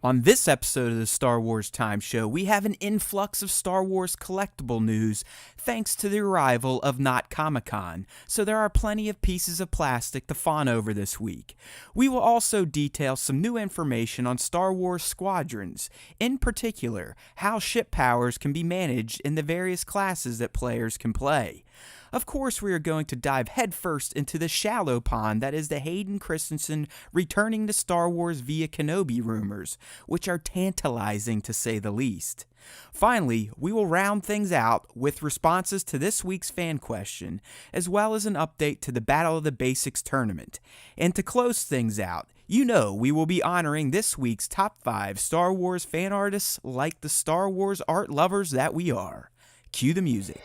On this episode of the Star Wars Time Show, we have an influx of Star Wars collectible news thanks to the arrival of Not Comic-Con, so there are plenty of pieces of plastic to fawn over this week. We will also detail some new information on Star Wars Squadrons, in particular, how ship powers can be managed in the various classes that players can play. Of course, we are going to dive headfirst into the shallow pond that is the Hayden Christensen returning to Star Wars via Kenobi rumors, which are tantalizing to say the least. Finally, we will round things out with responses to this week's fan question, as well as an update to the Battle of the Basics tournament. And to close things out, we will be honoring this week's top 5 Star Wars fan artists like the Star Wars art lovers that we are. Cue the music.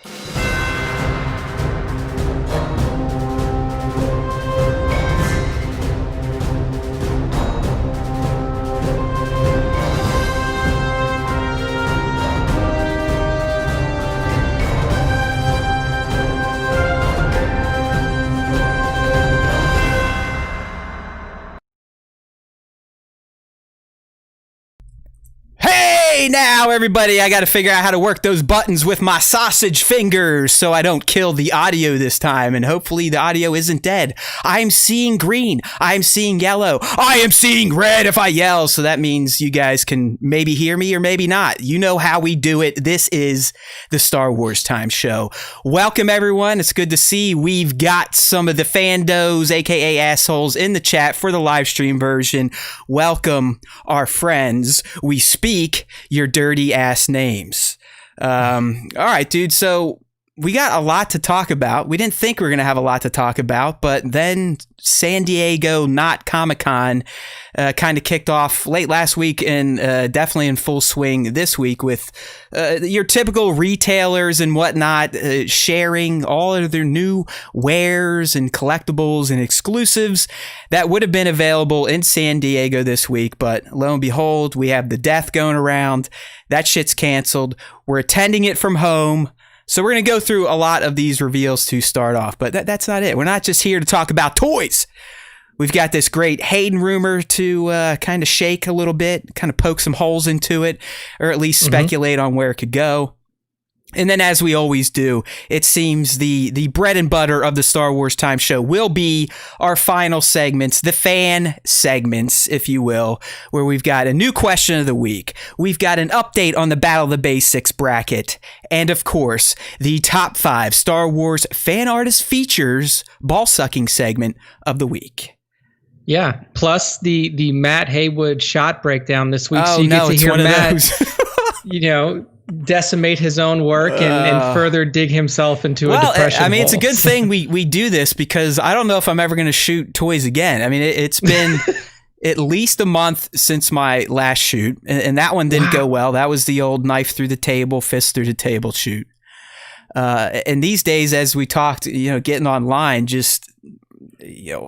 Hey now, everybody, I gotta figure out how to work those buttons with my sausage fingers so I don't kill the audio this time, and hopefully the audio isn't dead. I'm seeing green, I'm seeing yellow, I am seeing red if I yell, so that means you guys can maybe hear me or maybe not. You know how we do it. This is the Star Wars Time Show. Welcome, everyone. It's good to see we've got some of the fandos, aka assholes, in the chat for the live stream version. Welcome, our friends. We speak your dirty ass names. All right, dude. So we got a lot to talk about. We didn't think we were going to have a lot to talk about, but then San Diego Not Comic-Con kind of kicked off late last week and definitely in full swing this week with your typical retailers and whatnot sharing all of their new wares and collectibles and exclusives that would have been available in San Diego this week. But lo and behold, we have the death going around. That shit's canceled. We're attending it from home. So we're going to go through a lot of these reveals to start off, but that's not it. We're not just here to talk about toys. We've got this great Hayden rumor to kind of shake a little bit, kind of poke some holes into it, or at least speculate on where it could go. And then, as we always do, it seems the bread and butter of the Star Wars Time Show will be our final segments, the fan segments, if you will, where we've got a new question of the week. We've got an update on the Battle of the Basics bracket. And, of course, the top 5 Star Wars fan artist features ball-sucking segment of the week. Yeah, plus the Matt Haywood shot breakdown this week. Oh, so you no, get to it's hear one of Matt, those. Decimate his own work and further dig himself into a depression. I mean, hole. it's a good thing we do this because I don't know if I'm ever going to shoot toys again. I mean, it's been at least a month since my last shoot, and that one didn't go well. That was the old knife through the table, fist through the table shoot. And these days, as we talked, getting online, just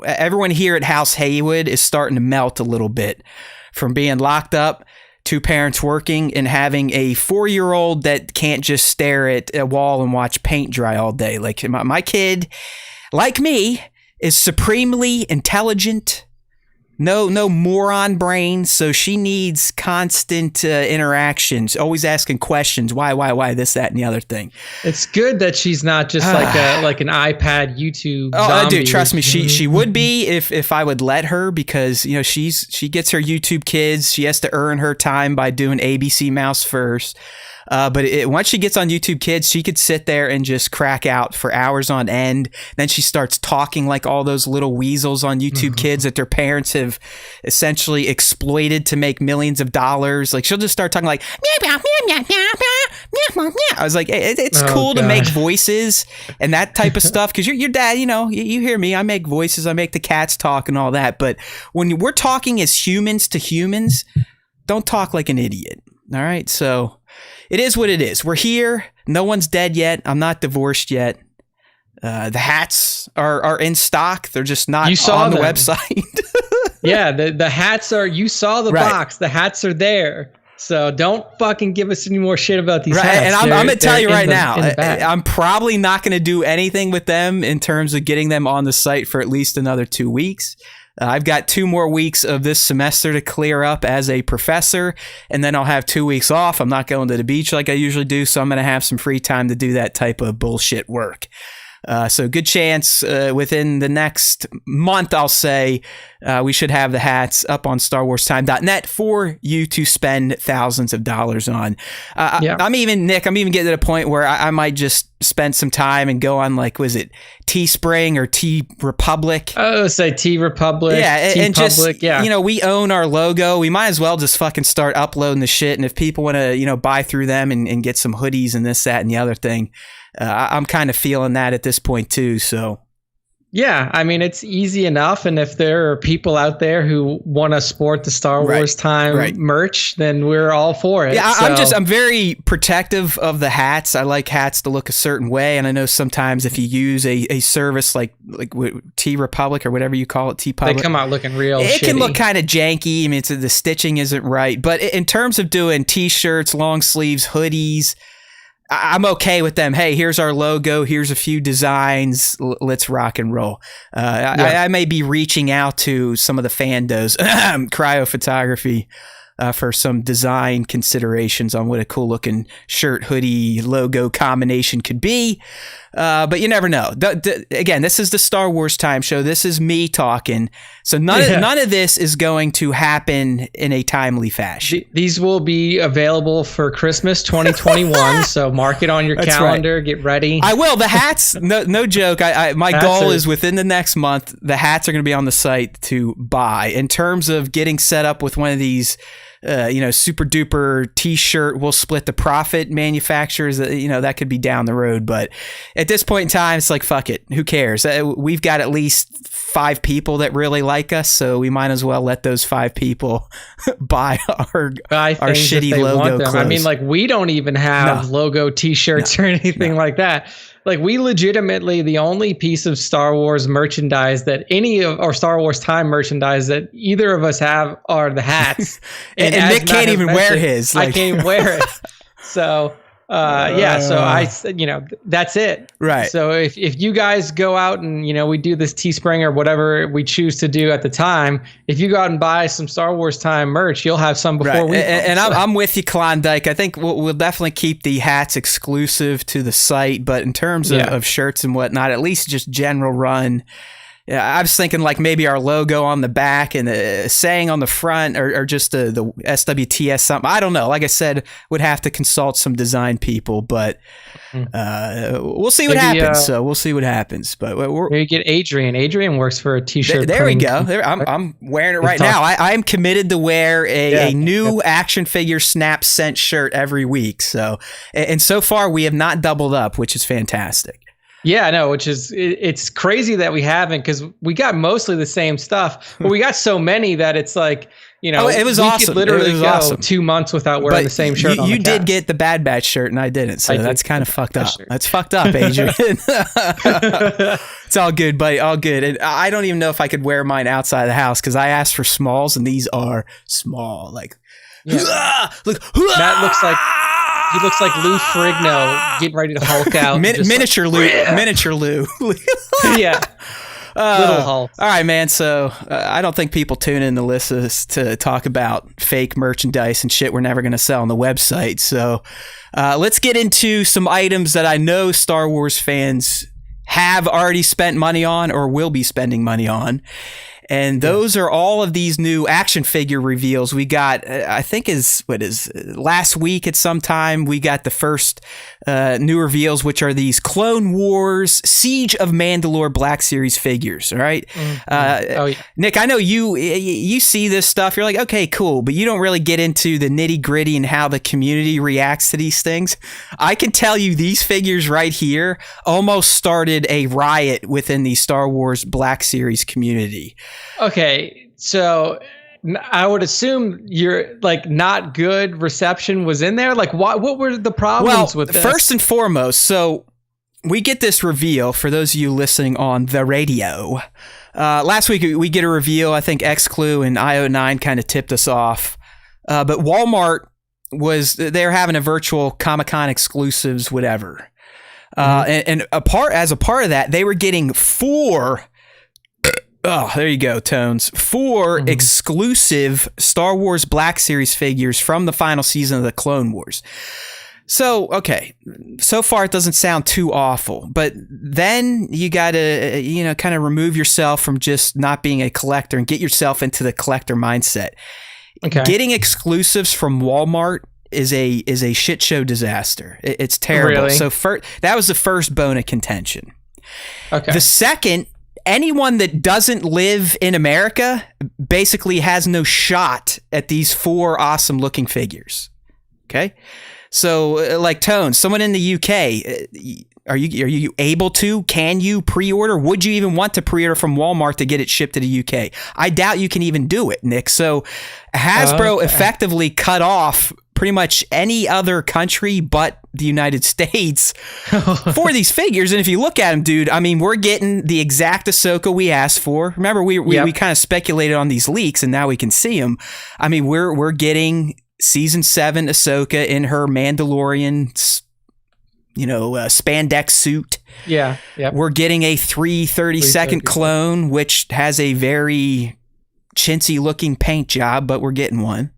everyone here at House Haywood is starting to melt a little bit from being locked up. 2 parents working and having a 4-year-old that can't just stare at a wall and watch paint dry all day. Like my kid, like me, is supremely intelligent. No moron brain. So she needs constant interactions, always asking questions. Why, this, that, and the other thing. It's good that she's not just like an iPad YouTube zombie. Dude, trust me, she would be if I would let her, because she gets her YouTube Kids. She has to earn her time by doing ABC Mouse first. But once she gets on YouTube Kids, she could sit there and just crack out for hours on end. Then she starts talking like all those little weasels on YouTube Kids that their parents have essentially exploited to make millions of dollars. Like she'll just start talking like, I was like, it's cool to make voices and that type of stuff. Cause your dad, you hear me, I make voices, I make the cats talk and all that. But when we're talking as humans to humans, don't talk like an idiot. All right. So it is what it is. We're here. No one's dead yet. I'm not divorced yet. The hats are in stock. They're just not on the website. Yeah, the hats are. You saw the box. The hats are there. So don't fucking give us any more shit about these hats. And I'm going to tell you right now, I'm probably not going to do anything with them in terms of getting them on the site for at least another 2 weeks. I've got 2 more weeks of this semester to clear up as a professor, and then I'll have 2 weeks off. I'm not going to the beach like I usually do, so I'm going to have some free time to do that type of bullshit work. So good chance within the next month, I'll say, we should have the hats up on StarWarsTime.net for you to spend thousands of dollars on. I'm even getting to the point where I might just spend some time and go on, like, was it Teespring or T Republic? Oh, say T Republic. Yeah, and just, we own our logo. We might as well just fucking start uploading the shit. And if people want to, buy through them and get some hoodies and this, that, and the other thing, I'm kind of feeling that at this point too. So yeah, I mean, it's easy enough. And if there are people out there who want to sport the Star Wars Time merch, then we're all for it. Yeah, I'm very protective of the hats. I like hats to look a certain way. And I know sometimes if you use a service like T Republic or whatever you call it, T Public, they come out looking real It shitty. can look kind of janky. I mean, the stitching isn't right. But in terms of doing t-shirts, long sleeves, hoodies, I'm okay with them. Hey, here's our logo. Here's a few designs. Let's rock and roll. I may be reaching out to some of the fandos, cryo photography, for some design considerations on what a cool looking shirt, hoodie, logo combination could be. But you never know. Again, this is the Star Wars Time Show. This is me talking. So none of this is going to happen in a timely fashion. These will be available for Christmas 2021. So mark it on your calendar. Right. Get ready. I will. The hats, no joke. My goal is within the next month, the hats are going to be on the site to buy. In terms of getting set up with one of these, super duper t-shirt, we'll split the profit manufacturers, that could be down the road. But at this point in time, it's like, fuck it. Who cares? We've got at least 5 people that really like us, so we might as well let those 5 people buy our shitty logo clothes. I mean, like, we don't even have logo t-shirts or anything like that. Like, we legitimately, the only piece of Star Wars merchandise that or Star Wars Time merchandise that either of us have are the hats. and Nick can't even wear his. I can't wear it. So, that's it. Right. So if you guys go out and, we do this Teespring or whatever we choose to do at the time, if you go out and buy some Star Wars Time merch, you'll have some before we. And I'm with you, Klondike. I think we'll definitely keep the hats exclusive to the site, but in terms of shirts and whatnot, at least just general run. Yeah, I was thinking like maybe our logo on the back and the saying on the front, or just the SWTS something. I don't know. Like I said, would have to consult some design people, but we'll see what happens. So we'll see what happens. But you get Adrian. Adrian works for a t-shirt. There we go. I'm wearing it right now. I'm committed to wear a new action figure Snap Scent shirt every week. So, and so far we have not doubled up, which is fantastic. Yeah, no, it's crazy that we haven't, because we got mostly the same stuff, but we got so many that it's like, it was awesome. Could literally go 2 months without wearing the same shirt. You did get the Bad Batch shirt and I didn't, so that's kind of fucked up. That's fucked up, Adrian. It's all good, buddy. All good. And I don't even know if I could wear mine outside of the house because I asked for smalls and these are small. Like, that looks like. He looks like Lou Ferrigno getting ready to Hulk out. Miniature Lou. Yeah. Little Hulk. All right, man. So I don't think people tune in to listen to talk about fake merchandise and shit we're never going to sell on the website. So let's get into some items that I know Star Wars fans have already spent money on or will be spending money on. And those are all of these new action figure reveals. We got, I think last week at some time, we got the first new reveals, which are these Clone Wars Siege of Mandalore Black Series figures. All right. Nick, I know you see this stuff. You're like, okay, cool. But you don't really get into the nitty gritty and how the community reacts to these things. I can tell you these figures right here almost started a riot within the Star Wars Black Series community. Okay, so I would assume your not good reception was in there. Like, what were the problems with this? First and foremost, so we get this reveal for those of you listening on the radio. Last week we get a reveal. I think X-Clue and IO9 kind of tipped us off, but Walmart they're having a virtual Comic-Con exclusives, whatever. As a part of that, they were getting 4 Oh, there you go, Tones. 4 exclusive Star Wars Black Series figures from the final season of the Clone Wars. So, okay, so far it doesn't sound too awful, but then you got to, kind of remove yourself from just not being a collector and get yourself into the collector mindset. Okay. Getting exclusives from Walmart is a shit show disaster. It's terrible. Really? So that was the first bone of contention. Okay. The second, anyone that doesn't live in America basically has no shot at these 4 awesome looking figures. Okay. So like Tone, someone in the UK, are you able to? Can you pre-order? Would you even want to pre-order from Walmart to get it shipped to the UK? I doubt you can even do it, Nick. So Hasbro effectively cut off pretty much any other country but the United States for these figures. And if you look at them, dude, I mean, we're getting the exact Ahsoka we asked for. Remember, we kind of speculated on these leaks, and now we can see them. I mean, we're getting Season 7 Ahsoka in her Mandalorian, spandex suit. Yeah. Yep. We're getting a 332nd clone, which has a very chintzy looking paint job, but we're getting one.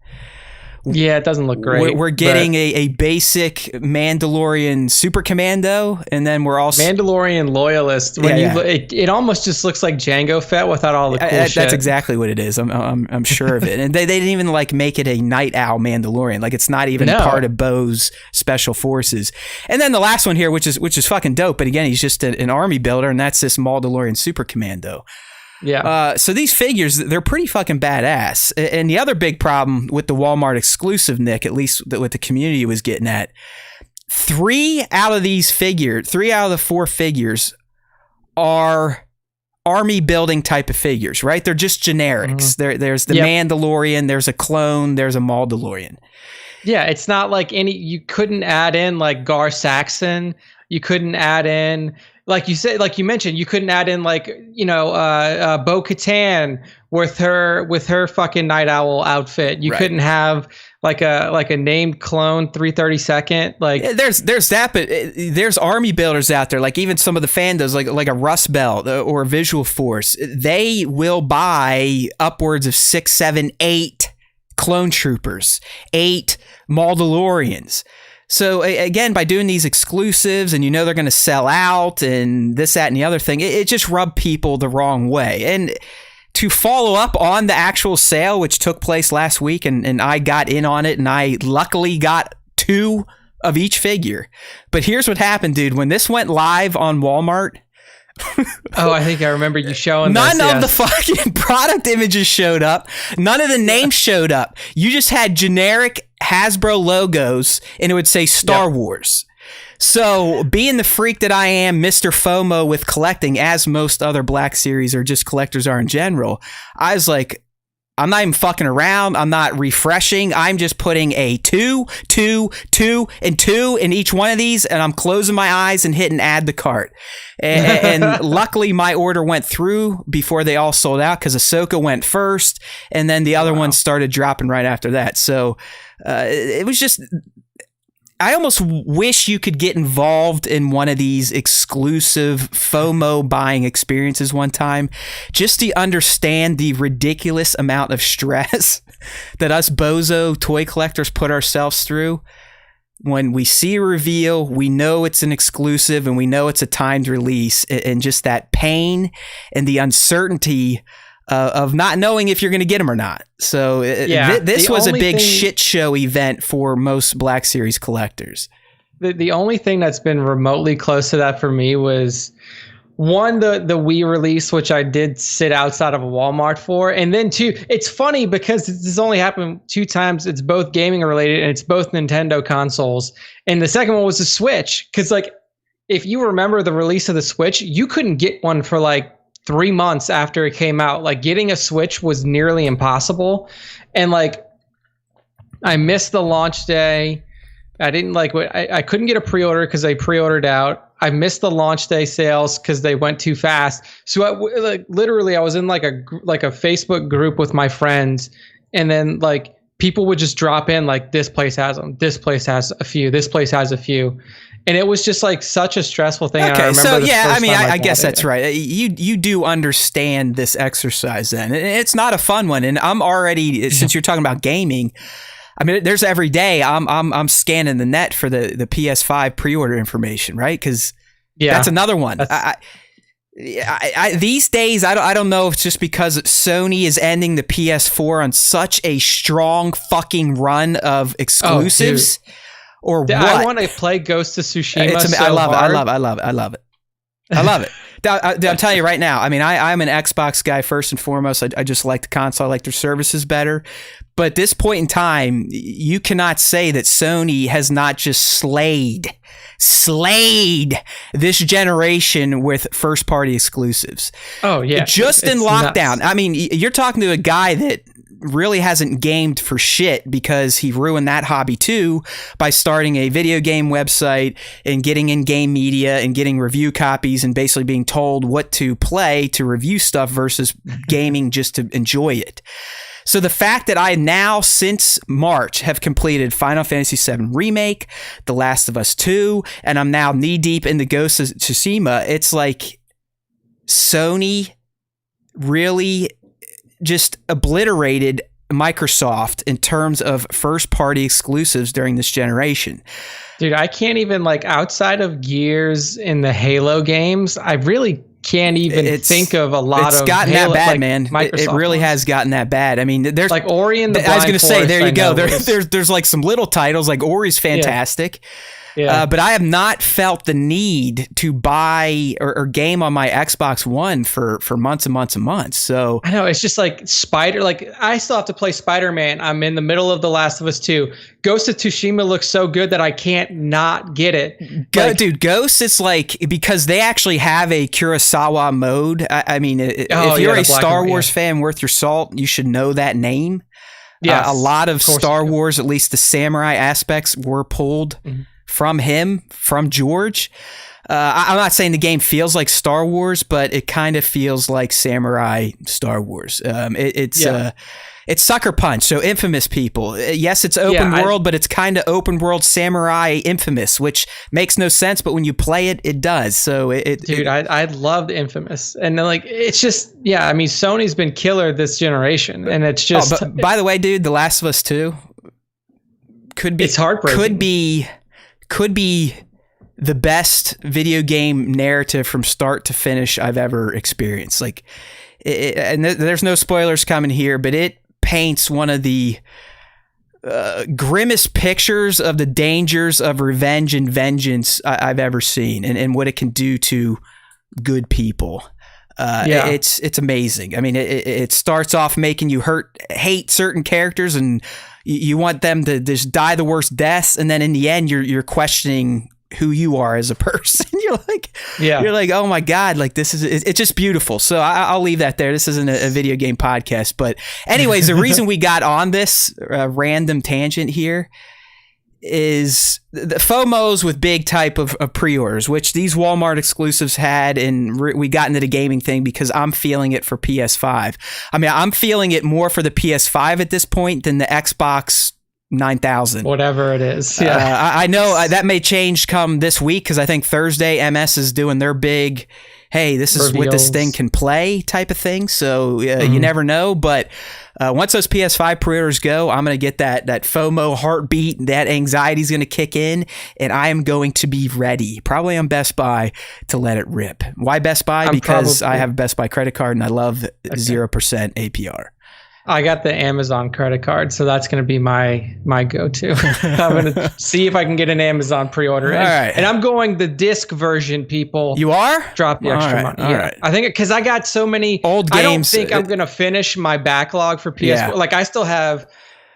Yeah, it doesn't look great. We're getting a basic Mandalorian Super Commando, and then we're also Mandalorian Loyalist. It almost just looks like Jango Fett without all the cool shit. That's exactly what it is. I'm sure of it. And they didn't even make it a Night Owl Mandalorian. Like, it's not even part of Bo's special forces. And then the last one here, which is fucking dope. But again, he's just an army builder, and that's this Mandalorian Super Commando. Yeah. So these figures, they're pretty fucking badass. And the other big problem with the Walmart exclusive, Nick, at least what the community was getting at, 3 out of the 4 figures are army building type of figures, right? They're just generics. There's the Mandalorian, there's a clone, there's a Mandalorian. Yeah, it's not like you couldn't add in like Gar Saxon. You couldn't add in, like you said, like you mentioned, you couldn't add in Bo-Katan with her fucking Night Owl outfit. You couldn't have like a named clone 332nd. Like there's that, but there's army builders out there. Like even some of the fandoms, like a Rust Belt or a Visual Force, they will buy upwards of 6, 7, 8 clone troopers, 8 Mandalorians. So again, by doing these exclusives and they're going to sell out and this, that, and the other thing, it just rubbed people the wrong way. And to follow up on the actual sale, which took place last week, and I got in on it, and I luckily got 2 of each figure. But here's what happened, dude. When this went live on Walmart, I think I remember you showing none of the fucking product images showed up. None of the names showed up. You just had generic Hasbro logos, and it would say Star Wars. So, being the freak that I am, Mr. FOMO with collecting, as most other Black Series or just collectors are in general, I was like, I'm not even fucking around. I'm not refreshing. I'm just putting a 2, 2, 2, and 2 in each one of these, and I'm closing my eyes and hitting add to cart. And luckily, my order went through before they all sold out because Ahsoka went first, and then the other ones started dropping right after that. So it was just... I almost wish you could get involved in one of these exclusive FOMO buying experiences one time, just to understand the ridiculous amount of stress that us bozo toy collectors put ourselves through. When we see a reveal, we know it's an exclusive and we know it's a timed release, and just that pain and the uncertainty of not knowing if you're going to get them or not. So this was a big shit show event for most Black Series collectors. The only thing that's been remotely close to that for me was one, the Wii release, which I did sit outside of a Walmart for. And then 2, it's funny because this has only happened 2 times. It's both gaming related and it's both Nintendo consoles. And the second one was the Switch. Because like, if you remember the release of the Switch, you couldn't get one for like 3 months after it came out. Like getting a Switch was nearly impossible. And like, I missed the launch day. I didn't I couldn't get a pre-order because they pre-ordered out. I missed the launch day sales because they went too fast. So I was in like a Facebook group with my friends, and then like people would just drop in like, this place has them, this place has a few, this place has a few. And it was just like such a stressful thing. Okay, so yeah, I mean, I guess that's right. You do understand this exercise then. It's not a fun one. And I'm already, since you're talking about gaming, I mean, there's every day I'm scanning the net for the PS5 pre-order information, right? Because that's another one. These days, I don't know if it's just because Sony is ending the PS4 on such a strong fucking run of exclusives, or what. I want to play Ghost of Tsushima. I love it. I'm telling you right now. I mean, I'm an Xbox guy first and foremost. I just like the console. I like their services better. But at this point in time, you cannot say that Sony has not just slayed this generation with first party exclusives. Oh yeah, just in lockdown. Nuts. I mean, you're talking to a guy that really hasn't gamed for shit because he ruined that hobby too by starting a video game website and getting in-game media and getting review copies and basically being told what to play to review stuff versus gaming just to enjoy it. So the fact that I now, since March, have completed Final Fantasy VII Remake, The Last of Us 2, and I'm now knee-deep into Ghost of Tsushima, it's like Sony really just obliterated Microsoft in terms of first-party exclusives during this generation. Dude, I can't even, like, outside of Gears in the Halo games, I really can't even think of a lot of gotten Halo, that bad, like, man. It really has gotten that bad. I mean, there's like Ori and the Blind I was going to say, there you go. There's like some little titles, like Ori's fantastic. Yeah. But I have not felt the need to buy or game on my Xbox One for months and months and months. So I know, it's just like I still have to play Spider-Man. I'm in the middle of The Last of Us 2. Ghost of Tsushima looks so good that I can't not get it. Dude, Ghost is like, because they actually have a Kurosawa mode. I mean, if you're a Star Wars fan worth your salt, you should know that name. Yeah, a lot of Star Wars, at least the samurai aspects, were pulled from George. I'm not saying the game feels like Star Wars, but it kind of feels like samurai Star Wars. It's Sucker Punch, so Infamous people. Yes, it's open world, but it's kind of open world samurai Infamous, which makes no sense, but when you play it, it does. So I loved Infamous. And then, like, it's just, I mean, Sony's been killer this generation, and it's just... but by the way, dude, The Last of Us 2 could be... It's heartbreaking. Could be the best video game narrative from start to finish I've ever experienced. Like, and there's no spoilers coming here, but it paints one of the grimmest pictures of the dangers of revenge and vengeance I've ever seen, and what it can do to good people. It's amazing. I mean, it starts off making you hate certain characters, and you want them to just die the worst deaths, and then in the end, you're questioning who you are as a person. You're like, oh my God, like it's just beautiful. So I'll leave that there. This isn't a video game podcast, but anyways, the reason we got on this random tangent here is the FOMOs with big type of pre-orders, which these Walmart exclusives had, and we got into the gaming thing because I'm feeling it for PS5. I mean, I'm feeling it more for the PS5 at this point than the Xbox 9000. Whatever it is. I know that may change come this week, because I think Thursday MS is doing their big, hey, this is what this thing can play type of thing. So you never know, but once those PS5 pre-orders go, I'm going to get that FOMO heartbeat. That anxiety is going to kick in, and I am going to be ready, probably on Best Buy, to let it rip. Why Best Buy? Because I have a Best Buy credit card, and I love 0% APR. I got the Amazon credit card, so that's going to be my go-to. I'm going to see if I can get an Amazon pre-order. All right. And I'm going the disc version, people. You are? Drop the extra money. All right. I think because I got so many old games. I don't think I'm going to finish my backlog for PS4. Yeah. Like, I still have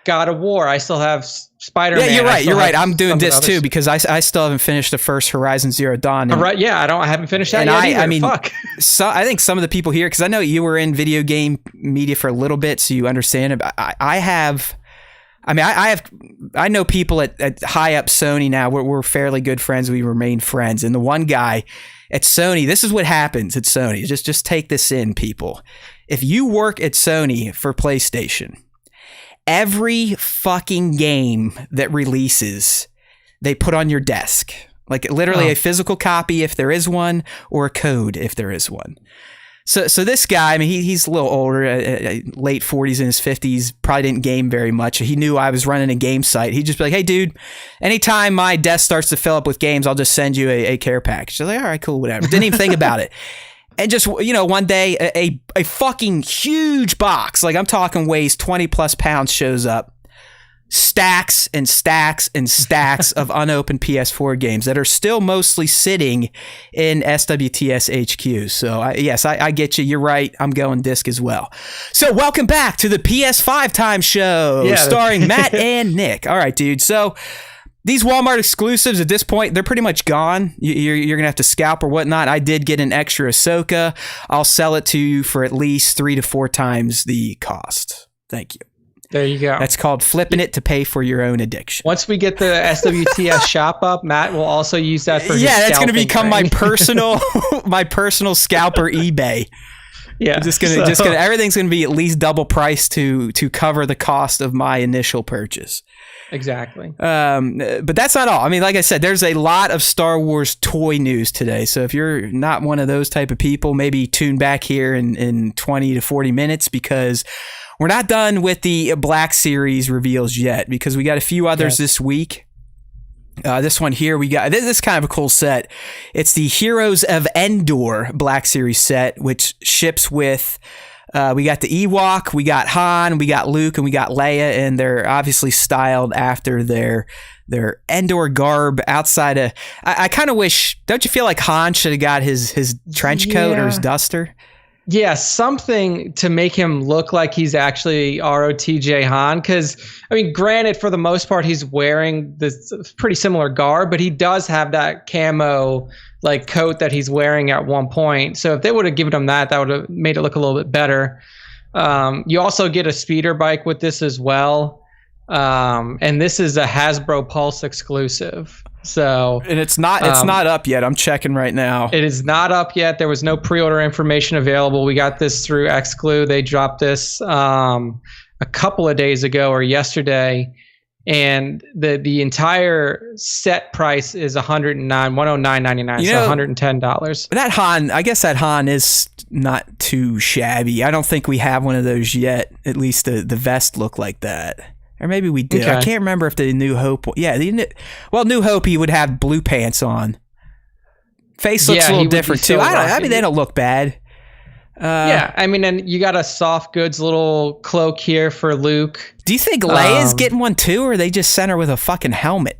God of War. I still have Spider-Man. Yeah, you're right. I'm doing this too, because I still haven't finished the first Horizon Zero Dawn. Right? Yeah, I haven't finished that yet either. I mean, fuck. So I think some of the people here, because I know you were in video game media for a little bit, so you understand it. I know people at high up Sony now. We're fairly good friends. We remain friends, and the one guy at Sony, this is what happens at Sony. Just take this in, people. If you work at Sony for PlayStation, every fucking game that releases, they put on your desk. Like literally a physical copy if there is one, or a code if there is one. So this guy, I mean, he's a little older, late 40s in his 50s, probably didn't game very much. He knew I was running a game site. He'd just be like, hey, dude, anytime my desk starts to fill up with games, I'll just send you a care package. I was like, all right, cool, whatever. Didn't even think about it. And just, one day, a fucking huge box, like I'm talking weighs 20 plus pounds, shows up. Stacks and stacks and stacks of unopened PS4 games that are still mostly sitting in SWTS HQ. So yes, I get you. You're right. I'm going disc as well. So welcome back to the PS5 Time Show, starring Matt and Nick. All right, dude. So these Walmart exclusives at this point, they're pretty much gone. You're going to have to scalp or whatnot. I did get an extra Ahsoka. I'll sell it to you for at least 3 to 4 times the cost. Thank you. There you go. That's called flipping it to pay for your own addiction. Once we get the SWTS shop up, Matt will also use that for his that's going to become ring. my personal scalper eBay. Yeah, just gonna everything's gonna be at least double price to cover the cost of my initial purchase. Exactly. But that's not all. I mean, like I said, there's a lot of Star Wars toy news today. So if you're not one of those type of people, maybe tune back here in 20 to 40 minutes, because we're not done with the Black Series reveals yet, because we got a few others this week. This one here, we got this is kind of a cool set. It's the Heroes of Endor Black Series set, which ships with. We got the Ewok, we got Han, we got Luke, and we got Leia, and they're obviously styled after their Endor garb. Outside of, I kind of wish. Don't you feel like Han should have got his trench coat or his duster? Yeah, something to make him look like he's actually ROTJ Han. Because, I mean, granted, for the most part, he's wearing this pretty similar garb, but he does have that camo like coat that he's wearing at one point. So if they would have given him that would have made it look a little bit better. You also get a speeder bike with this as well. And this is a Hasbro Pulse exclusive. So, and it's not up yet. I'm checking right now. It is not up yet. There was no pre-order information available. We got this through Xclu. They dropped this a couple of days ago or yesterday, and the entire set price is $109.99, so $110. That Han, I guess that Han is not too shabby. I don't think we have one of those yet. At least the vest look like that. Or maybe we did. Okay. I can't remember if the New Hope... Yeah, New Hope, he would have blue pants on. Face looks a little different, too. I mean, they don't look bad. Yeah, I mean, and you got a soft goods little cloak here for Luke. Do you think Leia's getting one, too, or they just sent her with a fucking helmet?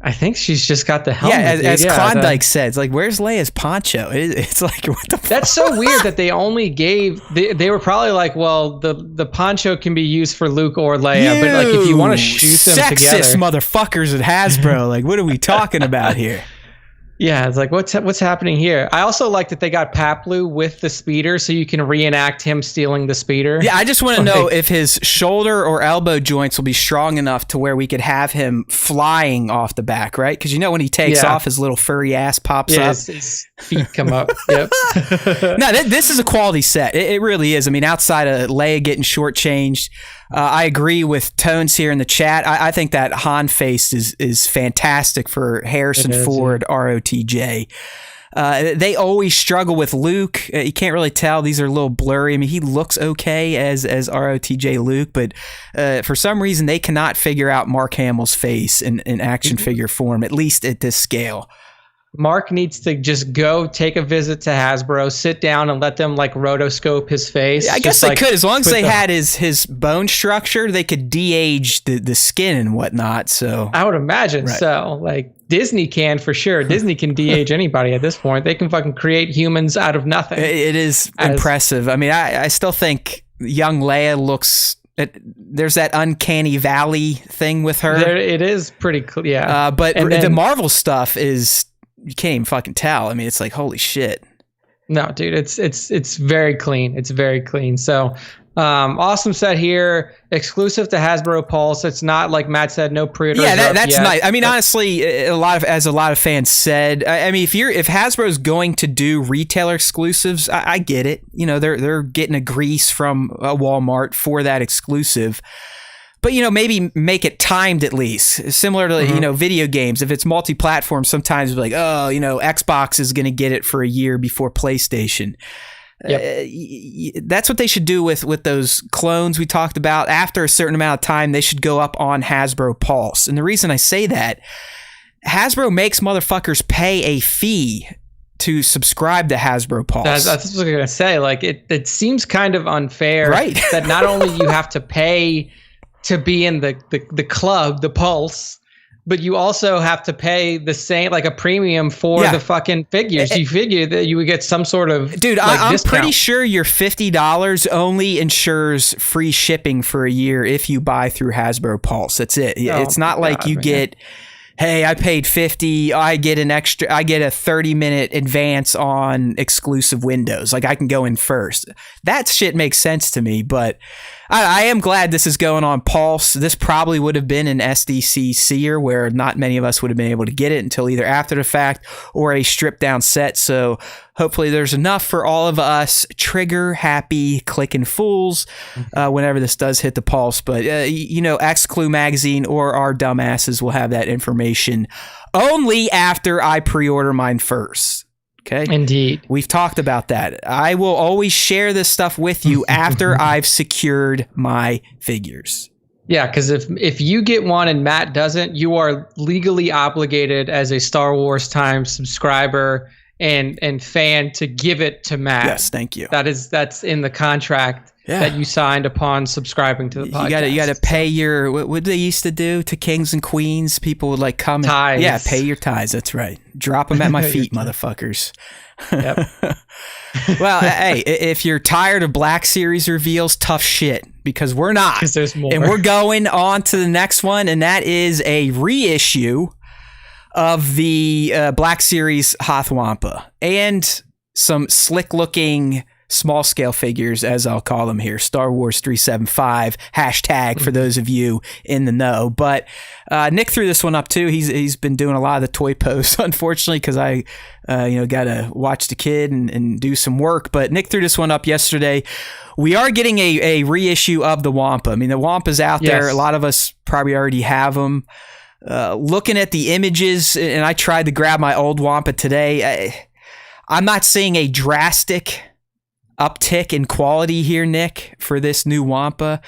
I think she's just got the helmet. Yeah, as Klondike says, like, where's Leia's poncho? It's like, what the fuck? That's so weird that they only gave. They were probably like, well, the poncho can be used for Luke or Leia, but like if you want to shoot them together, sexist motherfuckers at Hasbro. Like, what are we talking about here? Yeah, it's like what's happening here. I also like that they got Paplu with the speeder, so you can reenact him stealing the speeder. Yeah, I just want to know if his shoulder or elbow joints will be strong enough to where we could have him flying off the back, right? Because when he takes off, his little furry ass pops up. His feet come up. Yep. No, this is a quality set. It really is. I mean, outside of Leia getting shortchanged, I agree with Tones here in the chat. I think that Han face is fantastic for Harrison Ford, ROTJ. They always struggle with Luke. You can't really tell. These are a little blurry. I mean, he looks okay as ROTJ Luke, but for some reason they cannot figure out Mark Hamill's face in action figure form, at least at this scale. Mark needs to just go take a visit to Hasbro, sit down and let them like rotoscope his face. Yeah, I guess they could. As long as they had his bone structure, they could de-age the skin and whatnot. So I would imagine so. Like Disney can for sure. Disney can de-age anybody at this point. They can fucking create humans out of nothing. It is impressive. I mean, I still think young Leia looks... There's that uncanny valley thing with her. It is pretty cool. Yeah. But the Marvel stuff is... You can't even fucking tell. I mean, it's like, holy shit. No, dude, it's very clean. It's very clean. So, awesome set here, exclusive to Hasbro Pulse. It's not like Matt said, no pre-orders. Yeah, that's nice. I mean, honestly, a lot of fans said, I mean, if Hasbro's going to do retailer exclusives, I get it. They're getting a grease from Walmart for that exclusive. But, maybe make it timed at least. Similar to, video games. If it's multi-platform, sometimes we're like, Xbox is going to get it for a year before PlayStation. Yep. That's what they should do with those clones we talked about. After a certain amount of time, they should go up on Hasbro Pulse. And the reason I say that, Hasbro makes motherfuckers pay a fee to subscribe to Hasbro Pulse. That's what I was going to say. Like, it seems kind of unfair right. that not only you have to pay to be in the club, the Pulse, but you also have to pay the same, like a premium for the fucking figures. You figure that you would get some sort of dude. I'm pretty sure your $50 only insures free shipping for a year if you buy through Hasbro Pulse. That's it. It's not like you get. Hey, I paid $50. I get a 30-minute advance on exclusive windows. Like I can go in first. That shit makes sense to me, but I am glad this is going on Pulse. This probably would have been an SDC seer where not many of us would have been able to get it until either after the fact or a stripped down set. So hopefully there's enough for all of us trigger happy clicking fools whenever this does hit the Pulse. But, X-Clue Magazine or our dumbasses will have that information only after I pre-order mine first. Okay. Indeed. We've talked about that. I will always share this stuff with you after I've secured my figures. Yeah, because if you get one and Matt doesn't, you are legally obligated as a Star Wars Times subscriber and fan to give it to Matt. Yes, thank you. That's in the contract that you signed upon subscribing to the podcast. You got to pay your what they used to do to kings and queens. People would like come ties. And pay your ties. That's right. Drop them at my feet, motherfuckers. Yep. Well, hey, if you're tired of Black Series reveals, tough shit, because we're not. Because there's more. And we're going on to the next one, and that is a reissue of the Black Series Hoth Wampa and some slick looking small scale figures, as I'll call them here, Star Wars 375 hashtag for those of you in the know. But Nick threw this one up too. He's been doing a lot of the toy posts, unfortunately, because I got to watch the kid and do some work. But Nick threw this one up yesterday. We are getting a reissue of the Wampa. I mean, the Wampa's out there. A lot of us probably already have them. Looking at the images, and I tried to grab my old Wampa today. I'm not seeing a drastic uptick in quality here, Nick, for this new Wampa.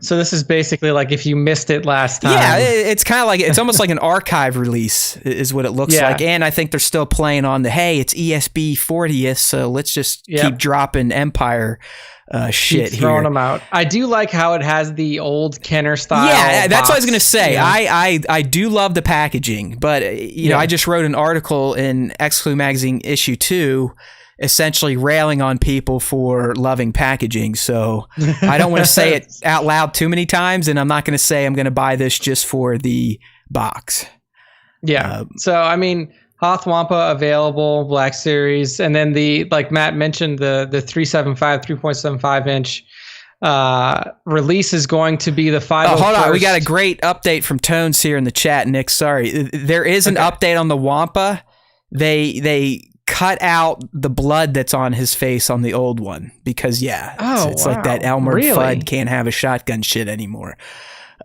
So this is basically like if you missed it last time. Yeah, it's kind of like, it's almost like an archive release is what it looks like. And I think they're still playing on it's ESB 40th, so let's just keep dropping Empire shit keep throwing here. them out. I do like how it has the old Kenner style. Yeah, that's what I was going to say. Yeah. I do love the packaging, but know, I just wrote an article in X-Clue Magazine issue 2 essentially railing on people for loving packaging. So I don't want to say it out loud too many times, and I'm not going to say I'm going to buy this just for the box. Yeah. So, I mean, Hoth Wampa available, Black Series, and then like Matt mentioned, the 3.75 inch release is going to be the 501st. Hold on, we got a great update from Tones here in the chat, Nick. Sorry. There is an update on the Wampa. They cut out the blood that's on his face on the old one because it's like that Elmer Fudd can't have a shotgun shit anymore.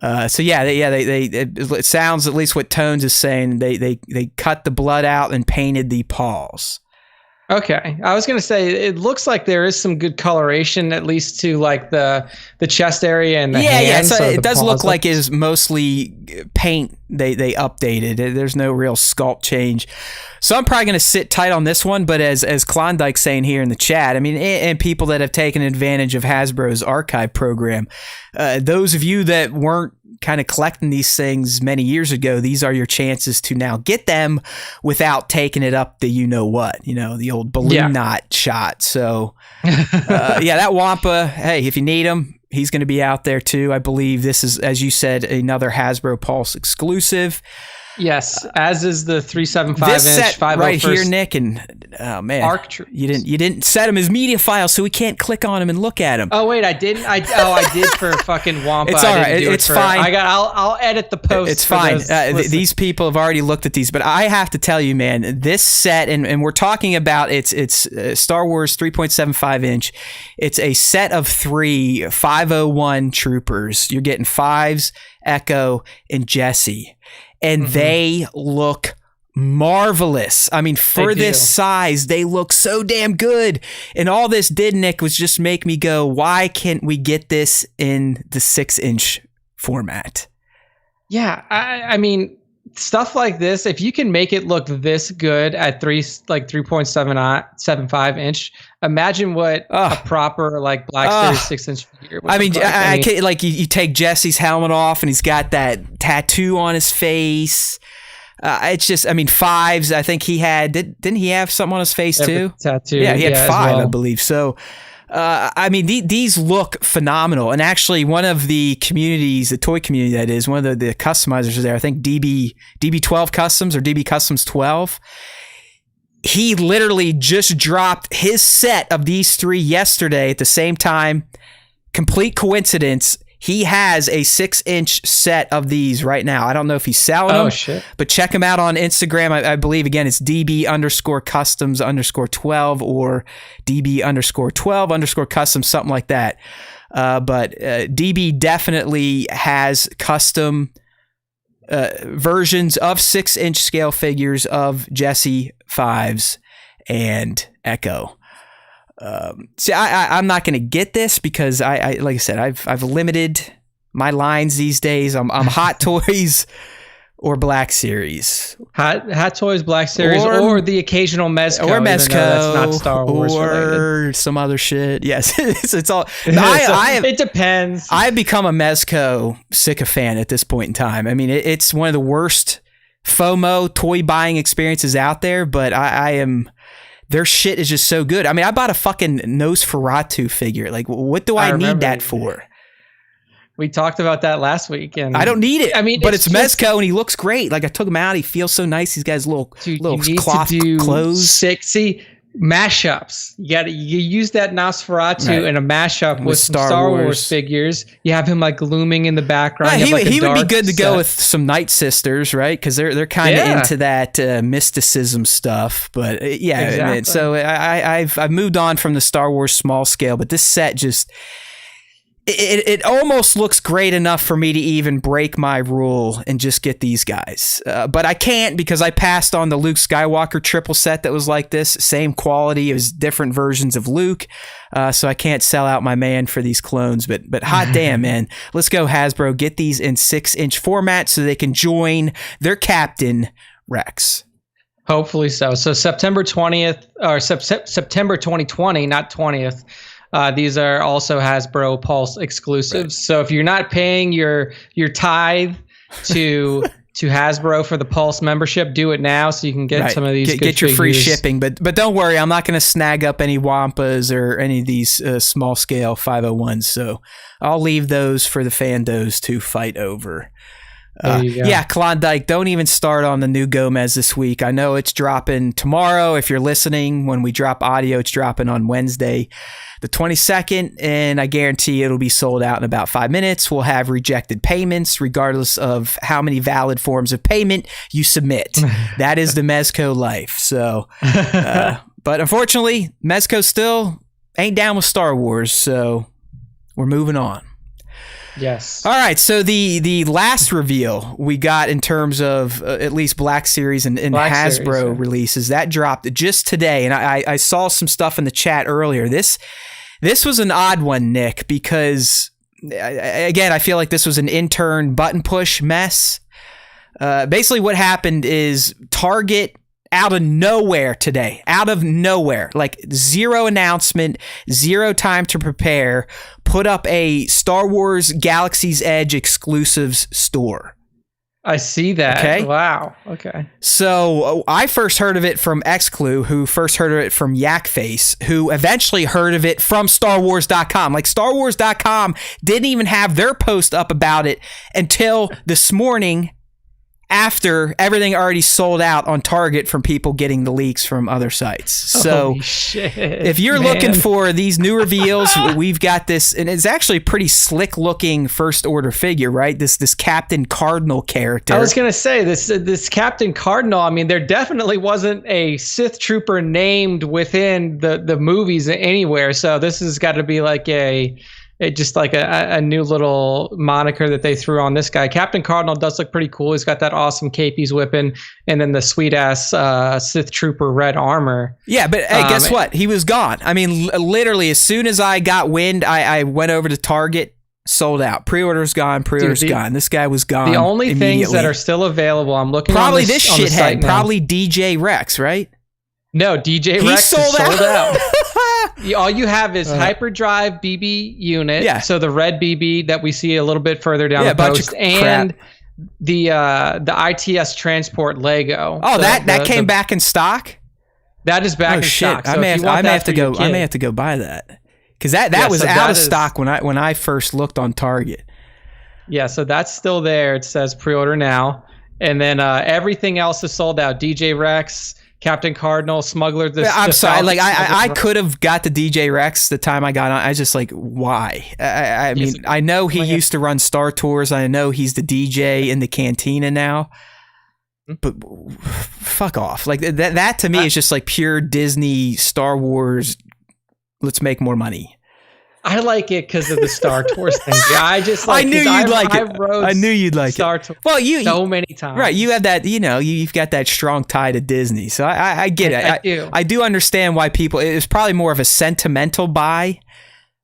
So it sounds, at least what Tones is saying, they cut the blood out and painted the paws. Okay. I was going to say, it looks like there is some good coloration, at least to like the chest area and the hands. Yeah. So it does look like it's mostly paint they updated. There's no real sculpt change. So I'm probably going to sit tight on this one, but as Klondike's saying here in the chat, I mean, and people that have taken advantage of Hasbro's archive program, those of you that weren't kind of collecting these things many years ago, these are your chances to now get them without taking it up the the old balloon knot shot. So that Wampa, hey, if you need him, he's going to be out there too. I believe this is, as you said, another Hasbro Pulse exclusive. Yes, as is the 375 this inch set 501st right here, Nick, and oh man, ARC troops. You didn't set him as media files, so we can't click on him and look at him. Oh wait, I didn't. I did for fucking Wampa. It's all right. It's fine. I'll edit the post. It's fine. These people have already looked at these, but I have to tell you, man, this set, and we're talking about it's Star Wars 3.75 inch. It's a set of 3 501 troopers. You're getting Fives, Echo, and Jesse. And they look marvelous. I mean, for this size, they look so damn good. And all this did, Nick, was just make me go, why can't we get this in the 6-inch format? Yeah, I mean, stuff like this, if you can make it look this good at 3.75 inch, imagine what a proper like Black Series 6-inch figure would look like. I can't, like you take Jesse's helmet off and he's got that tattoo on his face. It's just, I mean, Fives, I think he had, didn't he have something on his face too? Tattoo. Yeah, he had 5, well. I believe. So, I mean, these look phenomenal. And actually, one of the communities, the toy community that is, one of the customizers there, I think DB12 Customs or DB Customs 12, he literally just dropped his set of these 3 yesterday at the same time. Complete coincidence. He has a 6-inch set of these right now. I don't know if he's selling them, shit. But check him out on Instagram. I believe, again, it's DB_customs_12 or DB_12_customs, something like that. But DB definitely has custom versions of 6-inch scale figures of Jesse, Fives, and Echo. See, I'm not going to get this because I like I said, I've limited my lines these days. I'm Hot Toys or Black Series. Hot Toys, Black Series, or the occasional Mezco. Or Mezco. That's not Star Wars or related. Some other shit. Yes, it's all. It depends. I've become a Mezco sycophant at this point in time. I mean, it's one of the worst FOMO toy buying experiences out there, but I am. Their shit is just so good. I mean, I bought a fucking Nosferatu figure. Like, what do I need that for? We talked about that last week, and I don't need it. I mean, but it's Mezco, and he looks great. Like, I took him out. He feels so nice. He's got his little cloth clothes. See, mashups. You use that Nosferatu in a mashup with some Star Wars figures. You have him like looming in the background. Yeah, he would be good to go with some Night Sisters, right? Because they're kind of into that mysticism stuff. But exactly. I mean, so I've moved on from the Star Wars small scale, but this set just. It almost looks great enough for me to even break my rule and just get these guys. But I can't because I passed on the Luke Skywalker triple set that was like this. Same quality. It was different versions of Luke. So I can't sell out my man for these clones. But hot damn, man. Let's go, Hasbro. Get these in 6-inch format so they can join their captain, Rex. Hopefully so. So September 20th, or September 2020, not 20th. These are also Hasbro Pulse exclusives. Right. So if you're not paying your tithe to Hasbro for the Pulse membership, do it now so you can get some of these. Get your free shipping, but don't worry, I'm not going to snag up any Wampas or any of these small scale 501s. So I'll leave those for the fandos to fight over. Yeah, Klondike, don't even start on the new Gomez this week. I know it's dropping tomorrow. If you're listening, when we drop audio, it's dropping on Wednesday, the 22nd, and I guarantee it'll be sold out in about 5 minutes. We'll have rejected payments regardless of how many valid forms of payment you submit. That is the Mezco life. So, but unfortunately, Mezco still ain't down with Star Wars, so we're moving on. Yes. All right. So the last reveal we got in terms of at least Black Series and Hasbro releases that dropped just today, and I saw some stuff in the chat earlier. This was an odd one, Nick, because again I feel like this was an intern button push mess. Basically, what happened is Target. Out of nowhere today, like zero announcement, zero time to prepare, put up a Star Wars Galaxy's Edge exclusives store. I see that. Okay. Wow. Okay. So I first heard of it from Xclu, who first heard of it from Yakface, who eventually heard of it from StarWars.com. Like StarWars.com didn't even have their post up about it until this morning after everything already sold out on Target from people getting the leaks from other sites. So if you're looking for these new reveals, we've got this, and it's actually a pretty slick looking first order figure, right? This Captain Cardinal character. I was going to say this Captain Cardinal. I mean, there definitely wasn't a Sith trooper named within the movies anywhere. So this has got to be like just like a new little moniker that they threw on this guy. Captain Cardinal does look pretty cool. He's got that awesome cape he's whipping, and then the sweet ass Sith Trooper red armor. Yeah, but hey, guess what? He was gone. I mean, literally, as soon as I got wind, I went over to Target, sold out. Pre-order's gone. Pre-order's gone. This guy was gone. The only things that are still available, I'm looking probably on this shithead, probably DJ Rex, right? No, DJ Rex is sold out. All you have is Hyperdrive BB unit. Yeah. So the red BB that we see a little bit further down the post, and the ITS transport Lego. Oh, that came back in stock. That is back in stock. So I may have to go buy that, because that was out of stock when I first looked on Target. Yeah, so that's still there. It says pre-order now, and then everything else is sold out. DJ Rex, Captain Cardinal, Smuggler. I'm sorry. Like I could have got the DJ Rex the time I got on. I was just like, why? I mean, I know he used to run Star Tours. I know he's the DJ in the cantina now. But fuck off. Like that to me is just like pure Disney Star Wars. Let's make more money. I like it because of the Star Tours thing. Yeah, I just like. I knew you'd like it. I knew you'd like Star Tours. Well, so many times. Right, you have that. You've got that strong tie to Disney. So I get it. I do understand why people. It's probably more of a sentimental buy.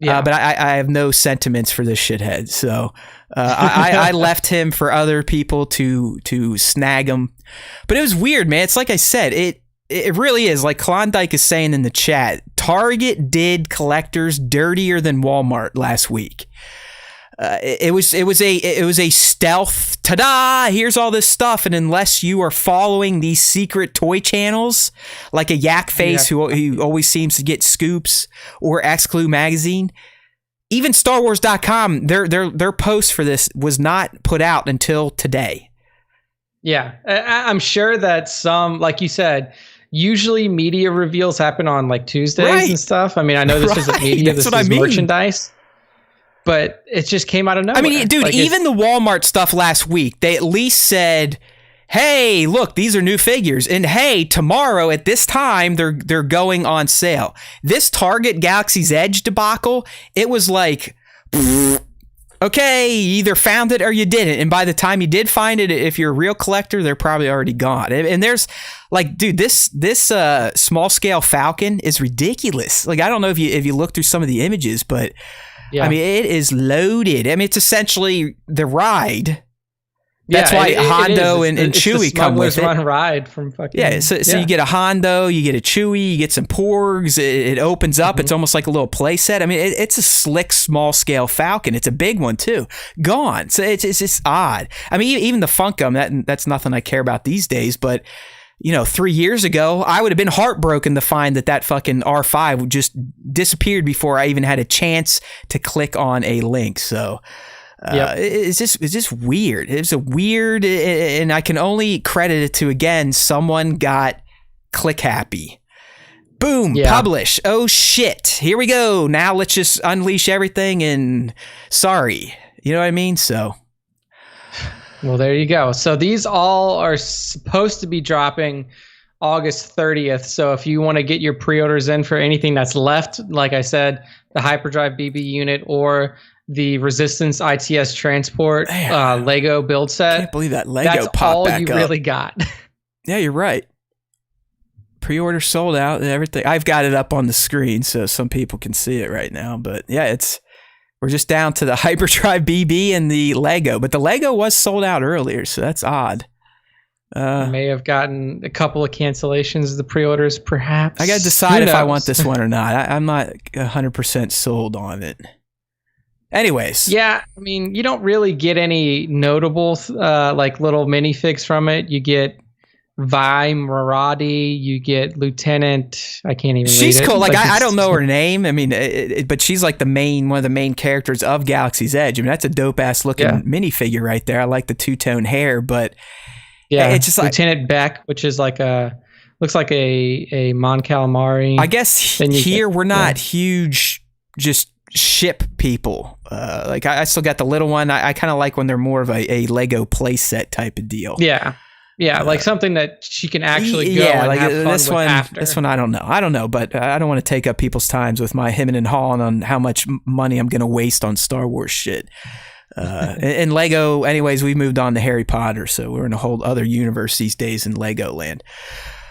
Yeah. But I have no sentiments for this shithead. So I left him for other people to snag him. But it was weird, man. It's like I said. It really is, like Klondike is saying in the chat, Target did collectors dirtier than Walmart last week. It was a stealth, ta-da, here's all this stuff, and unless you are following these secret toy channels, like a Yak Face who always seems to get scoops, or X-Clue magazine, even StarWars.com, their post for this was not put out until today. Yeah, I'm sure that some, like you said, usually media reveals happen on like Tuesdays and stuff. I mean, I know this isn't media, this is merchandise, but it just came out of nowhere. I mean, dude, like even the Walmart stuff last week, they at least said, hey, look, these are new figures. And hey, tomorrow at this time, they're going on sale. This Target Galaxy's Edge debacle, it was like, okay, you either found it or you didn't. And by the time you did find it, if you're a real collector, they're probably already gone. And there's like, dude, this small scale Falcon is ridiculous. Like, I don't know if you look through some of the images, but I mean, it is loaded. I mean, it's essentially the ride. That's why Hondo and Chewie come with it. Run ride from fucking so you get a Hondo, you get a Chewie, you get some Porgs. It opens up. It's almost like a little play set. I mean, it's a slick, small scale Falcon. It's a big one too. Gone. So it's just odd. I mean, even the Funko, that's nothing I care about these days. But 3 years ago, I would have been heartbroken to find that fucking R5 just disappeared before I even had a chance to click on a link. So. It's just weird. It's a weird, and I can only credit it to, again, someone got click happy. Boom, publish. Oh shit, here we go. Now let's just unleash everything, and sorry, you know what I mean? So, well, there you go. So these all are supposed to be dropping August 30th. So if you want to get your pre-orders in for anything that's left, like I said, the Hyperdrive BB unit or the Resistance ITS transport Lego build set. I can't believe that Lego popped back up. That's all you really got. Yeah, you're right. Pre-order sold out and everything. I've got it up on the screen so some people can see it right now. But yeah, we're just down to the Hyperdrive BB and the Lego. But the Lego was sold out earlier, so that's odd. May have gotten a couple of cancellations of the pre-orders, perhaps. I got to decide if I want this one or not. I'm not 100% sold on it. Anyways. Yeah, I mean, you don't really get any notable like little minifigs from it. You get Vi Maradi, you get Lieutenant, I can't even read it. She's cool. Like I don't know her name. I mean, but she's like one of the main characters of Galaxy's Edge. I mean, that's a dope ass looking minifigure right there. I like the two-tone hair, but Yeah, it's just like Lieutenant Beck, which is like looks like a Mon Calamari. I guess here we're not huge just ship people. Like I still got the little one. I kind of like when they're more of a Lego playset type of deal. Yeah, like something that she can actually go and like have fun this with one. after. This one, I don't know, but I don't want to take up people's times with my hemming and hawing on how much money I'm going to waste on Star Wars shit. And Lego, anyways, we moved on to Harry Potter, so we're in a whole other universe these days in Legoland.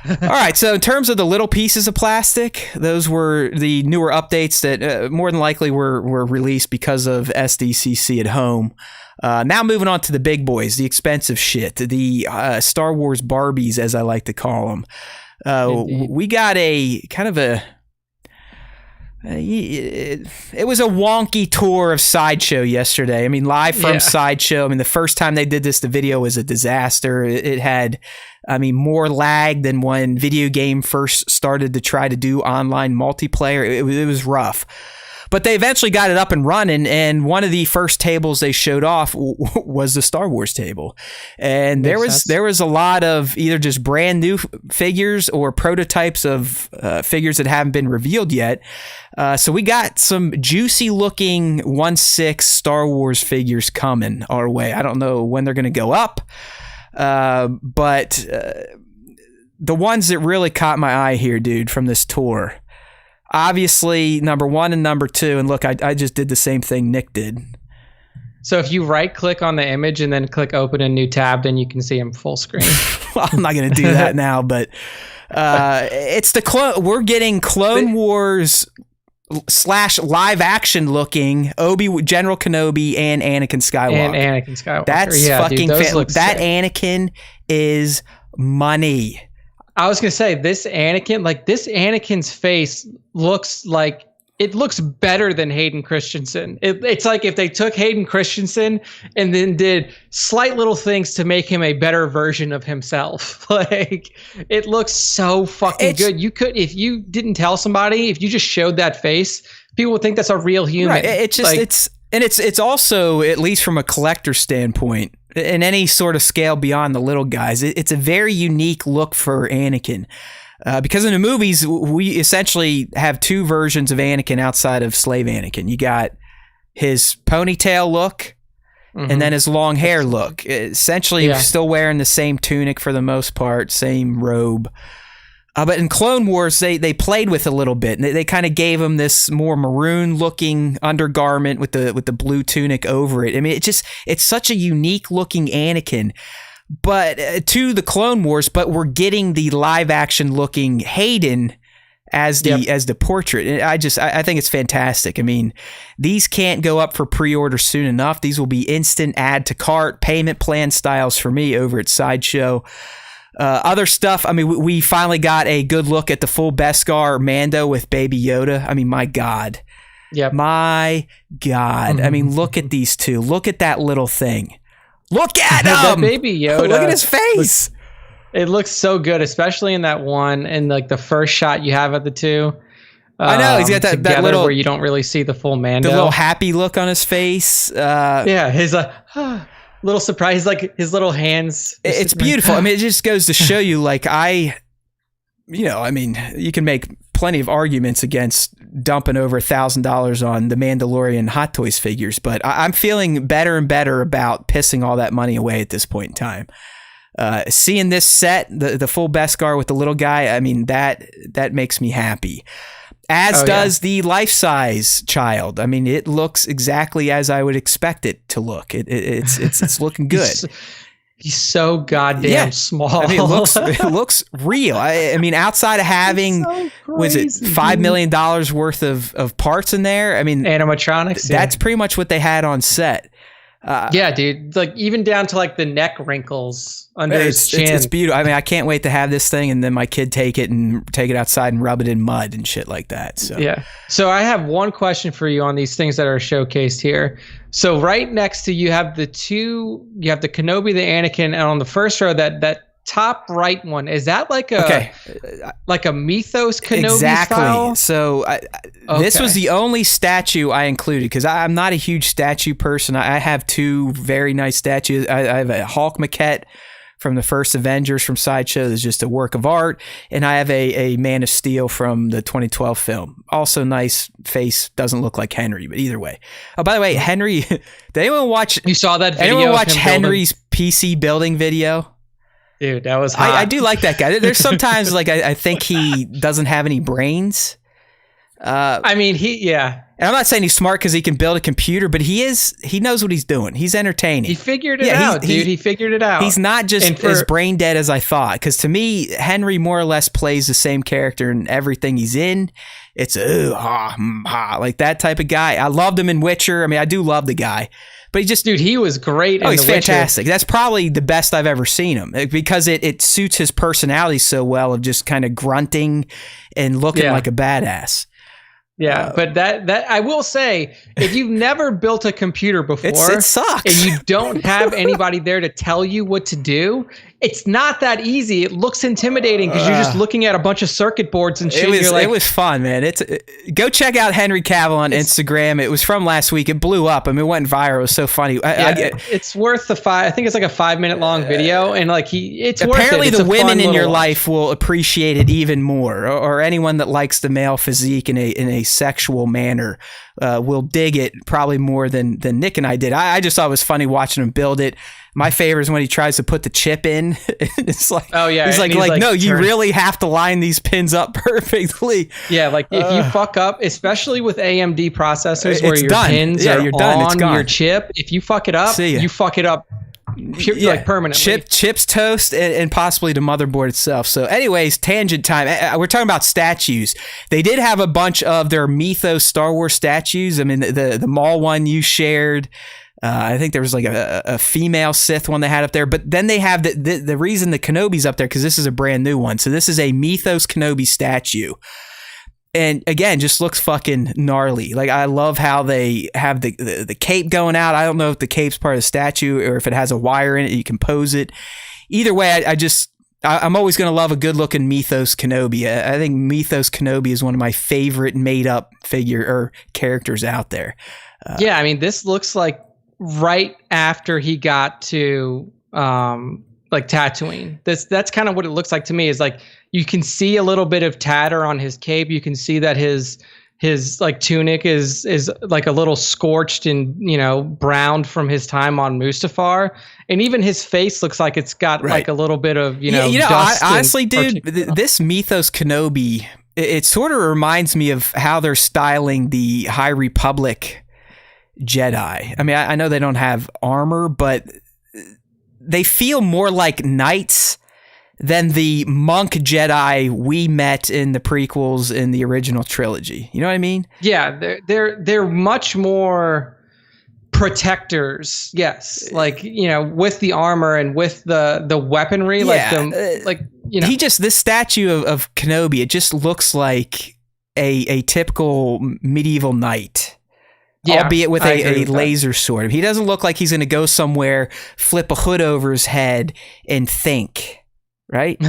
All right, so in terms of the little pieces of plastic, those were the newer updates that more than likely were released because of SDCC at home. Now moving on to the big boys, the expensive shit, the Star Wars Barbies, as I like to call them. We got a kind of a... It was a wonky tour of Sideshow yesterday. I mean, live from Sideshow. I mean, the first time they did this, the video was a disaster. It had, more lag than when video game first started to try to do online multiplayer. It was rough. But they eventually got it up and running, and one of the first tables they showed off was the Star Wars table. And there was a lot of either just brand new figures or prototypes of figures that haven't been revealed yet. So we got some juicy looking 1/6 Star Wars figures coming our way. I don't know when they're going to go up, but the ones that really caught my eye here, dude, from this tour, obviously number 1 and number 2. And look, I just did the same thing Nick did. So if you right click on the image and then click open a new tab, then you can see them full screen. Well, I'm not going to do that now, but it's the we're getting Clone Wars / live action looking General Kenobi and Anakin Skywalker. That's fucking that sick. Anakin is money. I was gonna say this Anakin's face looks like it looks better than Hayden Christensen. It's like if they took Hayden Christensen and then did slight little things to make him a better version of himself. Like it looks so fucking good. You could, if you didn't tell somebody, if you just showed that face, people would think that's a real human. Right. It's also, at least from a collector standpoint, in any sort of scale beyond the little guys, it's a very unique look for Anakin. Because in the movies, we essentially have two versions of Anakin outside of Slave Anakin. You got his ponytail look and then his long hair look. Essentially, still wearing the same tunic for the most part, same robe. But in Clone Wars, they played with a little bit. And they kind of gave him this more maroon-looking undergarment with the blue tunic over it. I mean, it's such a unique-looking Anakin. But to the Clone Wars, but we're getting the live-action looking Hayden as the portrait. And I think it's fantastic. I mean, these can't go up for pre-order soon enough. These will be instant add to cart payment plan styles for me over at Sideshow. Other stuff, I mean, we finally got a good look at the full Beskar Mando with Baby Yoda. I mean, my God. Yep. My God. I mean, look at these two. Look at that little thing. Look at him! Baby Yoda. Look at his face. It looks so good, especially in that one, and like the first shot you have of the two. I know, he's got that little, where you don't really see the full Mando. The little happy look on his face. His little surprise, like his little hands. It's beautiful. I mean, it just goes to show you, like, I mean, you can make plenty of arguments against dumping over $1,000 on the Mandalorian Hot Toys figures, but I'm feeling better and better about pissing all that money away at this point in time. Seeing this set, the full Beskar with the little guy, I mean, that makes me happy. As does the life-size child. I mean, it looks exactly as I would expect it to look. It's looking good. He's so goddamn small. I mean, it looks real. I mean, outside of having, was it $5 million worth of parts in there? I mean, animatronics. That's pretty much what they had on set. Dude. Like even down to like the neck wrinkles under his chin. It's beautiful. I mean, I can't wait to have this thing and then my kid take it outside and rub it in mud and shit like that. So yeah. So I have one question for you on these things that are showcased here. So right next to you have the Kenobi, the Anakin, and on the first row that top right one, is that like a Mythos Kenobi style? So this was the only statue I included because I'm not a huge statue person. I have two very nice statues. I have a Hulk maquette from the first Avengers from Sideshow is just a work of art. And I have a Man of Steel from the 2012 film. Also nice face. Doesn't look like Henry, but either way. Oh, by the way, Henry, did anyone watch... You saw that video? Anyone watch Henry's PC building video? Dude, that was hot. I do like that guy. There's sometimes like I think he doesn't have any brains. I mean, and I'm not saying he's smart because he can build a computer, but he knows what he's doing. He's entertaining. He figured it out, dude. He figured it out. He's not just as brain dead as I thought. Because to me, Henry more or less plays the same character in everything he's in. It's like that type of guy. I loved him in Witcher. I mean, I do love the guy. But he was great. He's fantastic. That's probably the best I've ever seen him because it suits his personality so well of just kind of grunting and looking like a badass. Yeah, but that I will say, if you've never built a computer before, it sucks. And you don't have anybody there to tell you what to do, it's not that easy. It looks intimidating because you're just looking at a bunch of circuit boards and shit. It was fun, man. Go check out Henry Cavill on Instagram. It was from last week. It blew up. I mean, it went viral. It was so funny. It's worth I think it's like a 5-minute long video, and like it's apparently worth it. The women in your life will appreciate it even more, or anyone that likes the male physique in a sexual manner will dig it probably more than Nick and I did. I just thought it was funny watching him build it. My favorite is when he tries to put the chip in. It's like, oh yeah, he's like, no, you really have to line these pins up perfectly. Yeah, like if you fuck up, especially with AMD processors where your pins are on your chip, if you fuck it up, you fuck it up like permanently. Chips toast and possibly the motherboard itself. So anyways, tangent time. We're talking about statues. They did have a bunch of their Mythos Star Wars statues. I mean, the mall one you shared. I think there was like a female Sith one they had up there, but then they have the reason the Kenobi's up there because this is a brand new one. So this is a Mythos Kenobi statue. And again, just looks fucking gnarly. Like I love how they have the cape going out. I don't know if the cape's part of the statue or if it has a wire in it. You can pose it. Either way, I'm always going to love a good looking Mythos Kenobi. I think Mythos Kenobi is one of my favorite made up figure or characters out there. Yeah, I mean, this looks like right after he got to like Tatooine. That's kind of what it looks like to me, is like you can see a little bit of tatter on his cape. You can see that his like tunic is like a little scorched and, browned from his time on Mustafar. And even his face looks like it's got like a little bit of, dust. Honestly, dude, this Mythos Kenobi, it sort of reminds me of how they're styling the High Republic Jedi. I mean, I know they don't have armor, but they feel more like knights than the monk Jedi we met in the prequels in the original trilogy. You know what I mean? Yeah, they're much more protectors. Yes, like with the armor and with the weaponry. This statue of Kenobi, it just looks like a typical medieval knight. Yeah, albeit with a laser sword. He doesn't look like he's going to go somewhere, flip a hood over his head, and think, right?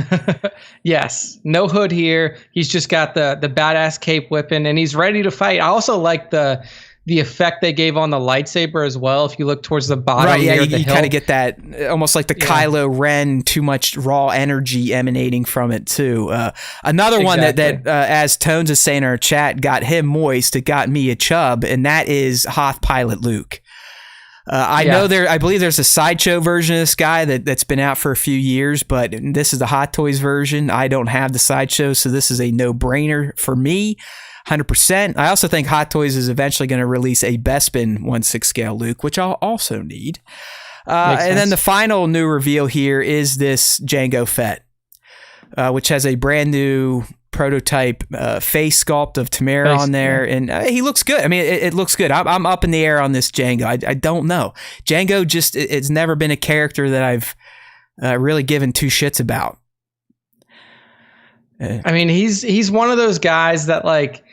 Yes. No hood here. He's just got the badass cape whipping, and he's ready to fight. I also like the effect they gave on the lightsaber as well. If you look towards the bottom, right? Yeah, you kind of get that almost like the Kylo Ren, too much raw energy emanating from it too. Another one that as Tones is saying in our chat, got him moist. It got me a chub, and that is Hoth Pilot Luke. I believe there's a Sideshow version of this guy that's been out for a few years, but this is the Hot Toys version. I don't have the Sideshow, so this is a no-brainer for me. 100%. I also think Hot Toys is eventually going to release a Bespin 1/6 scale Luke, which I'll also need. And then the final new reveal here is this Jango Fett, which has a brand new prototype face sculpt of Tamara on there, and he looks good. I mean, it looks good. I'm up in the air on this Jango. I don't know. Jango it's never been a character that I've really given two shits about. I mean, he's one of those guys that like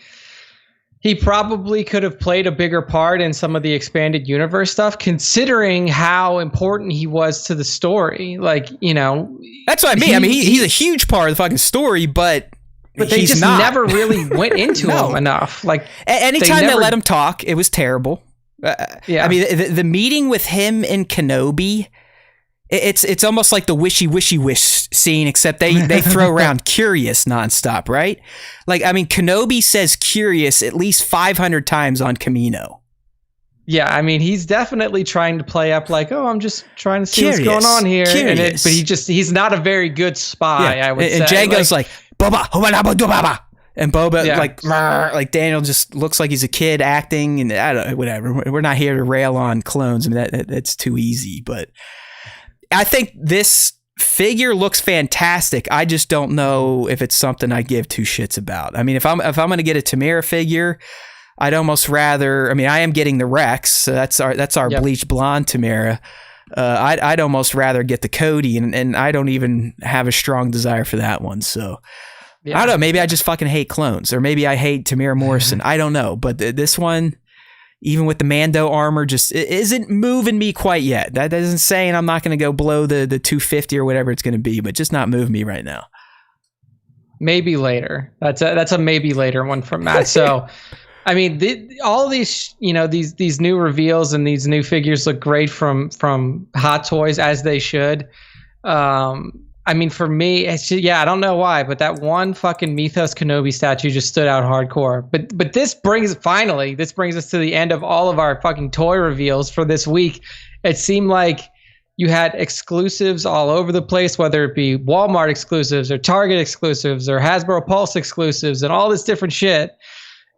he probably could have played a bigger part in some of the expanded universe stuff, considering how important he was to the story. Like, that's what I mean. He's a huge part of the fucking story, but they just never really went into him enough. Like, anytime they let him talk, it was terrible. I mean, the meeting with him and Kenobi It's almost like the wishy wish scene, except they throw around curious nonstop, right? Like, I mean, Kenobi says curious at least 500 times on Camino. Yeah, I mean, he's definitely trying to play up like, oh, I'm just trying to see what's going on here. But he's not a very good spy, I would say. And Jango's like Boba, Baba. And Boba, like Daniel just looks like he's a kid acting, and I don't, whatever. We're not here to rail on clones. I mean, that's too easy, but I think this figure looks fantastic. I just don't know if it's something I give two shits about. I mean, if I'm going to get a Tamara figure, I'd almost rather. I mean, I am getting the Rex, so that's our bleached blonde Tamara. I'd almost rather get the Cody, and I don't even have a strong desire for that one. So I don't know. Maybe I just fucking hate clones, or maybe I hate Tamara Morrison. I don't know, but this one, even with the Mando armor, just it isn't moving me quite yet. That isn't saying I'm not going to go below the 250 or whatever it's going to be, but just not moving me right now. Maybe later. That's a maybe later one from Matt. So, I mean, all these, these new reveals and these new figures look great from Hot Toys, as they should. I mean, for me, it's just, I don't know why, but that one fucking Mythos Kenobi statue just stood out hardcore. But this brings us to the end of all of our fucking toy reveals for this week. It seemed like you had exclusives all over the place, whether it be Walmart exclusives or Target exclusives or Hasbro Pulse exclusives and all this different shit.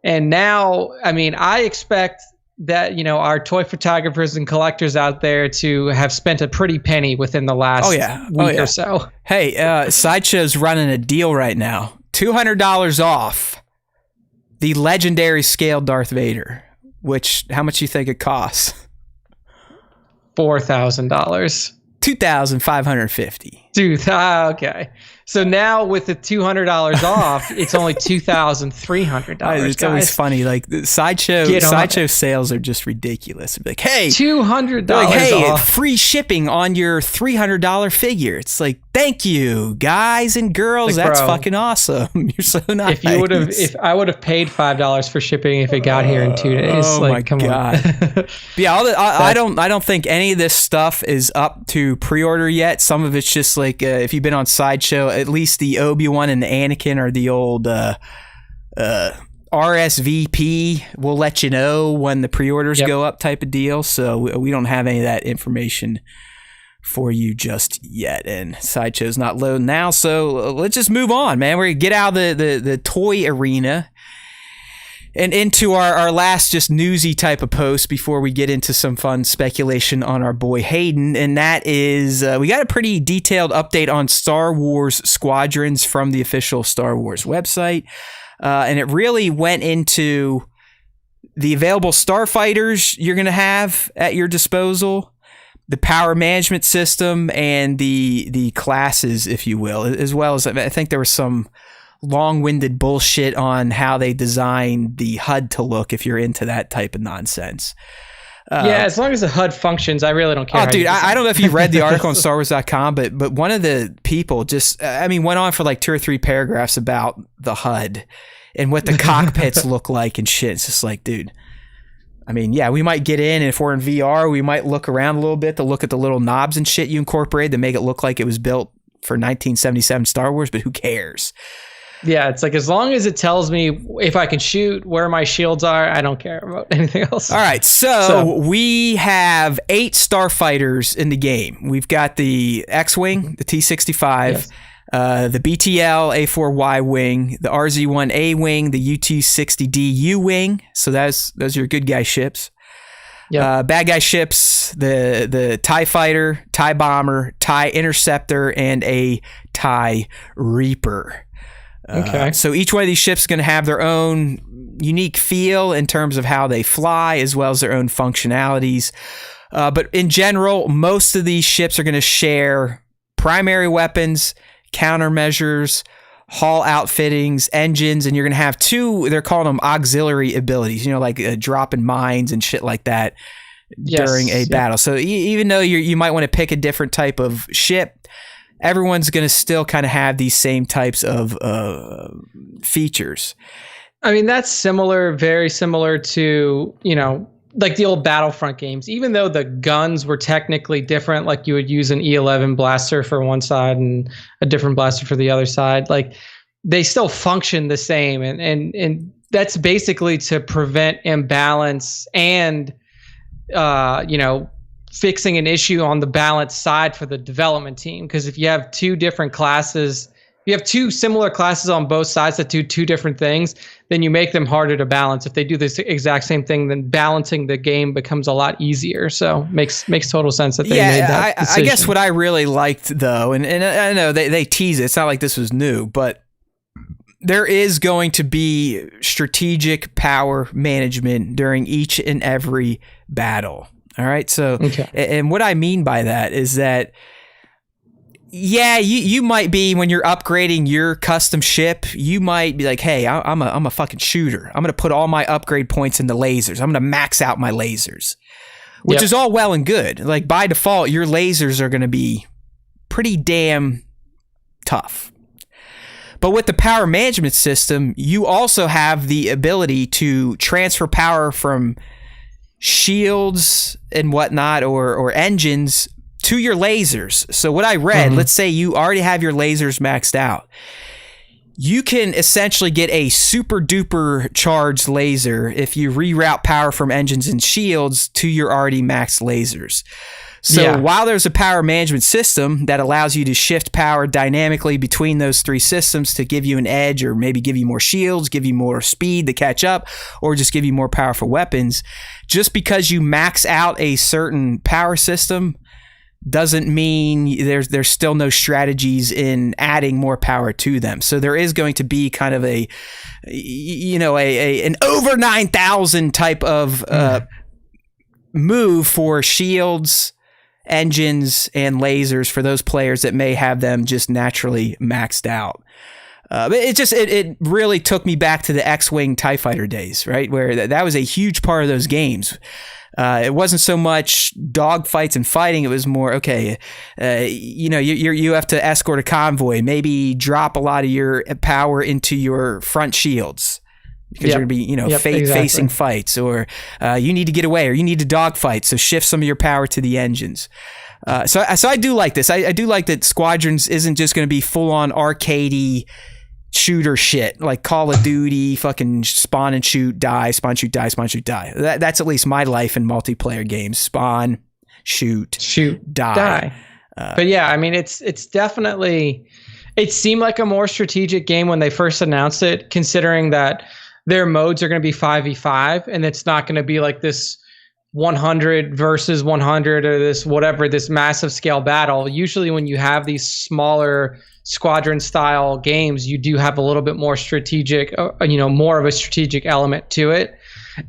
And now, I mean, I expect that, our toy photographers and collectors out there to have spent a pretty penny within the last week or so. Hey, Sideshow's running a deal right now. $200 off the legendary scaled Darth Vader, which, how much you think it costs? $4,000. $2,550. Dude, okay. So now with the $200 off, it's only $2,300. It's always funny. Like the sideshow sales are just ridiculous. Like, hey, $200 off. Free shipping on your $300 figure. It's like, thank you, guys and girls. Like, that's fucking awesome. You're so nice. If I would have paid $5 for shipping if it got here in 2 days. Oh like, my come God. on. Yeah, I don't think any of this stuff is up to pre-order yet. Some of it's just like if you've been on Sideshow, at least the Obi-Wan and the Anakin are the old RSVP. We'll let you know when the pre-orders go up type of deal. So we don't have any of that information for you just yet. And Sideshow's not loading now. So let's just move on, man. We're going to get out of the toy arena and into our last just newsy type of post before we get into some fun speculation on our boy Hayden. And that is, we got a pretty detailed update on Star Wars Squadrons from the official Star Wars website. And it really went into the available starfighters you're going to have at your disposal, the power management system, and the classes, if you will, as well as, I think there was some long-winded bullshit on how they designed the HUD to look, if you're into that type of nonsense. As long as the HUD functions, I really don't care. Oh, dude, I don't know if you read the article on StarWars.com, but one of the people just, went on for like 2 or 3 paragraphs about the HUD and what the cockpits look like and shit. It's just like, dude, we might get in, and if we're in VR, we might look around a little bit to look at the little knobs and shit you incorporate that make it look like it was built for 1977 Star Wars, but who cares? Yeah, it's like, as long as it tells me if I can shoot, where my shields are, I don't care about anything else. All right, so we have 8 starfighters in the game. We've got the X-Wing, the T-65, the BTL A4Y wing, the RZ-1A wing, the UT-60D U-wing. So those are your good guy ships. Yep. Bad guy ships, the TIE Fighter, TIE Bomber, TIE Interceptor, and a TIE Reaper. Okay. So each one of these ships is going to have their own unique feel in terms of how they fly, as well as their own functionalities. But in general, most of these ships are going to share primary weapons, countermeasures, hull outfittings, engines, and you're going to have 2, they're calling them auxiliary abilities, like dropping mines and shit like that during a battle. So even though you might want to pick a different type of ship, everyone's going to still kind of have these same types of features. That's very similar to, like the old Battlefront games, even though the guns were technically different, like you would use an E11 blaster for one side and a different blaster for the other side, like they still function the same. And that's basically to prevent imbalance and, fixing an issue on the balance side for the development team. Because if you have two different classes, you have two similar classes on both sides that do two different things, then you make them harder to balance. If they do this exact same thing, then balancing the game becomes a lot easier. So makes total sense that they made that decision. I guess what I really liked, though, and I know they tease it, it's not like this was new, but there is going to be strategic power management during each and every battle. All right. So, and what I mean by that is that, yeah, you might be, when you're upgrading your custom ship, you might be like, hey, I'm a fucking shooter. I'm going to put all my upgrade points into lasers. I'm going to max out my lasers, which is all well and good. Like, by default, your lasers are going to be pretty damn tough. But with the power management system, you also have the ability to transfer power from shields and whatnot, or engines, to your lasers. So what I read, let's say you already have your lasers maxed out. You can essentially get a super duper charged laser if you reroute power from engines and shields to your already maxed lasers. So while there's a power management system that allows you to shift power dynamically between those three systems to give you an edge, or maybe give you more shields, give you more speed to catch up, or just give you more powerful weapons, just because you max out a certain power system doesn't mean there's still no strategies in adding more power to them. So there is going to be kind of an over 9,000 type of move for shields, engines, and lasers for those players that may have them just naturally maxed out. But it really took me back to the X-Wing TIE Fighter days, right? Where that was a huge part of those games. It wasn't so much dogfights and fighting. It was more, you have to escort a convoy, maybe drop a lot of your power into your front shields, because you're going to be, facing fights, or you need to get away, or you need to dogfight, so shift some of your power to the engines. So I do like this. I do like that Squadrons isn't just going to be full-on arcadey shooter shit like Call of Duty, fucking spawn and shoot, die, spawn, shoot, die, spawn, shoot, die. That's at least my life in multiplayer games. Spawn, shoot, die. But yeah, I mean, it's definitely, it seemed like a more strategic game when they first announced it, considering that their modes are going to be 5v5, and it's not going to be like this 100 versus 100 or this massive scale battle. Usually when you have these smaller squadron style games, you do have a little bit more strategic, more of a strategic element to it.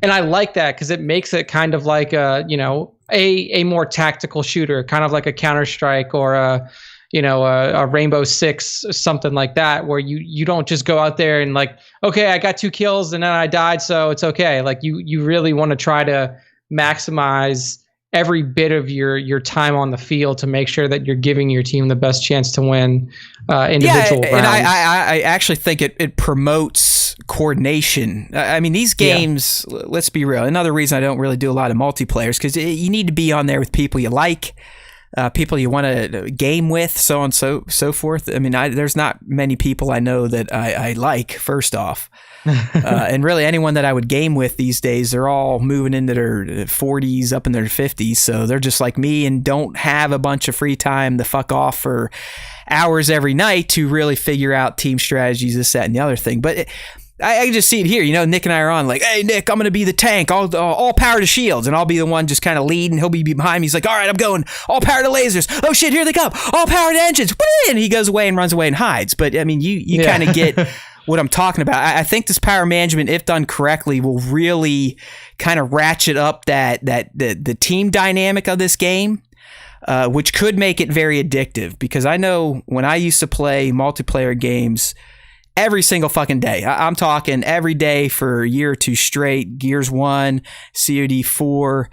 And I like that because it makes it kind of like a more tactical shooter, kind of like a Counter-Strike or a Rainbow Six, something like that, where you don't just go out there and like, okay, I got 2 kills and then I died, so it's okay. Like you really want to try to maximize every bit of your time on the field to make sure that you're giving your team the best chance to win individual rounds. And I actually think it promotes coordination. I mean, these games, let's be real, another reason I don't really do a lot of multiplayers, because you need to be on there with people you like, people you want to game with, so on and so forth. I mean, there's not many people I know that I like, first off. And really anyone that I would game with these days, they're all moving into their 40s, up in their 50s. So they're just like me and don't have a bunch of free time to fuck off for hours every night to really figure out team strategies, this, that, and the other thing. But I just see it here. Nick and I are on like, hey, Nick, I'm going to be the tank, all power to shields, and I'll be the one just kind of leading. He'll be behind me. He's like, all right, I'm going all power to lasers. Oh, shit, here they come. All power to engines. And he goes away and runs away and hides. But, I mean, you kind of get what I'm talking about. I think this power management, if done correctly, will really kind of ratchet up the team dynamic of this game, which could make it very addictive. Because I know when I used to play multiplayer games every single fucking day, I'm talking every day for a year or two straight, Gears 1, COD 4,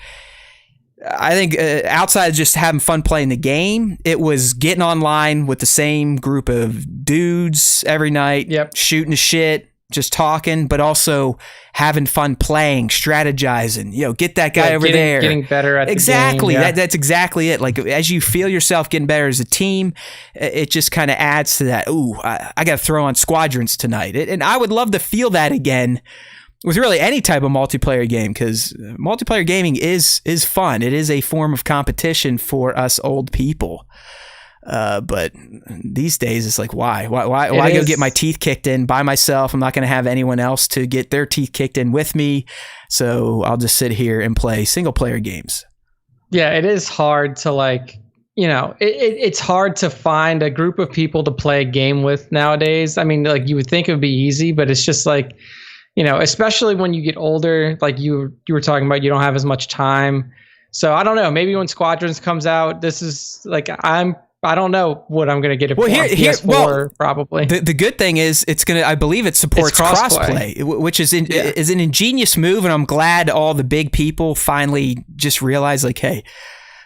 I think outside of just having fun playing the game, it was getting online with the same group of dudes every night, shooting the shit, just talking, but also having fun playing, strategizing, get that guy over there. Getting better at exactly. the game. Yeah. That's exactly it. Like as you feel yourself getting better as a team, it just kind of adds to that. Ooh, I got to throw on Squadrons tonight. And I would love to feel that again with really any type of multiplayer game, because multiplayer gaming is fun. It is a form of competition for us old people. But these days it's like, why go get my teeth kicked in by myself? I'm not going to have anyone else to get their teeth kicked in with me. So I'll just sit here and play single player games. Yeah, it is hard to it's hard to find a group of people to play a game with nowadays. I mean, like you would think it would be easy, but it's just like, especially when you get older, like you were talking about, you don't have as much time. So I don't know, maybe when Squadrons comes out, this is like, I don't know what I'm going to get it for. PS4, probably. The good thing is I believe it supports crossplay, which is an ingenious move, and I'm glad all the big people finally just realize, like, hey,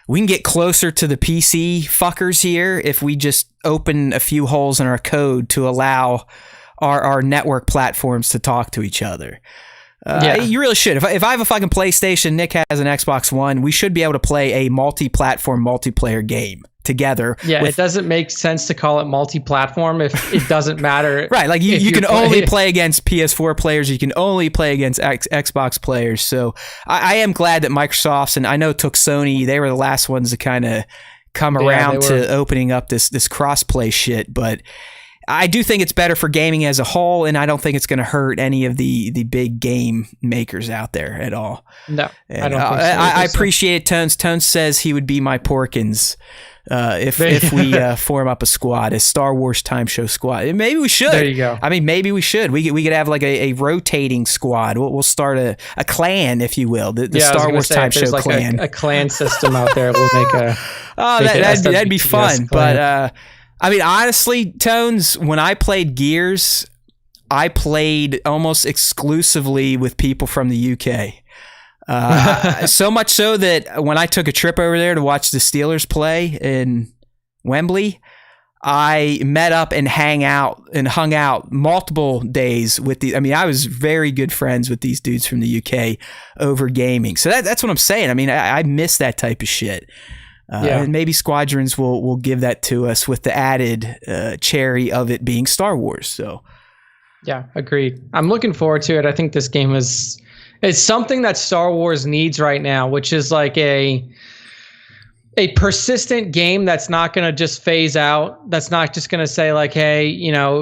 we can get closer to the PC fuckers here if we just open a few holes in our code to allow our network platforms to talk to each other. You really should. If I have a fucking PlayStation, Nick has an Xbox One, we should be able to play a multi-platform multiplayer game together. Yeah, it doesn't make sense to call it multi-platform if it doesn't matter. Right, like you can only play against PS4 players, you can only play against Xbox players. So I am glad that Microsoft's, and I know it took Sony, they were the last ones to kind of come around to opening up this cross-play shit, but I do think it's better for gaming as a whole, and I don't think it's going to hurt any of the big game makers out there at all. No, and I don't think so. I appreciate Tones. Tones says he would be my Porkins if we form up a squad, a Star Wars Time Show squad. Maybe we should. There you go. I mean, maybe we should. We could have like a rotating squad. We'll start a clan, if you will, the Star Wars Time Show like clan. A clan system out there. We'll make a. That'd be fun, but. I mean, honestly, Tones, when I played Gears, I played almost exclusively with people from the UK. So much so that when I took a trip over there to watch the Steelers play in Wembley, I met up and hung out multiple days with I was very good friends with these dudes from the UK over gaming. So that's what I'm saying. I mean, I miss that type of shit. And maybe Squadrons will give that to us with the added cherry of it being Star Wars. So, yeah, agreed. I'm looking forward to it. I think this game it's something that Star Wars needs right now, which is like a persistent game that's not going to just phase out. That's not just going to say like, hey,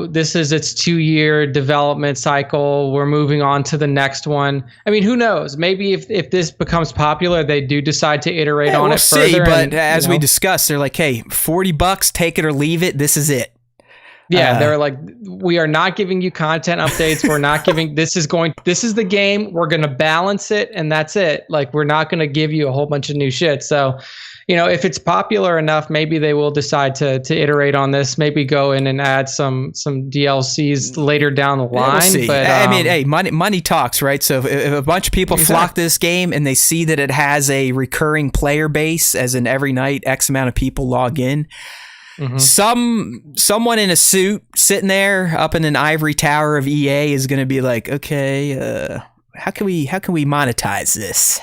this is its 2-year development cycle. We're moving on to the next one. I mean, who knows? Maybe if this becomes popular, they do decide to iterate on it further. But as we discussed, they're like, hey, $40, take it or leave it. This is it. Yeah, they're like, we are not giving you content updates. We're not giving, this is the game. We're going to balance it, and that's it. Like, we're not going to give you a whole bunch of new shit. So, if it's popular enough, maybe they will decide to iterate on this, maybe go in and add some DLCs later down the line. We'll see. But I mean, hey, money talks, right? So if a bunch of people flock to this game and they see that it has a recurring player base, as in every night X amount of people log in, someone in a suit sitting there up in an ivory tower of EA is going to be like, okay, how can we monetize this?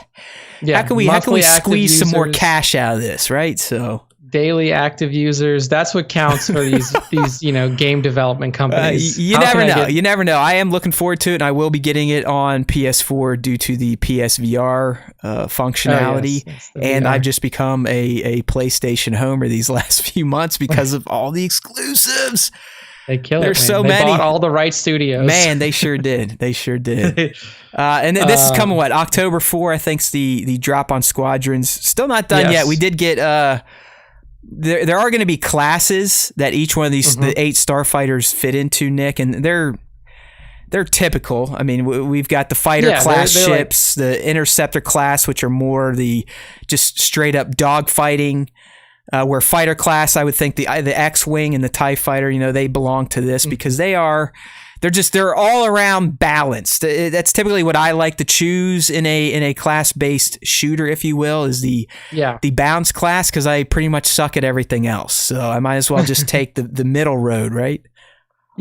Yeah, how can we squeeze some more cash out of this, right? So daily active users, that's what counts for these game development companies. You never know. I am looking forward to it, and I will be getting it on PS4 due to the PSVR functionality. And I've just become a PlayStation homer these last few months because of all the exclusives. They killed There's it. So they many. Bought all the right studios. Man, they sure did. And this is coming October 4, I think, is the drop on Squadrons. Still not done yet. We did get there are going to be classes that each one of these the 8 starfighters fit into, Nick, and they're typical. I mean, we've got the fighter class ships, the interceptor class, which are more the just straight up dogfighting. Where fighter class, I would think the X-wing and the TIE fighter, they belong to this because they're all around balanced. That's typically what I like to choose in a class-based shooter, if you will, is the bounce class, because I pretty much suck at everything else. So I might as well just take the middle road, right?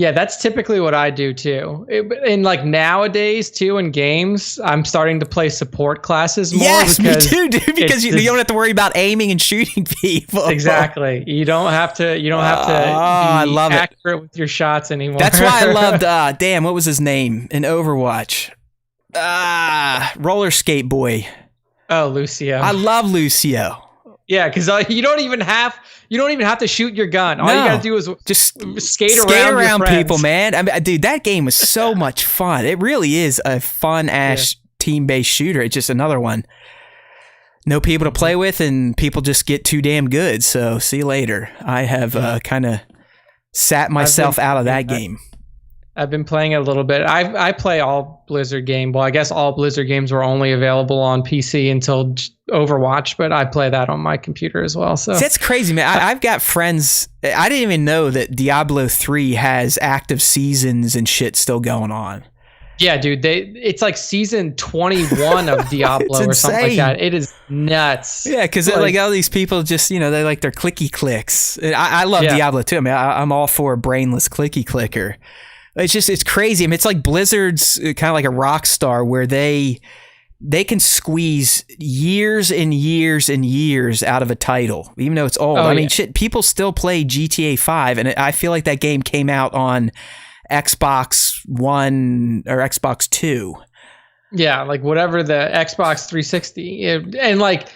Yeah, that's typically what I do too. And like nowadays too in games, I'm starting to play support classes more. Yes, me too, dude. Because you don't have to worry about aiming and shooting people. Exactly. You don't have to. You don't have to. I love accurate with your shots anymore. That's why I loved. Damn, what was his name in Overwatch? Roller skate boy. Oh, Lucio. I love Lucio. Yeah, because you don't even have to shoot your gun. All you gotta do is just skate around people, man. I mean, dude, that game was so much fun. It really is a fun ass team-based shooter. It's just another one. No people to play with, and people just get too damn good. So see you later. I have kind of sat myself out of that game. I've been playing it a little bit. I play all Blizzard game. Well, I guess all Blizzard games were only available on PC until Overwatch, but I play that on my computer as well. So that's crazy, man. I've got friends. I didn't even know that Diablo 3 has active seasons and shit still going on. Yeah, dude. It's like season 21 of Diablo or something like that. It is nuts. Yeah, because like all these people just, they like their clicky clicks. I love Diablo too. I mean, I'm all for a brainless clicky clicker. It's crazy. I mean, it's like Blizzard's kind of like a rock star where they can squeeze years and years and years out of a title, even though it's old. I mean, shit, people still play GTA 5, and I feel like that game came out on Xbox One or Xbox 2. Yeah, like whatever the Xbox 360. And like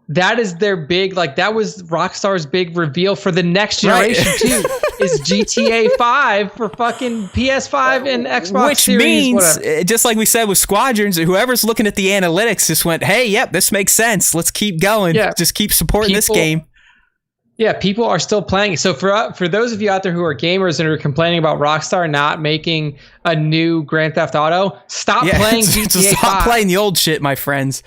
that is their big, like that was Rockstar's big reveal for the next generation too. Is GTA 5 for fucking PS5 and Xbox Which Series, means, whatever. Just like we said with Squadrons, whoever's looking at the analytics just went, hey, yep, this makes sense. Let's keep going. Yeah. Just keep supporting this game. Yeah, people are still playing. So for those of you out there who are gamers and are complaining about Rockstar not making a new Grand Theft Auto, stop playing GTA 5. Stop playing the old shit, my friends.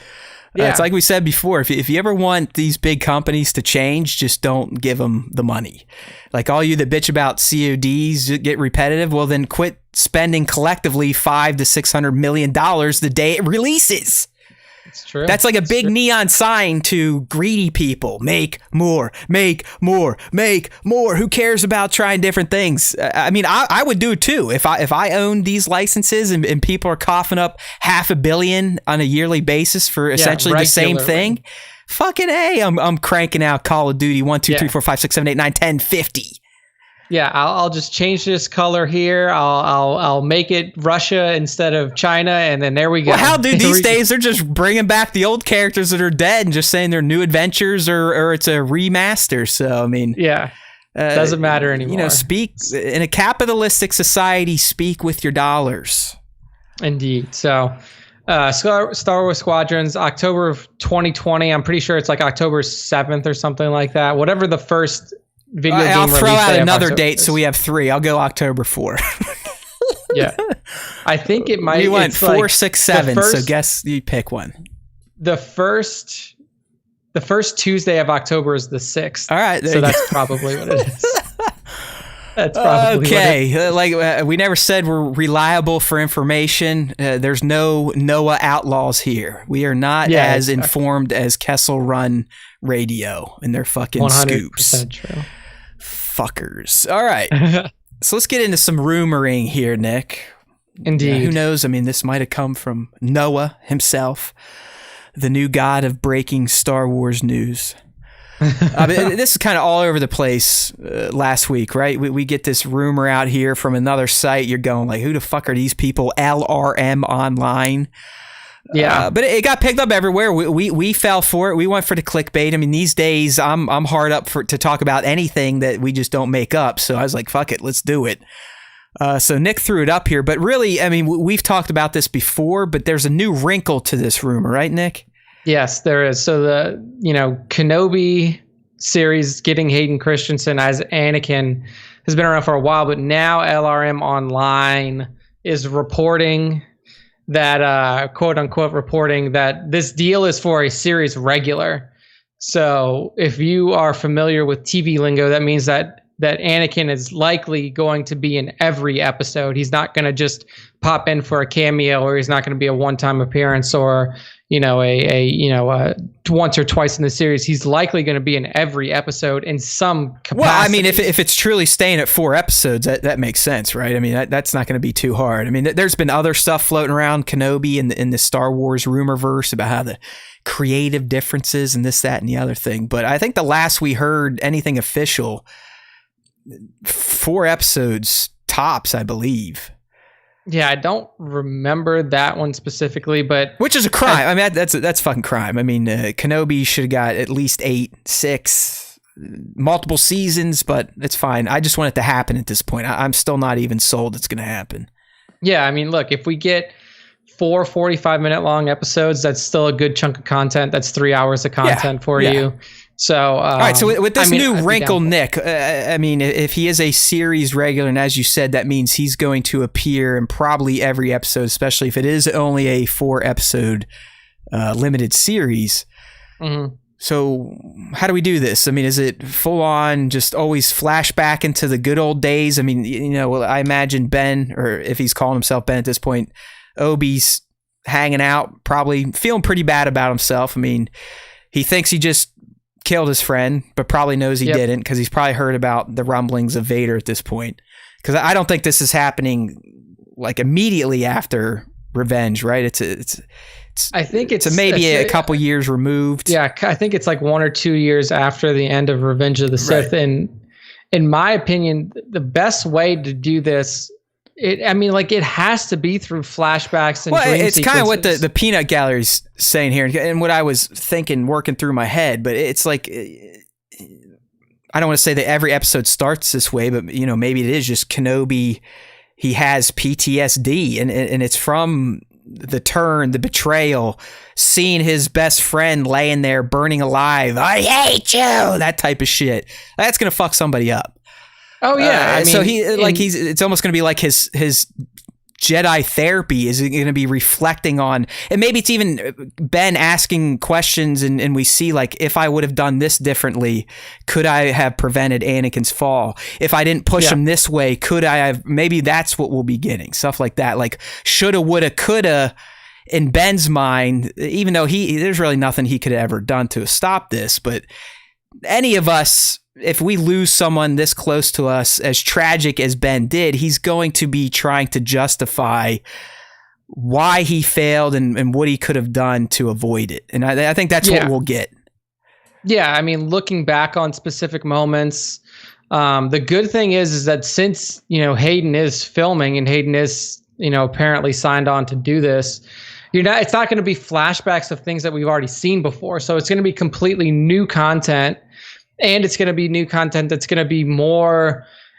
Yeah. It's like we said before, if you ever want these big companies to change, just don't give them the money. Like all you that bitch about CODs get repetitive, well then quit spending collectively $500 to $600 million the day it releases. It's true. That's like a big neon sign to greedy people. Make more, make more, make more. Who cares about trying different things? I mean, I would do it too. If I owned these licenses and people are coughing up $500 million on a yearly basis for essentially the same thing, fucking A, I'm cranking out Call of Duty 1, 2, 3, 4, 5, 6, 7, 8, 9, 10, 50. Yeah, I'll just change this color here. I'll make it Russia instead of China, and then there we go. Well, how do these days they're just bringing back the old characters that are dead and just saying they're new adventures or it's a remaster. So I mean, doesn't matter anymore. Speak in a capitalistic society. Speak with your dollars. Indeed. So, Star Wars Squadrons, October of 2020. I'm pretty sure it's like October 7th or something like that. Whatever the first video game I'll throw out another October date, so we have 3. I'll go October 4. Yeah, I think it might. We went 4, 6, 7. So guess you pick one. The first Tuesday of October is the 6th. All right, so that's probably what it is. That's probably okay. Like we never said we're reliable for information. There's no Noah outlaws here. We are not as informed as Kessel Run Radio and their fucking 100% scoops. True. Fuckers. All right. So let's get into some rumoring here, Nick. Indeed. Who knows? I mean, this might have come from Noah himself, the new god of breaking Star Wars news. This is kind of all over the place last week, right? We get this rumor out here from another site. You're going like, who the fuck are these people? LRM Online. Yeah, but it got picked up everywhere. We fell for it. We went for the clickbait. I mean, these days I'm hard up to talk about anything that we just don't make up. So I was like, fuck it, let's do it. So Nick threw it up here, but really, I mean, we've talked about this before, but there's a new wrinkle to this rumor, right, Nick? Yes, there is. So the Kenobi series getting Hayden Christensen as Anakin has been around for a while, but now LRM Online is reporting that quote unquote reporting that this deal is for a series regular. So if you are familiar with TV lingo, that means that that Anakin is likely going to be in every episode. He's not going to just pop in for a cameo, or he's not going to be a one-time appearance, or a once or twice in the series. He's likely going to be in every episode in some capacity. Well, I mean, if it's truly staying at 4 episodes, that makes sense, right? I mean, that's not going to be too hard. I mean, there's been other stuff floating around Kenobi in the Star Wars rumorverse about how the creative differences and this, that, and the other thing. But I think the last we heard anything official, 4 episodes tops, I believe. Yeah, I don't remember that one specifically, but which is a crime. I mean, that's fucking crime. I mean, Kenobi should have got at least 8, 6, multiple seasons, but it's fine. I just want it to happen at this point. I'm still not even sold it's going to happen. Yeah, I mean, look, if we get 4 45-minute long episodes, that's still a good chunk of content. That's 3 hours of content for you. So, all right. So with this new wrinkle, Nick, I mean, if he is a series regular, and as you said, that means he's going to appear in probably every episode, especially if it is only a 4-episode limited series. Mm-hmm. So how do we do this? I mean, is it full on just always flashback into the good old days? I mean, I imagine Ben, or if he's calling himself Ben at this point, Obi's hanging out, probably feeling pretty bad about himself. I mean, he thinks he just killed his friend, but probably knows he didn't, because he's probably heard about the rumblings of Vader at this point. Because I don't think this is happening like immediately after Revenge, right? I think it's maybe a couple years removed. Yeah, I think it's like 1 or 2 years after the end of Revenge of the Sith. Right. And in my opinion, the best way to do this, it has to be through flashbacks and dream it's kind of what the peanut gallery's saying here, and what I was thinking, working through my head. But it's like, I don't want to say that every episode starts this way, but maybe it is just Kenobi. He has PTSD, and it's from the betrayal, seeing his best friend laying there burning alive. I hate you. That type of shit. That's gonna fuck somebody up. Oh yeah, I mean, so it's almost going to be like his Jedi therapy is going to be reflecting on, and maybe it's even Ben asking questions, and we see like, if I would have done this differently, could I have prevented Anakin's fall? If I didn't push him this way, could I have? Maybe that's what we'll be getting, stuff like that, like shoulda, woulda, coulda. In Ben's mind, even though there's really nothing he could have ever done to stop this, but any of us, if we lose someone this close to us, as tragic as Ben did, he's going to be trying to justify why he failed and what he could have done to avoid it. And I think that's what we'll get. Yeah, I mean, looking back on specific moments, the good thing is that since, Hayden is filming, and Hayden is, apparently signed on to do this, it's not going to be flashbacks of things that we've already seen before. So it's going to be completely new content. And it's going to be new content that's going to be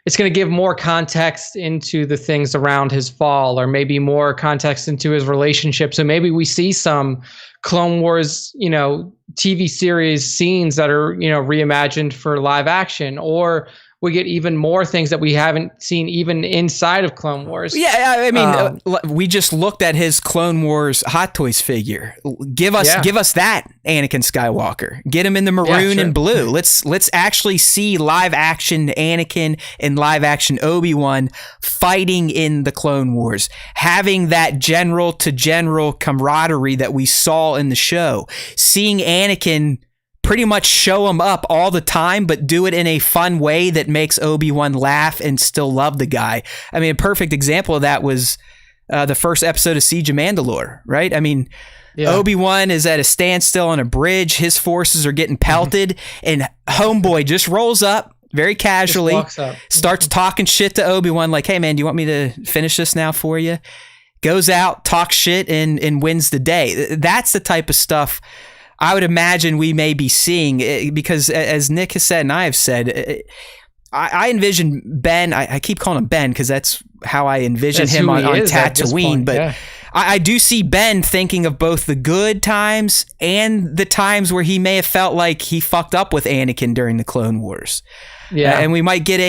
it's going to give more context into the things around his fall, or maybe more context into his relationship. So maybe we see some Clone Wars, TV series scenes that are, reimagined for live action, or we get even more things that we haven't seen even inside of Clone Wars. Yeah, I mean, we just looked at his Clone Wars Hot Toys figure. Give us that Anakin Skywalker. Get him in the maroon and blue. Let's actually see live action Anakin and live action Obi-Wan fighting in the Clone Wars, having that general to general camaraderie that we saw in the show. Seeing Anakin pretty much show him up all the time, but do it in a fun way that makes Obi-Wan laugh and still love the guy. I mean, a perfect example of that was the first episode of Siege of Mandalore, right? I mean, Obi-Wan is at a standstill on a bridge. His forces are getting pelted, and homeboy just rolls up very casually, starts talking shit to Obi-Wan like, hey, man, do you want me to finish this now for you? Goes out, talks shit, and wins the day. That's the type of stuff I would imagine we may be seeing, because as Nick has said and I have said, I envision Ben, I keep calling him Ben because that's how I envision him on Tatooine, but I do see Ben thinking of both the good times and the times where he may have felt like he fucked up with Anakin during the Clone Wars. Yeah, and we might get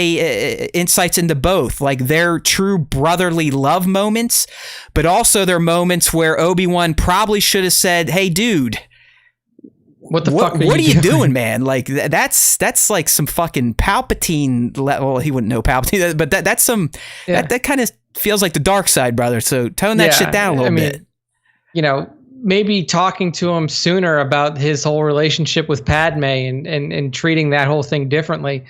insights into both, like their true brotherly love moments, but also their moments where Obi-Wan probably should have said, hey, dude, what the fuck are you doing, man? Like that's like some fucking Palpatine. Well, he wouldn't know Palpatine, but that's some that kind of feels like the dark side, brother. So tone that shit down a little bit. You know, maybe talking to him sooner about his whole relationship with Padme and treating that whole thing differently.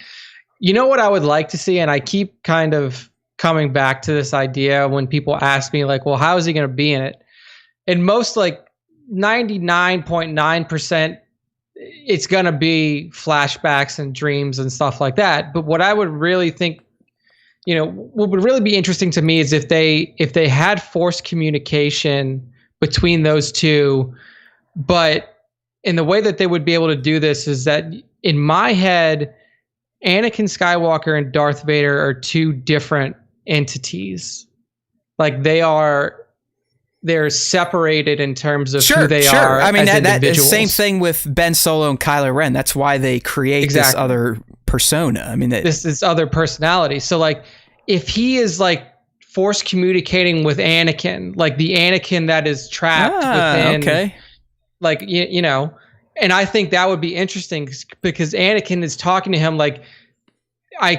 You know what I would like to see, and I keep kind of coming back to this idea when people ask me like, well, how is he going to be in it? And most like 99.9%, it's going to be flashbacks and dreams and stuff like that. But what I would really think, you know, what would really be interesting to me is if they had forced communication between those two, but in the way that they would be able to do this is that in my head, Anakin Skywalker and Darth Vader are two different entities. Like they're separated in terms of who they are. I mean, that is the same thing with Ben Solo and Kylo Ren. That's why they create this other persona. I mean, this other personality. So like, if he is like force communicating with Anakin, like the Anakin that is trapped within, like, you know, and I think that would be interesting because Anakin is talking to him like, I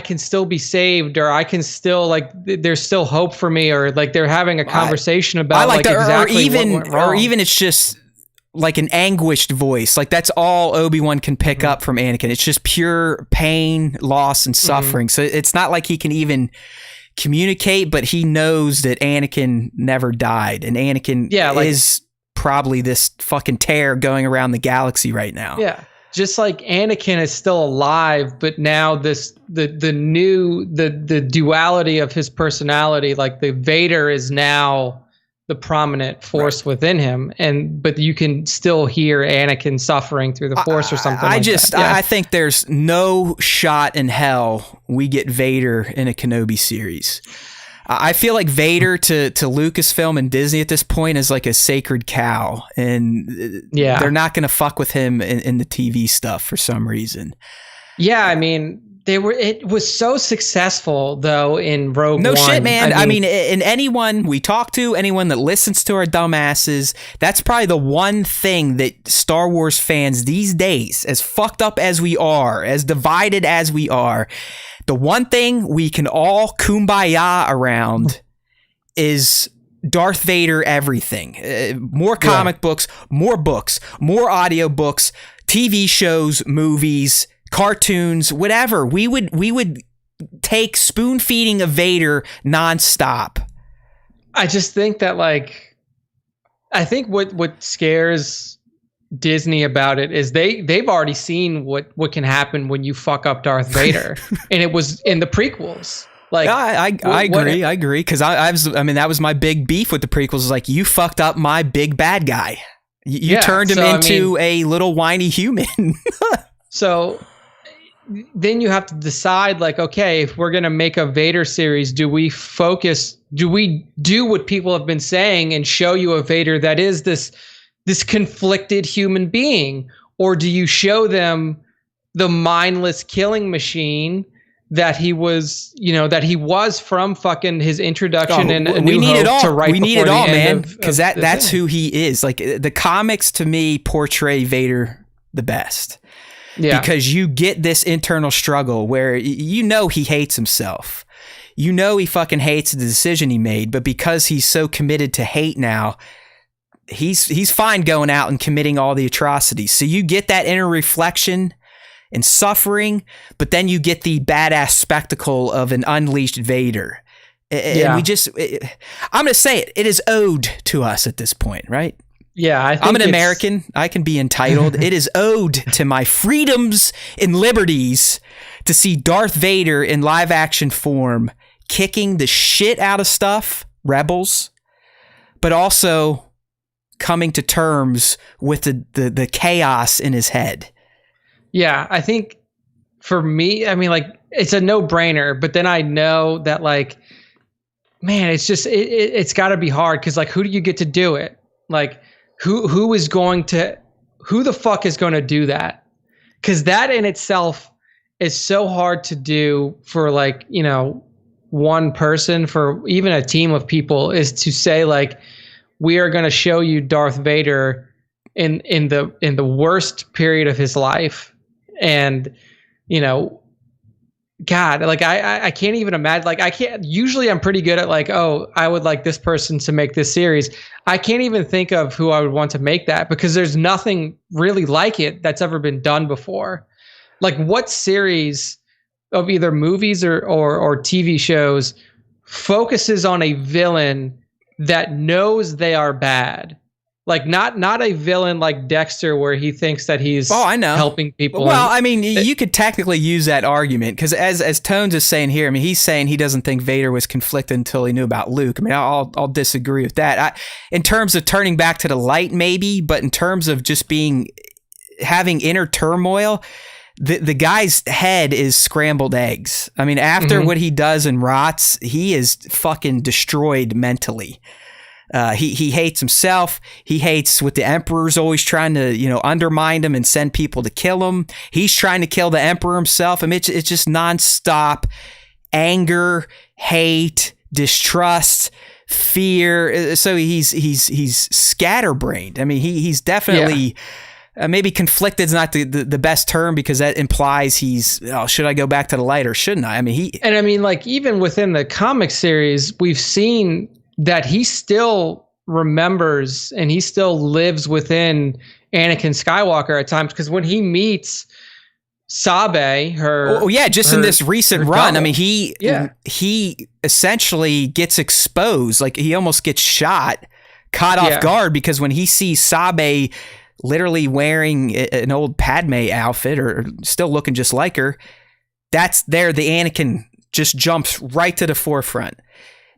can still be saved, or I can still like, there's still hope for me, or like they're having a conversation about like exactly what went wrong. Or even it's just like an anguished voice. Like that's all Obi-Wan can pick up from Anakin. It's just pure pain, loss, and suffering. So it's not like he can even communicate, but he knows that Anakin never died, and Anakin is probably this fucking tear going around the galaxy right now. Yeah. Just like Anakin is still alive, but now the duality of his personality, like the Vader is now the prominent force within him, but you can still hear Anakin suffering through the Force or something. I think there's no shot in hell we get Vader in a Kenobi series. I feel like Vader to Lucasfilm and Disney at this point is like a sacred cow, and they're not going to fuck with him in the TV stuff for some reason. Yeah, I mean, it was so successful though in Rogue One. No shit, man. I mean, in anyone we talk to, anyone that listens to our dumbasses, that's probably the one thing that Star Wars fans these days, as fucked up as we are, as divided as we are, the one thing we can all kumbaya around is Darth Vader everything. More comic books, more audio books, TV shows, movies, cartoons, whatever. We would take spoon feeding of Vader nonstop. I just think that I think what scares Disney about it is they've already seen what can happen when you fuck up Darth Vader, and it was in the prequels. Like, I agree, because that was my big beef with the prequels. Is like, you fucked up my big bad guy. You turned him into a little whiny human. So then you have to decide, like, okay, if we're gonna make a Vader series, do we do what people have been saying and show you a Vader that is this conflicted human being, or do you show them the mindless killing machine that he was, from fucking his introduction in A New Hope to right before the end? We need it all, man, because that's who he is. Like, the comics to me portray Vader the best. Yeah. Because you get this internal struggle where he hates himself. He fucking hates the decision he made, but because he's so committed to hate now, he's fine going out and committing all the atrocities. So you get that inner reflection and suffering, but then you get the badass spectacle of an unleashed Vader. And I'm going to say it is owed to us at this point, right? Yeah, I'm an American. I can be entitled. It is owed to my freedoms and liberties to see Darth Vader in live action form kicking the shit out of stuff, rebels, but also coming to terms with the chaos in his head. Yeah, I think for me, I mean, like, it's a no-brainer, but then I know that, like, man, it's just it's got to be hard, because, like, who do you get to do it? Like, who the fuck is going to do that? Because that in itself is so hard to do for, like, one person, for even a team of people, is to say, like, we are going to show you Darth Vader in the worst period of his life. And, you know, God, like I can't even imagine, like I can't, usually I'm pretty good at like, oh, I would like this person to make this series. I can't even think of who I would want to make that, because there's nothing really like it that's ever been done before. Like, what series of either movies or TV shows focuses on a villain that knows they are bad? Like, not a villain like Dexter where he thinks that he's helping people. Well, I mean, you could technically use that argument, because as Tones is saying here, I mean, he's saying he doesn't think Vader was conflicted until he knew about Luke. I mean, I'll disagree with that. In terms of turning back to the light, maybe, but in terms of just having inner turmoil, the guy's head is scrambled eggs. I mean, after what he does and rots, he is fucking destroyed mentally. He hates himself. He hates what the Emperor's always trying to, you know, undermine him and send people to kill him. He's trying to kill the Emperor himself. I mean, it's just nonstop anger, hate, distrust, fear. So he's scatterbrained. I mean, he's definitely maybe conflicted is not the best term, because that implies should I go back to the light or shouldn't I? I mean, like, even within the comic series, we've seen that he still remembers and he still lives within Anakin Skywalker at times, because when he meets Sabe, in this recent run, I mean, he essentially gets exposed, like he almost gets caught off guard, because when he sees Sabe literally wearing an old Padme outfit or still looking just like her, the Anakin just jumps right to the forefront.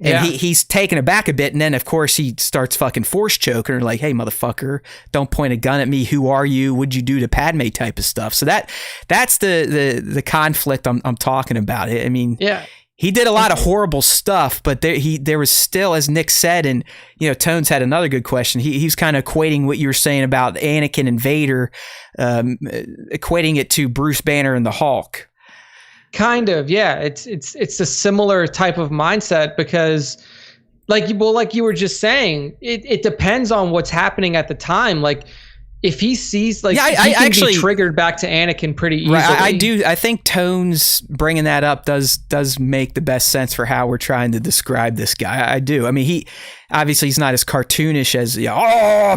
And he's taken aback a bit, and then of course he starts fucking force choking her, like, "Hey, motherfucker, don't point a gun at me. Who are you? What'd you do to Padme?" type of stuff. So that's the conflict I'm talking about. I mean, he did a lot of horrible stuff, but there was still, as Nick said, and you know, Tones had another good question. He's kind of equating what you were saying about Anakin and Vader, equating it to Bruce Banner and the Hulk. Kind of, yeah. It's a similar type of mindset, because like you were just saying, it depends on what's happening at the time. Like, if he sees, like, he can be triggered back to Anakin pretty easily. Right, I think Tones bringing that up does make the best sense for how we're trying to describe this guy. I do. I mean, he's not as cartoonish as,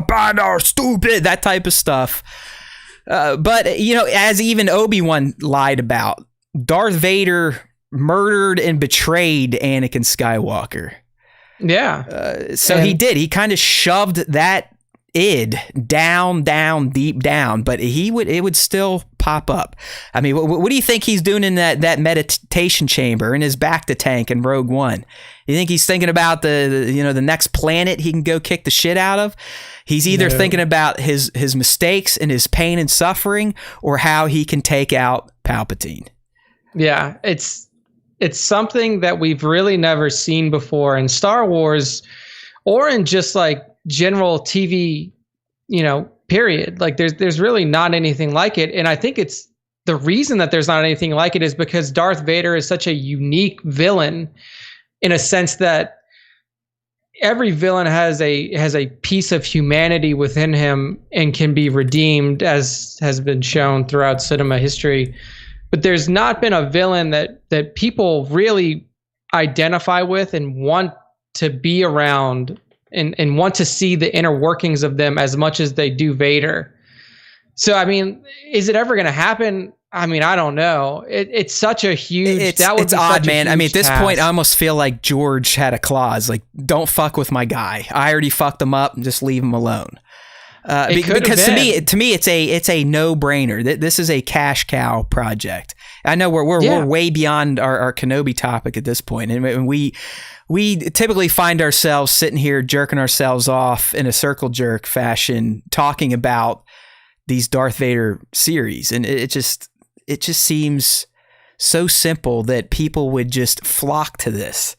bad or stupid, that type of stuff. But you know, as even Obi-Wan lied about, Darth Vader murdered and betrayed Anakin Skywalker. Yeah. He did. He kind of shoved that id down, deep down, but it would still pop up. I mean, what do you think he's doing in that meditation chamber in his bacta tank in Rogue One? You think he's thinking about the next planet he can go kick the shit out of? He's either thinking about his mistakes and his pain and suffering, or how he can take out Palpatine. Yeah, it's something that we've really never seen before in Star Wars, or in just like general TV, you know, period. Like, there's really not anything like it. And I think it's the reason that there's not anything like it is because Darth Vader is such a unique villain, in a sense that every villain has a piece of humanity within him and can be redeemed, as has been shown throughout cinema history. But there's not been a villain that people really identify with and want to be around and want to see the inner workings of them as much as they do Vader. So, I mean, is it ever going to happen? I mean, I don't know. It's such a huge... It's odd, man. I mean, at this point, I almost feel like George had a clause, like, don't fuck with my guy. I already fucked him up, and just leave him alone. Because to me, it's a no-brainer. This is a cash cow project. I know we're way beyond our Kenobi topic at this point, and we typically find ourselves sitting here jerking ourselves off in a circle jerk fashion, talking about these Darth Vader series, and it just seems so simple that people would just flock to this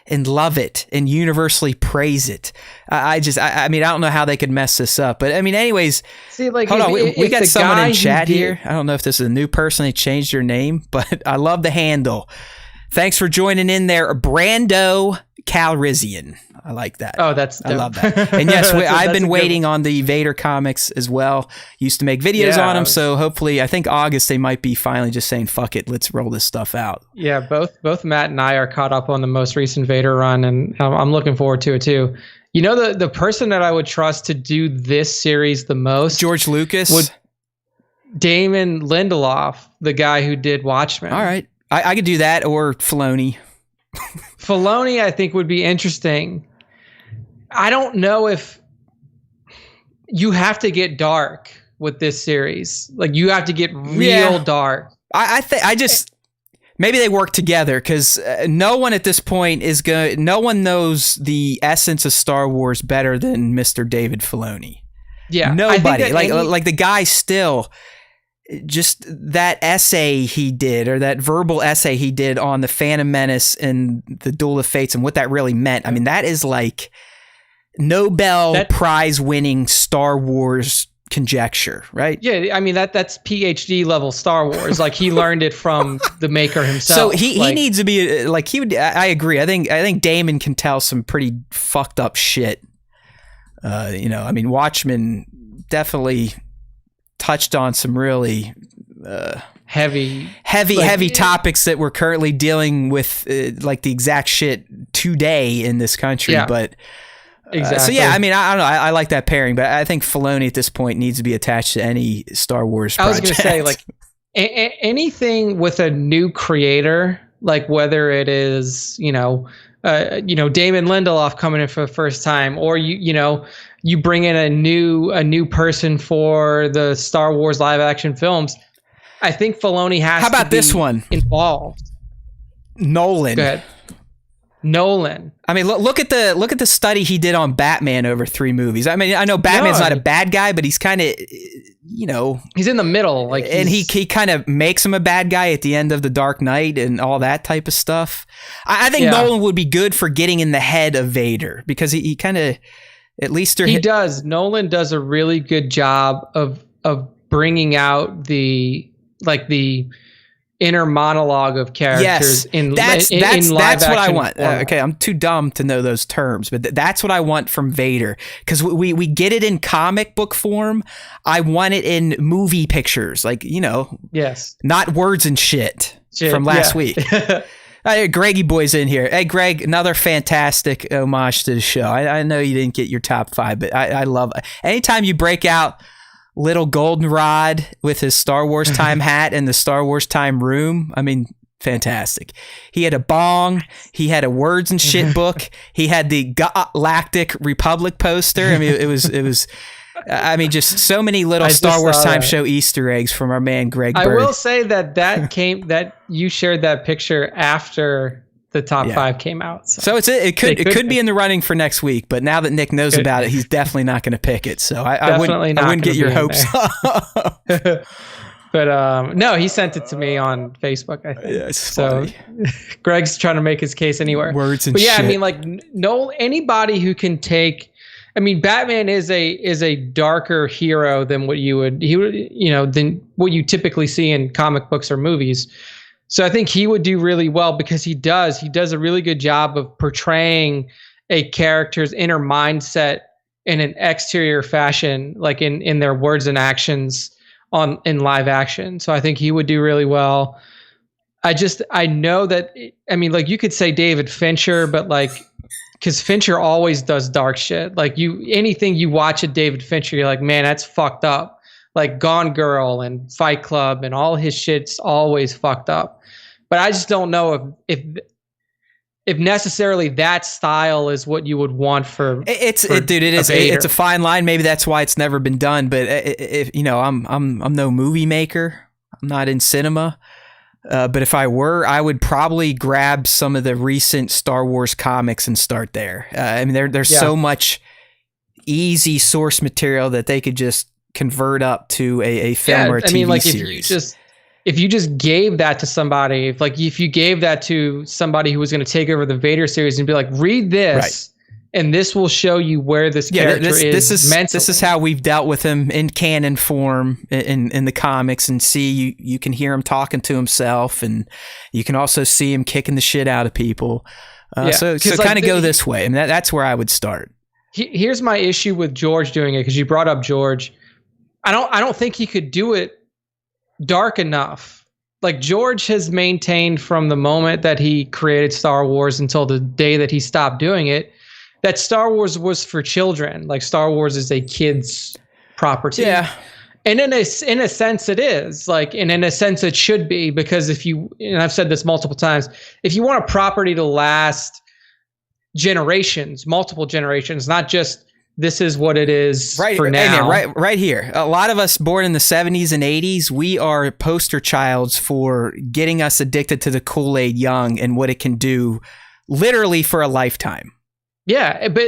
and love it and universally praise it. I mean, I don't know how they could mess this up, but I mean, anyways, see, like, hold on, we got someone in chat here. I don't know if this is a new person. They changed their name, but I love the handle. Thanks for joining in there, Brando Calrissian. I like that. Oh, that's dope. I love that. And yes, I've been waiting on the Vader comics as well. Used to make videos on them, so hopefully, I think August they might be finally just saying, fuck it, let's roll this stuff out. Yeah, both Matt and I are caught up on the most recent Vader run, and I'm looking forward to it too. You know, the person that I would trust to do this series the most, George Lucas, would Damon Lindelof, the guy who did Watchmen. All right, I could do that, or Filoni. Filoni, I think, would be interesting. I don't know if you have to get dark with this series. Like, you have to get real dark. I just maybe they work together, because no one at this point is going. No one knows the essence of Star Wars better than Mr. David Filoni. Yeah, nobody. Like the guy still. Just that essay he did, or that verbal essay he did on the Phantom Menace and the Duel of Fates and what that really meant. I mean, that is like Nobel Prize winning Star Wars conjecture, right? Yeah, I mean that's PhD level Star Wars. Like, he learned it from the maker himself. So he needs to be like, he would. I agree. I think Damon can tell some pretty fucked up shit. I mean, Watchmen definitely touched on some really heavy topics that we're currently dealing with, like the exact shit today in this country. Yeah. But exactly. So yeah, I mean, I don't know. I like that pairing, but I think Filoni at this point needs to be attached to any Star Wars project. I was going to say, like, anything with a new creator, like whether it is Damon Lindelof coming in for the first time, or you bring in a new person for the Star Wars live action films. I think Filoni has. How about this one involved? Nolan. Go ahead. Nolan. I mean, look at the study he did on Batman over 3 movies. I mean, I know Batman's not a bad guy, but he's kind of, he's in the middle, like, and he kind of makes him a bad guy at the end of The Dark Knight and all that type of stuff. I think Nolan would be good for getting in the head of Vader, because he kind of, at least he does. Nolan does a really good job of bringing out the inner monologue of characters. Yes, that's what I want. Format. Okay, I'm too dumb to know those terms, but that's what I want from Vader, because we get it in comic book form. I want it in movie pictures, like, yes, not words and shit from last week. Greggy boy's in here. Hey, Greg, another fantastic homage to the show. I know you didn't get your top 5, but I love it. Anytime you break out little goldenrod with his Star Wars time hat and the Star Wars time room, I mean, fantastic. He had a bong. He had a words and shit book. He had the Galactic Republic poster. I mean, it was. I mean, just so many little Star Wars Time Show Easter eggs from our man Greg Bird. I will say that you shared that picture after the top 5 came out. So it could be in the running for next week, but now that Nick knows about it, he's definitely not going to pick it. So I wouldn't get your hopes up. But no, he sent it to me on Facebook, I think. Yeah, so Greg's trying to make his case anywhere. Words and shit. I mean, like, anybody who can take. I mean, Batman is a darker hero than what than what you typically see in comic books or movies. So I think he would do really well, because he does a really good job of portraying a character's inner mindset in an exterior fashion, like in their words and actions in live action. So I think he would do really well. I know that, I mean, like, you could say David Fincher, but like, because Fincher always does dark shit. Like, anything you watch at David Fincher, you're like, man, that's fucked up. Like Gone Girl and Fight Club and all his shit's always fucked up. But I just don't know if necessarily that style is what you would want for. It's a fine line. Maybe that's why it's never been done. But if I'm no movie maker. I'm not in cinema. But if I were, I would probably grab some of the recent Star Wars comics and start there. I mean, there's so much easy source material that they could just convert up to a film or a TV series. If you just gave that to somebody, if you gave that to somebody who was going to take over the Vader series and be like, read this, and this will show you where this character this is mentally. This is how we've dealt with him in canon form in the comics, and see you can hear him talking to himself, and you can also see him kicking the shit out of people. So kind of go this way. I mean, that's where I would start. Here's my issue with George doing it, because you brought up George. I don't think he could do it dark enough. Like, George has maintained from the moment that he created Star Wars until the day that he stopped doing it, that Star Wars was for children. Like, Star Wars is a kid's property. Yeah. And in a sense it is. Like, and in a sense it should be, because and I've said this multiple times, if you want a property to last generations, multiple generations, not just this is what it is for now. Right here. A lot of us born in the 70s and 80s, we are poster childs for getting us addicted to the Kool-Aid Young and what it can do literally for a lifetime. Yeah, but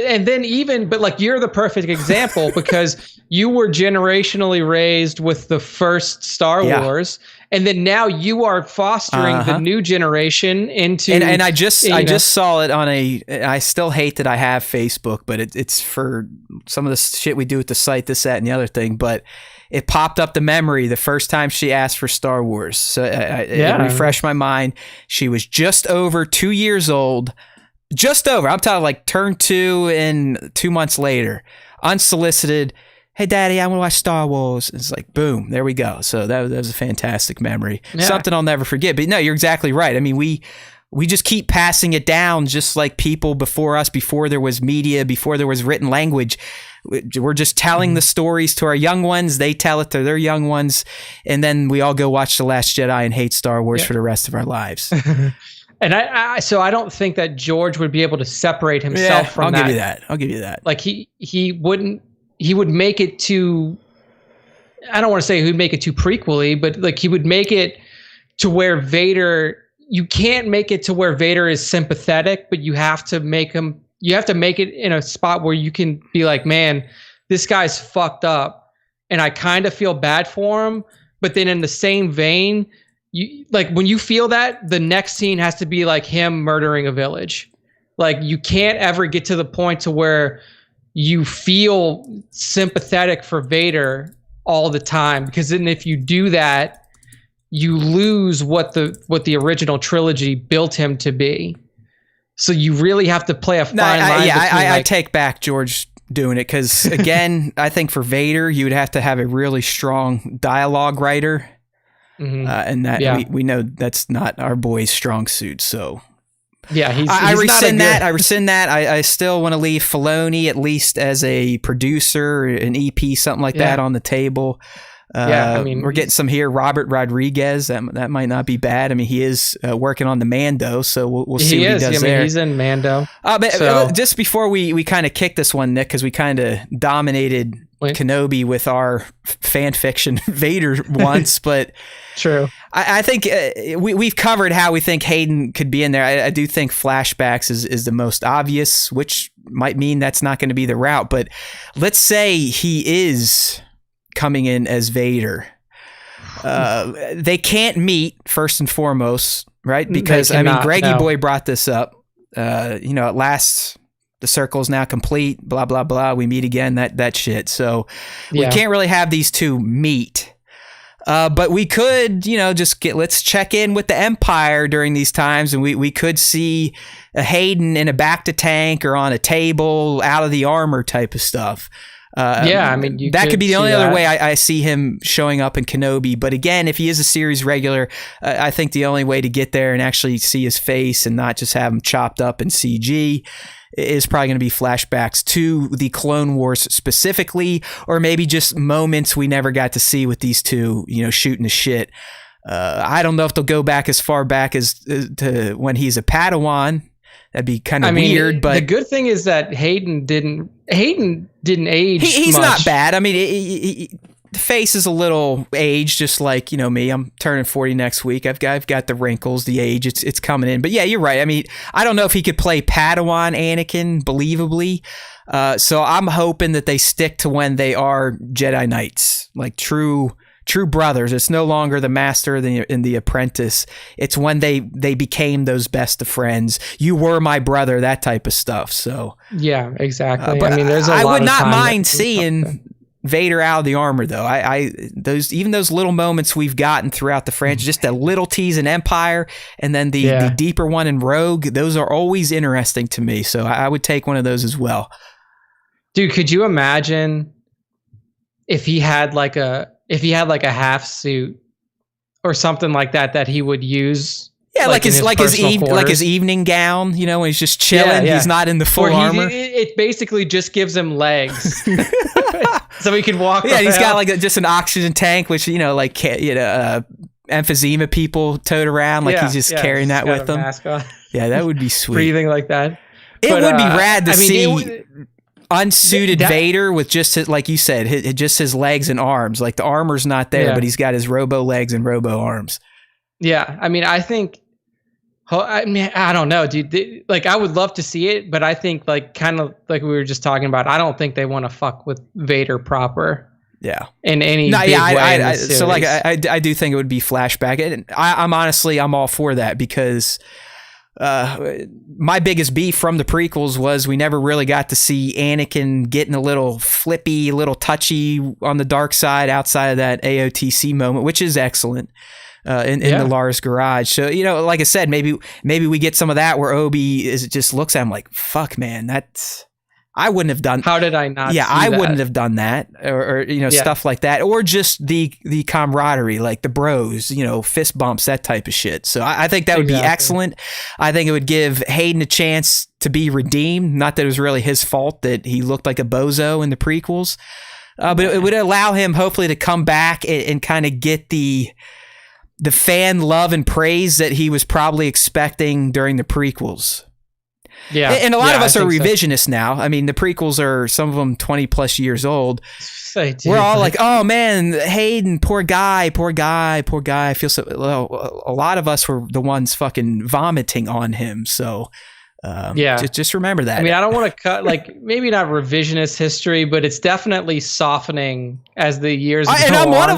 like, you're the perfect example, because you were generationally raised with the first Star Wars, and then now you are fostering the new generation into. And I just saw it on I still hate that I have Facebook, but it's for some of the shit we do at the site, this, that, and the other thing. But it popped up the memory the first time she asked for Star Wars, so it refreshed my mind. She was just over 2 years old. Just over. I'm talking like turn 2 and 2 months later, unsolicited. Hey, Daddy, I want to watch Star Wars. It's like, boom, there we go. So that was a fantastic memory. Yeah. Something I'll never forget. But no, you're exactly right. I mean, we just keep passing it down, just like people before us, before there was media, before there was written language. We're just telling the stories to our young ones. They tell it to their young ones. And then we all go watch The Last Jedi and hate Star Wars for the rest of our lives. And so I don't think that George would be able to separate himself from that. I'll give you that. Like, he would make it too, I don't want to say he'd make it too prequely, but like, he would make it to where Vader, you can't make it to where Vader is sympathetic, but you have to make it in a spot where you can be like, man, this guy's fucked up and I kind of feel bad for him. But then in the same vein, like, when you feel that, the next scene has to be like him murdering a village. Like, you can't ever get to the point to where you feel sympathetic for Vader all the time, because then if you do that, you lose what the original trilogy built him to be. So you really have to play a fine line. I take back George doing it, because again, I think for Vader, you would have to have a really strong dialogue writer. And that we know that's not our boy's strong suit. So I rescind that. I still want to leave Filoni at least as a producer, an EP, something like that on the table. I mean, we're getting some here. Robert Rodriguez, that might not be bad. I mean, he is working on the Mando, so we'll see what he does there. He's in Mando. But just before we kind of kick this one, Nick, because we kind of dominated Kenobi with our fan fiction Vader once, but true. I think we've covered how we think Hayden could be in there. I do think flashbacks is the most obvious, which might mean that's not going to be the route. But let's say he is coming in as Vader. They can't meet, first and foremost, right? Because Greggy Boy brought this up. At last, the circle is now complete, blah, blah, blah. We meet again, that shit. So we can't really have these two meet. But we could, let's check in with the Empire during these times, and we could see a Hayden in a bacta tank or on a table, out of the armor type of stuff. That could be the only other way I see him showing up in Kenobi. But again, if he is a series regular, I think the only way to get there and actually see his face and not just have him chopped up in CG is probably going to be flashbacks to the Clone Wars specifically, or maybe just moments we never got to see with these two, shooting the shit. I don't know if they'll go back as far back as to when he's a Padawan. That'd be kind of weird, but the good thing is that Hayden didn't age. He's much. Not bad. I mean, the face is a little aged, just like me. I'm turning 40 next week. I've got the wrinkles, the age. It's coming in. But yeah, you're right. I mean, I don't know if he could play Padawan Anakin believably. So I'm hoping that they stick to when they are Jedi Knights, like true true brothers. It's no longer the master and the apprentice. It's when they became those best of friends. You were my brother, that type of stuff. So yeah, exactly. but I mean, there's a lot I would of not time mind seeing Vader out of the armor, though. Those little moments we've gotten throughout the franchise, just a little tease in Empire, and then the deeper one in Rogue. Those are always interesting to me. So I would take one of those as well. Dude, could you imagine if he had like a half suit or something like that he would use? Yeah, like his evening gown, you know, when he's just chilling. Yeah. He's not in the full armor. It basically just gives him legs, so he can walk. Yeah, he's got like just an oxygen tank, which emphysema people tote around, like he's just carrying that with him. Yeah, that would be sweet. Breathing like that. It would be rad to see unsuited Vader with just his, like you said, just his legs and arms. Like the armor's not there, but he's got his robo legs and robo arms. Yeah, I mean, I don't know, dude. Like, I would love to see it, but I think, like, kind of like we were just talking about, I don't think they want to fuck with Vader proper. Yeah. In any big way. So, like, I do think it would be flashback. And I'm all for that because my biggest beef from the prequels was we never really got to see Anakin getting a little flippy, a little touchy on the dark side outside of that AOTC moment, which is excellent. In the Lars garage. So, you know, like I said, maybe we get some of that where Obi just looks at him like, fuck, man, I wouldn't have done. How did I not? Yeah, I wouldn't have done that or stuff like that. Or just the camaraderie, like the bros, fist bumps, that type of shit. So I think that would be excellent. I think it would give Hayden a chance to be redeemed. Not that it was really his fault that he looked like a bozo in the prequels. But it would allow him hopefully to come back and kind of get the fan love and praise that he was probably expecting during the prequels. Yeah. And a lot of us are revisionists now. I mean, the prequels are, some of them 20 plus years old. We're all like, oh man, Hayden, poor guy. I feel so, well, a lot of us were the ones fucking vomiting on him. So just remember that. I mean, I don't want to cut, like, maybe not revisionist history, but it's definitely softening as the years go on. And I'm one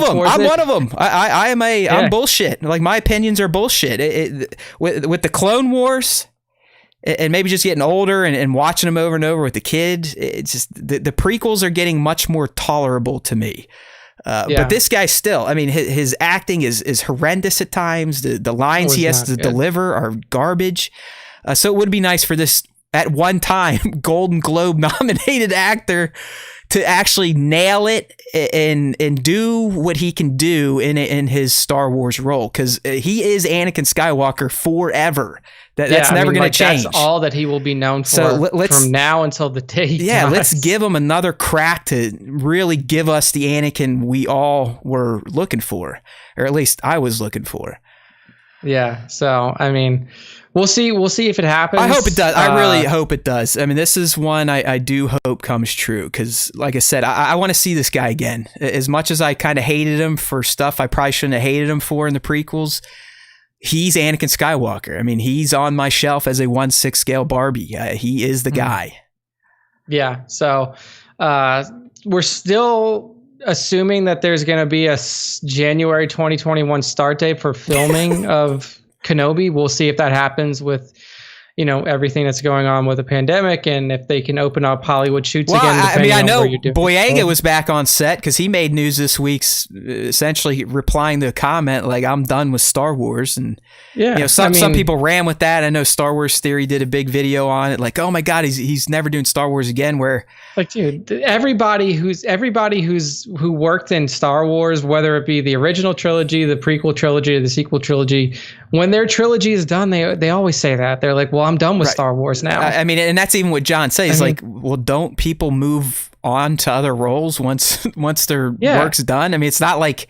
of them. I'm bullshit. Like, my opinions are bullshit. With the Clone Wars, and maybe just getting older and watching them over and over with the kid, it's just the prequels are getting much more tolerable to me. But this guy still, I mean, his acting is horrendous at times. The lines he has to deliver are garbage. So it would be nice for this, at one time, Golden Globe nominated actor to actually nail it and do what he can do in his Star Wars role, because he is Anakin Skywalker forever. That's never going to change. That's all that he will be known for from now until the day he dies. Let's give him another crack to really give us the Anakin we all were looking for, or at least I was looking for. Yeah, so, I mean, we'll see if it happens. I hope it does. I really hope it does. I mean, this is one I do hope comes true, because, like I said, I want to see this guy again. As much as I kind of hated him for stuff I probably shouldn't have hated him for in the prequels, he's Anakin Skywalker. I mean, he's on my shelf as a 1/6 scale Barbie. He is the guy. Yeah, so we're still assuming that there's going to be a January 2021 start date for filming of Kenobi. We'll see if that happens with, everything that's going on with the pandemic, and if they can open up Hollywood shoots again. I know Boyega was back on set because he made news this week, essentially replying to a comment like, "I'm done with Star Wars." And some people ran with that. I know Star Wars Theory did a big video on it, like, "Oh my God, he's never doing Star Wars again." Where, like, dude, everybody who worked in Star Wars, whether it be the original trilogy, the prequel trilogy, or the sequel trilogy, when their trilogy is done, they always say that. They're like, well, I'm done with Star Wars now. I mean, and that's even what John says. Like, well, don't people move on to other roles once their work's done? I mean, it's not like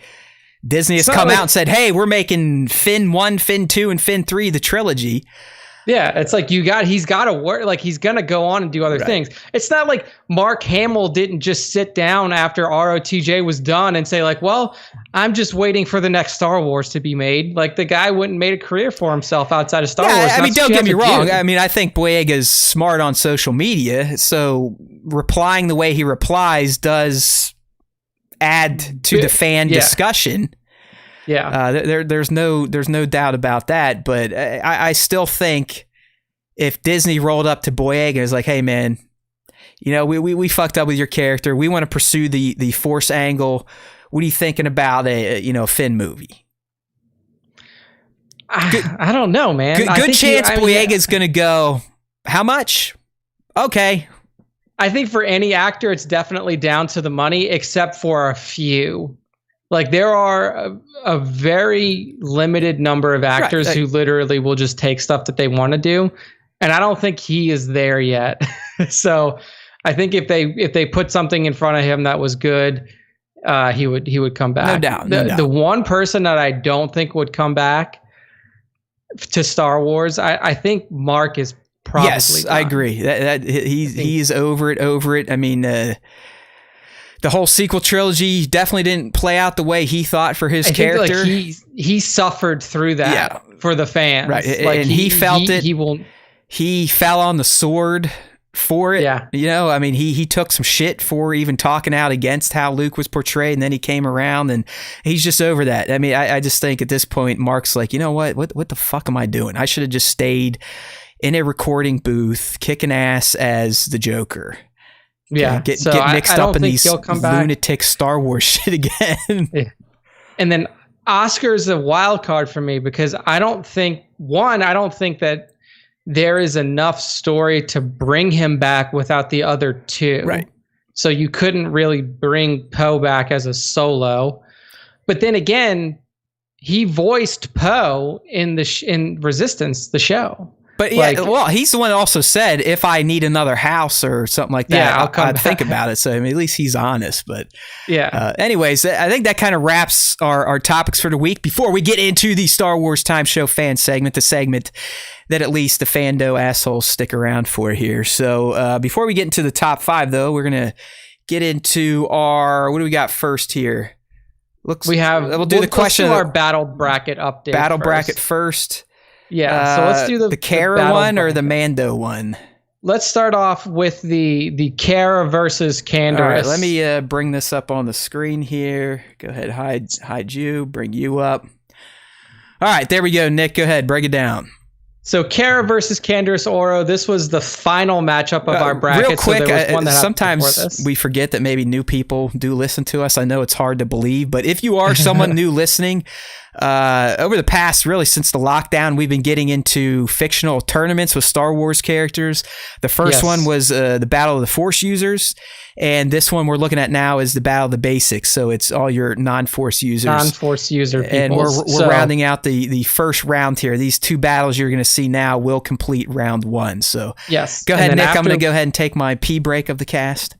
Disney has come out and said, hey, we're making Finn 1, Finn 2, and Finn 3 the trilogy. Yeah, it's like he's got to work, like he's going to go on and do other things. It's not like Mark Hamill didn't just sit down after ROTJ was done and say like, well, I'm just waiting for the next Star Wars to be made. Like, the guy wouldn't made a career for himself outside of Star Wars. I mean, don't get me wrong. I mean, I think Boyega's smart on social media, so replying the way he replies does add to the fan discussion. Yeah. There's no doubt about that. But I still think if Disney rolled up to Boyega and was like, hey, man, you know, we fucked up with your character. We want to pursue the Force angle. What are you thinking about a Finn movie? I don't know, man. Good chance Boyega's going to go, how much? Okay. I think for any actor, it's definitely down to the money, except for a few. Like, there are a very limited number of actors who literally will just take stuff that they want to do. And I don't think he is there yet. So I think if they put something in front of him that was good, he would come back. No doubt. The one person that I don't think would come back to Star Wars, I think Mark is probably yes, done. I agree. That he's over it. I mean, the whole sequel trilogy definitely didn't play out the way he thought for his character. He suffered through that for the fans, right? Like, and he felt it. He will. He fell on the sword for it. Yeah. You know, I mean, he took some shit for even talking out against how Luke was portrayed, and then he came around, and he's just over that. I mean, I just think at this point, Mark's like, you know what the fuck am I doing? I should have just stayed in a recording booth, kicking ass as the Joker. Yeah. Get mixed up in these lunatic Star Wars shit again. Yeah. And then Oscar's a wild card for me because I don't think that there is enough story to bring him back without the other two. Right. So you couldn't really bring Poe back as a solo. But then again, he voiced Poe in Resistance, the show. But he's the one that also said, if I need another house or something like that, I'd think about it. So I mean, at least he's honest. But anyways, I think that kind of wraps our topics for the week. Before we get into the Star Wars Time Show fan segment, the segment that at least the Fando assholes stick around for here. So before we get into the top 5, though, we're going to get into what do we got first here? We'll do the question of our battle bracket update. Bracket first. Yeah, so let's do the Cara one or the Mando one. Let's start off with the Cara versus Canderous. All right, let me bring this up on the screen here. Go ahead, hide you, bring you up. All right, there we go, Nick. Go ahead, break it down. So Cara versus Canderous Oro. This was the final matchup of our bracket. Real quick, so there was one that sometimes we forget that maybe new people do listen to us. I know it's hard to believe, but if you are someone new listening, over the past, really since the lockdown, we've been getting into fictional tournaments with Star Wars characters. The first one was the Battle of the Force users, and this one we're looking at now is the Battle of the Basics. So it's all your non-Force users. Non-Force user people. And we're rounding out the first round here. These two battles you're going to see now will complete round 1. So go ahead, Nick. I'm going to go ahead and take my pee break of the cast.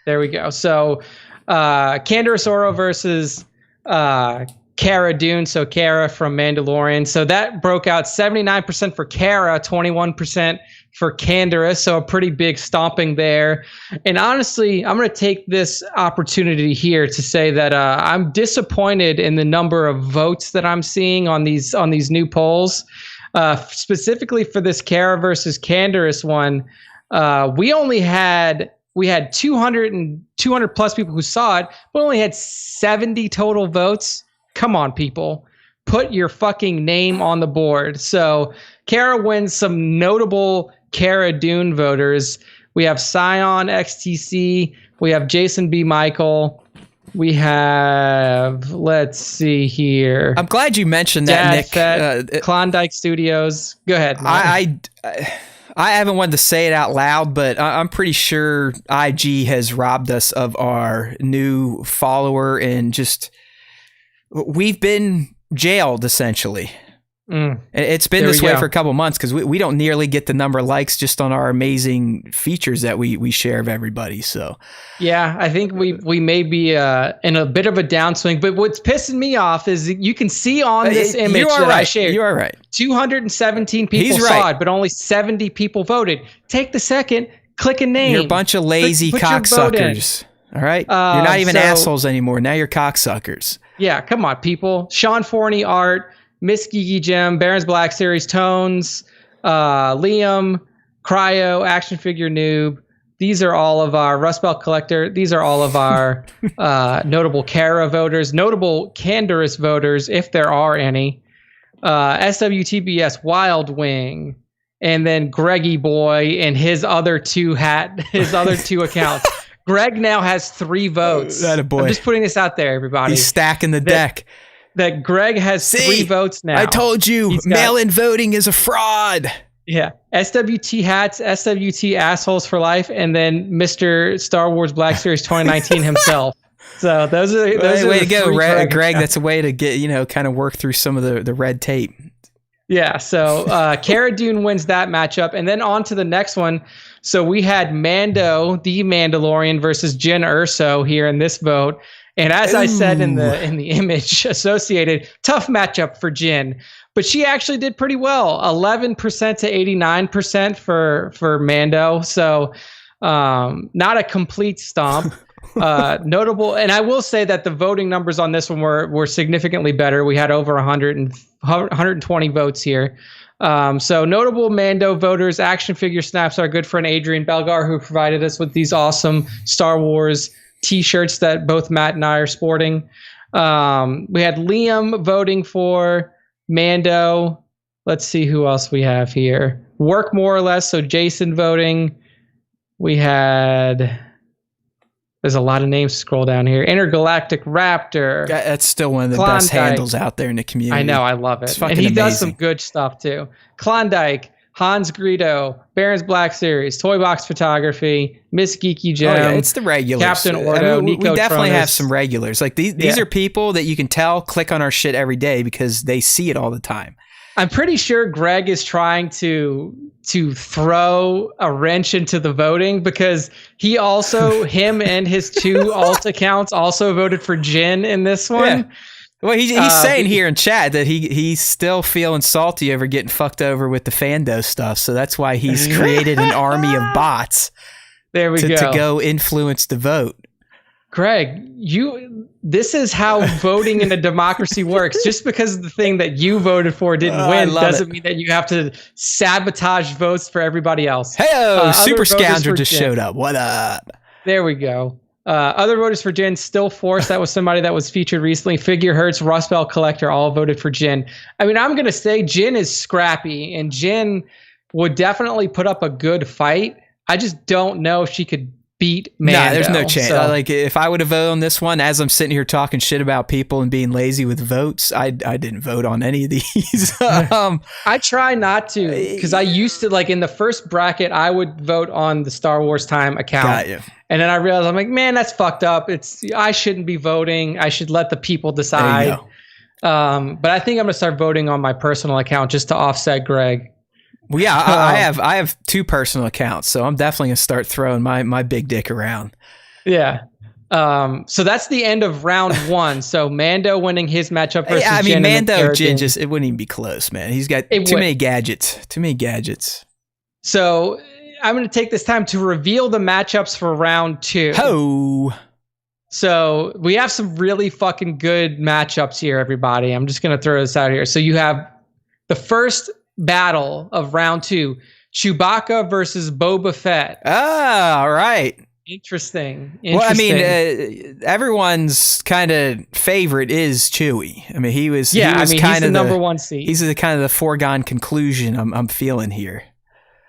There we go. So Canderous Oro versus Cara Dune, so Cara from Mandalorian. So that broke out 79% for Cara, 21% for Canderous. So a pretty big stomping there. And honestly, I'm going to take this opportunity here to say that I'm disappointed in the number of votes that I'm seeing on these new polls. Specifically for this Cara versus Canderous one, we had 200 plus people who saw it, but only had 70 total votes. Come on, people. Put your fucking name on the board. So Cara wins some notable Cara Dune voters. We have Scion XTC. We have Jason B. Michael. We have, let's see here. I'm glad you mentioned that, Nick. Klondike Studios. Go ahead. I haven't wanted to say it out loud, but I'm pretty sure IG has robbed us of our new follower, and just we've been jailed essentially. It's been this way for a couple months because we don't nearly get the number of likes just on our amazing features that we share of everybody. So yeah, I think we may be in a bit of a downswing. But what's pissing me off is you can see on this image that I shared. You are right. 217 people saw it, but only 70 people voted. Take the second, click a name. You're a bunch of lazy cocksuckers. All right, you're not even assholes anymore. Now you're cocksuckers. Yeah, come on, people. Sean Forney art. Miss Gigi Gem, Baron's Black Series, Tones, Liam, Cryo, Action Figure Noob, These are all of our Rust Belt Collector. These are all of our notable Kara voters, notable Candorus voters, if there are any. SWTBS Wild Wing, and then Greggy Boy and his other two accounts. Greg now has 3 votes. That a boy. I'm just putting this out there, everybody. He's stacking the deck. That Greg has 3 votes now. I told you, mail-in voting is a fraud. Yeah. SWT hats, SWT assholes for life, and then Mr. Star Wars Black Series 2019 himself. So those are way to go, Greg. That's a way to get, kind of work through some of the red tape. Yeah. So Cara Dune wins that matchup, and then on to the next one. So we had Mando, the Mandalorian, versus Jyn Erso here in this vote. And as I said in the image associated, tough matchup for Jyn. But she actually did pretty well, 11% to 89% for Mando. So not a complete stomp. Notable, and I will say that the voting numbers on this one were significantly better. We had over 120 votes here. So notable Mando voters. Action figure snaps our good friend Adrian Belgar, who provided us with these awesome Star Wars t-shirts that both Matt and I are sporting. We had Liam voting for Mando. Let's see who else we have here. Work more or less. So Jason voting. We had, there's a lot of names to scroll down here. Intergalactic Raptor. That's still one of the Klondike. best handles out there in the community. I know, I love it. And he does some good stuff too. Klondike, Hans Greedo, Baron's Black Series, Toy Box Photography, Miss Geeky Gem. Oh, yeah, it's the regulars. Captain Ordo, Nico we definitely Tronis. have some regulars. Like these are people that you can tell click on our shit every day because they see it all the time. I'm pretty sure Greg is trying to throw a wrench into the voting because he also, him and his 2 alt accounts also voted for Jyn in this one. Yeah. Well, he's saying here in chat that he's still feeling salty over getting fucked over with the Fando stuff. So that's why he's created an army of bots to go influence the vote. Greg, this is how voting in a democracy works. Just because the thing that you voted for didn't win doesn't mean that you have to sabotage votes for everybody else. Hey, Super Scoundrel just showed up. What up? There we go. Other voters for Jyn, Still Force, that was somebody that was featured recently. Figure Hertz, Rust Belt Collector, all voted for Jyn. I mean, I'm going to say Jyn is scrappy, and Jyn would definitely put up a good fight. I just don't know if she could beat Mando. Nah, there's no chance. So, like, if I would have voted on this one, as I'm sitting here talking shit about people and being lazy with votes, I didn't vote on any of these. I try not to, because I used to, like, in the first bracket, I would vote on the Star Wars Time account. Got you. And then I realized, I'm like, man, that's fucked up. I shouldn't be voting. I should let the people decide. There you go. But I think I'm gonna start voting on my personal account just to offset Greg. Well, yeah, I have 2 personal accounts, so I'm definitely gonna start throwing my big dick around. Yeah. So that's the end of round 1. So Mando winning his matchup versus I mean, Jyn Mando Jyn it wouldn't even be close, man. He's got too many gadgets. Too many gadgets. So I'm going to take this time to reveal the matchups for round 2. Ho! So we have some really fucking good matchups here, everybody. I'm just going to throw this out here. So you have the first battle of round 2, Chewbacca versus Boba Fett. Ah, all right. Interesting. Well, I mean, everyone's kind of favorite is Chewie. I mean, he's the number 1 seed. He's the kind of the foregone conclusion I'm feeling here.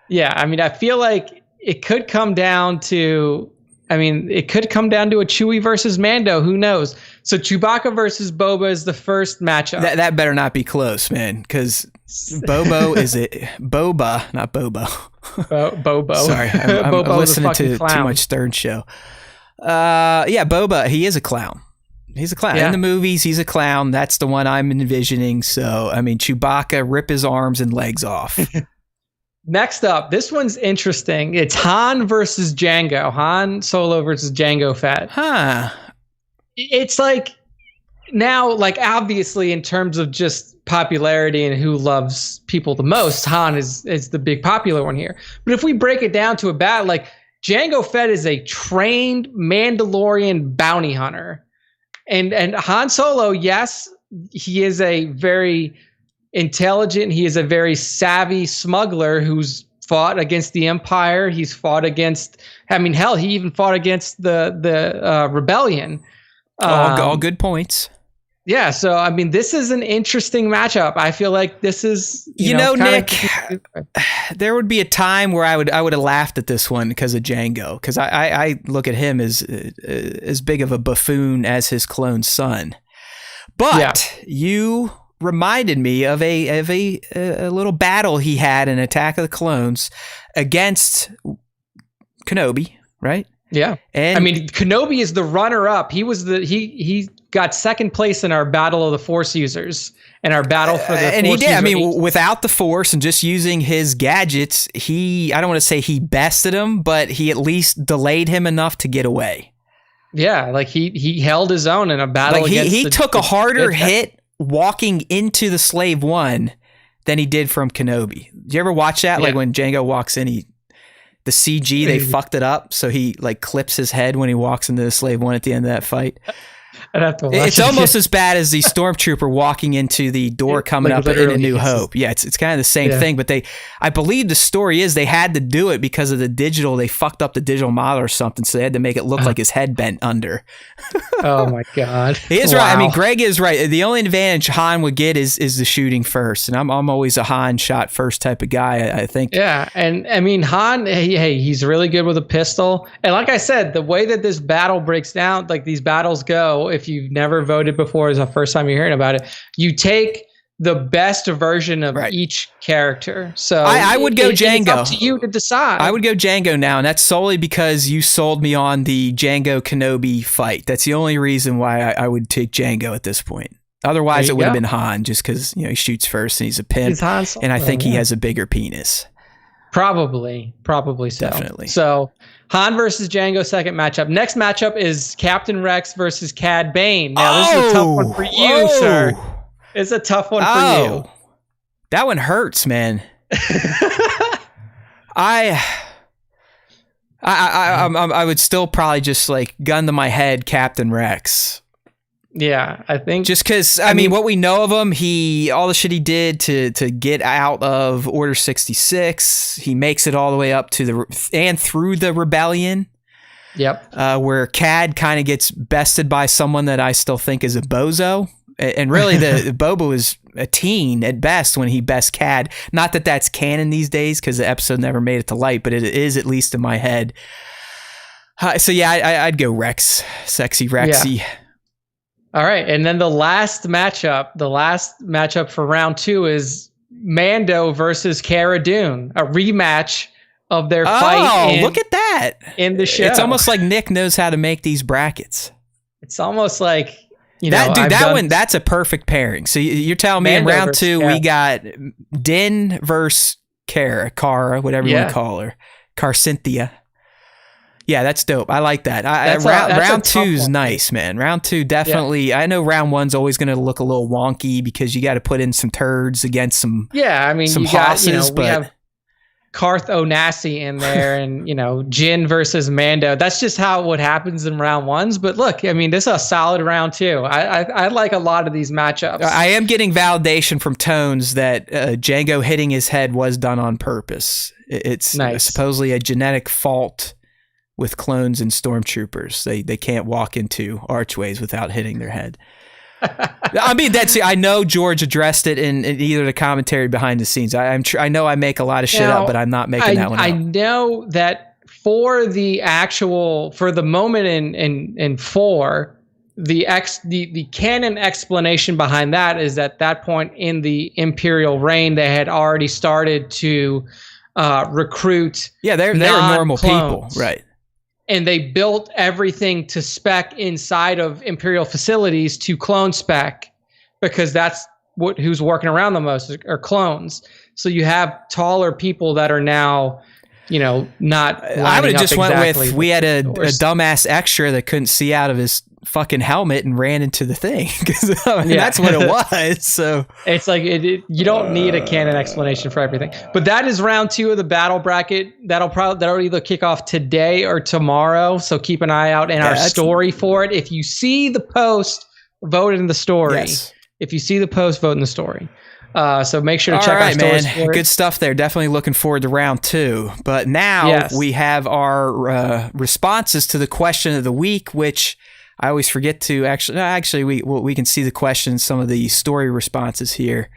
Yeah, I mean, I feel like it could come down to a Chewie versus Mando. Who knows? So Chewbacca versus Boba is the first matchup. That better not be close, man, because Boba, not Bobo. Bobo. Sorry, I'm listening to too much Stern Show. Yeah, Boba, he is a clown. He's a clown. Yeah. In the movies, he's a clown. That's the one I'm envisioning. So, I mean, Chewbacca, rip his arms and legs off. Next up, this one's interesting. It's Han versus Jango. Han Solo versus Jango Fett. Huh. It's like, now, like, obviously, in terms of just popularity and who loves people the most, Han is the big popular one here. But if we break it down to a bat, like, Jango Fett is a trained Mandalorian bounty hunter. And Han Solo, yes, he is a very intelligent, he is a very savvy smuggler who's fought against the Empire. He's fought against, I mean, hell, he even fought against the Rebellion. All good points. Yeah, so I mean, this is an interesting matchup. I feel like this is, you know Nick, there would be a time where I would have laughed at this one because of Django, because I look at him as big of a buffoon as his clone son. But you reminded me of a little battle he had in Attack of the Clones against Kenobi, right? Yeah, and I mean, Kenobi is the runner-up. He was he got second place in our Battle of the Force Users and our battle for the and Force he did. I mean, user. without the Force and just using his gadgets, I don't want to say he bested him, but he at least delayed him enough to get away. Yeah, like he held his own in a battle. Like he took a harder hit walking into the Slave One than he did from Kenobi. Did you ever watch that? Yeah. Like when Django walks in, the CG, they fucked it up, so he like clips his head when he walks into the Slave One at the end of that fight. I'd have to watch it's almost as bad as the stormtrooper walking into the door coming up in A New Hope. Yeah, it's kind of the same thing, but I believe the story is they had to do it because of the digital. They fucked up the digital model or something, so they had to make it look like his head bent under. Oh my God. He is right. I mean, Greg is right. The only advantage Han would get is the shooting first, and I'm always a Han shot first type of guy, I think. Yeah, and I mean, Han, he's really good with a pistol. And like I said, the way that this battle breaks down, like these battles go, if you've never voted before, is the first time you're hearing about it, you take the best version of each character. So I would go Django. It's up to you to decide. I would go Django now, and that's solely because you sold me on the Django Kenobi fight. That's the only reason why I would take Django at this point. Otherwise, it would have been Han, just because he shoots first and he's a pimp, and I think he has a bigger penis. Probably so. Definitely. So Han versus Django, second matchup. Next matchup is Captain Rex versus Cad Bane. Now this is a tough one for you, sir. It's a tough one for you. That one hurts, man. I would still probably just like gun to my head Captain Rex. Yeah, I think just because I mean what we know of him, all the shit he did to get out of Order 66, he makes it all the way up to and through the rebellion. Yep. Where Cad kind of gets bested by someone that I still think is a bozo. And really, the Boba was a teen at best when he best Cad. Not that that's canon these days because the episode never made it to light, but it is at least in my head. So yeah, I'd go Rex, sexy Rexy. Yeah. All right, and then the last matchup for round 2 is Mando versus Cara Dune, a rematch of their fight. Oh, look at that in the show! It's almost like Nick knows how to make these brackets. It's almost like. That's a perfect pairing. So you're telling me Mando in round 2 we got Din versus Cara, whatever you want to call her, Cynthia. Yeah, that's dope. I like that. Round 2 is nice, man. Round 2 definitely. Yeah. I know round 1's always going to look a little wonky because you got to put in some turds against some. Yeah, I mean, some we have Karth Onasi in there, and Jin versus Mando. That's just what happens in round 1s. But look, I mean, this is a solid round 2. I like a lot of these matchups. I am getting validation from Tones that Django hitting his head was done on purpose. It's nice. Supposedly a genetic fault with clones and stormtroopers. They can't walk into archways without hitting their head. I mean, I know George addressed it in either the commentary behind the scenes. I know I make a lot of shit up, but I'm not making that one up. I know that for the moment in 4, the canon explanation behind that is at that point in the Imperial reign, they had already started to recruit. Yeah, they're normal people, right? And they built everything to spec inside of Imperial facilities to clone spec, because that's who's working around the most are clones. So you have taller people that are now, not. I would have just went with we had a dumbass extra that couldn't see out of his fucking helmet and ran into the thing, because that's what it was. So it's like you don't need a canon explanation for everything. But that is round 2 of the battle bracket. That'll either kick off today or tomorrow. So keep an eye out in our story for it. If you see the post, vote in the story. Yes. If you see the post, vote in the story. So make sure to check our stores for it. Good stuff there. Definitely looking forward to round 2. But now we have our responses to the question of the week, which I always forget to actually we can see the questions, some of the story responses here.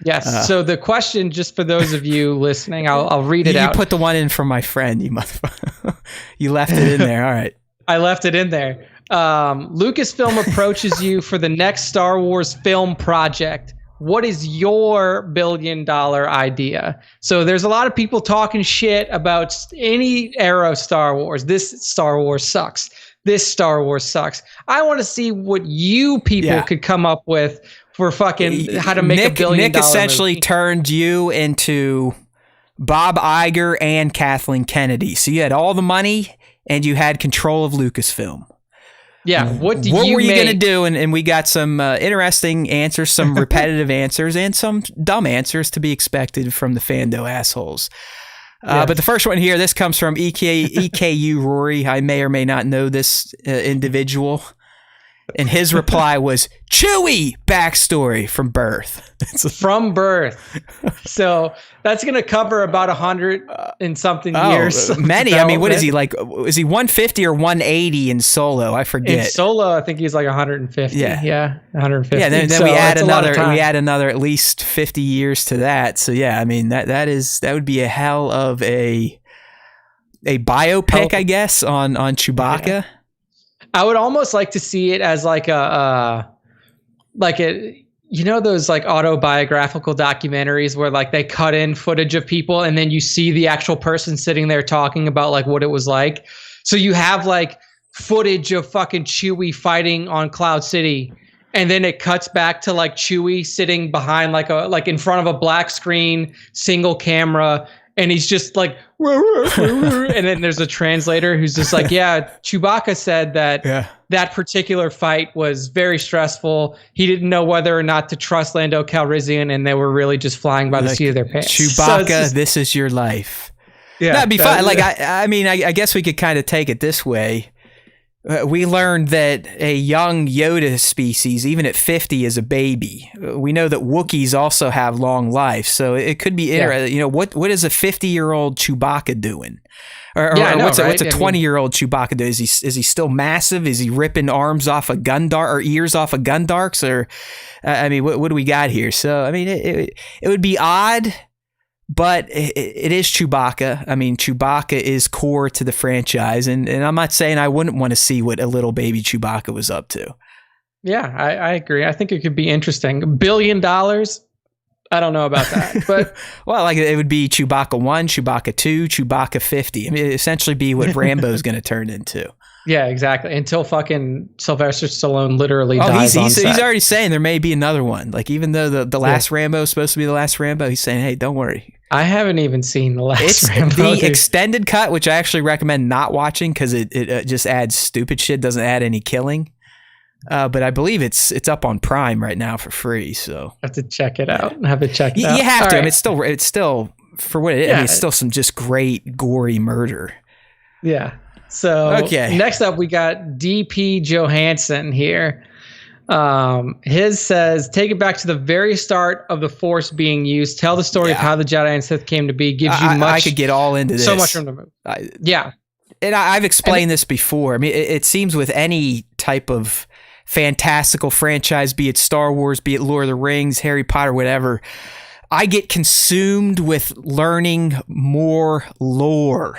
Yes. So the question, just for those of you listening, I'll read it out. You put the one in from my friend. You motherfucker. You left it in there. All right. I left it in there. Lucasfilm approaches you for the next Star Wars film project. What is your $1 billion idea? So there's a lot of people talking shit about any era of Star Wars. This Star Wars sucks. This Star Wars sucks. I want to see what you people could come up with for fucking how to make $1 billion. Nick essentially turned you into Bob Iger and Kathleen Kennedy. So you had all the money and you had control of Lucasfilm. Yeah. What were you going to do? And we got some interesting answers, some repetitive answers, and some dumb answers to be expected from the Fando assholes. But the first one here, this comes from EKU Rory. I may or may not know this individual. And his reply was, Chewie backstory from birth. From birth. So that's going to cover about 100 and something years. Many. I mean, what is he like? Is he 150 or 180 in Solo? I forget. In Solo, I think he's like 150. Yeah, 150. Yeah, then we add another at least 50 years to that. So yeah, I mean that would be a hell of a biopic, I guess, on Chewbacca. Yeah. I would almost like to see it as like those like autobiographical documentaries where like they cut in footage of people and then you see the actual person sitting there talking about like what it was like. So you have like footage of fucking Chewie fighting on Cloud City, and then it cuts back to like Chewie sitting behind like in front of a black screen, single camera. And he's just like, and then there's a translator who's just like, yeah, Chewbacca said that particular fight was very stressful. He didn't know whether or not to trust Lando Calrissian, and they were really just flying by the seat of their pants. Chewbacca, this is your life. Yeah, that'd be fun. Like, I mean, I guess we could kind of take it this way. We learned that a young Yoda species, even at 50, is a baby. We know that Wookiees also have long life, so it could be interesting. You know, what is a 50-year-old Chewbacca doing? Or what's a 20-year-old Chewbacca doing? Is he still massive? Is he ripping arms off of Gundar or ears off of Gundarks? Or I mean, what do we got here? So I mean, it would be odd. But it is Chewbacca. I mean, Chewbacca is core to the franchise. And I'm not saying I wouldn't want to see what a little baby Chewbacca was up to. Yeah, I agree. I think it could be interesting. $1 billion? I don't know about that. But well, like it would be Chewbacca 1, Chewbacca 2, Chewbacca 50. I mean, it'd essentially be what Rambo's going to turn into. Yeah, exactly. Until fucking Sylvester Stallone literally dies on set. He's already saying there may be another one. Like even though the last Rambo is supposed to be the last Rambo, he's saying, hey, don't worry. I haven't even seen the last Rambo. It's the extended cut, which I actually recommend not watching because it just adds stupid shit, doesn't add any killing. But I believe it's up on Prime right now for free. So I have to check it out. You have to. You have to. Right. I mean, it's still for what it is. Yeah. I mean, it's still some just great gory murder. Yeah. So next up we got DP Johansson here. His says, take it back to the very start of the Force being used. Tell the story of how the Jedi and Sith came to be. Gives you much. I could get all into this. So much from the movie. And I've explained this before. I mean, it seems with any type of fantastical franchise, be it Star Wars, be it Lord of the Rings, Harry Potter, whatever, I get consumed with learning more lore.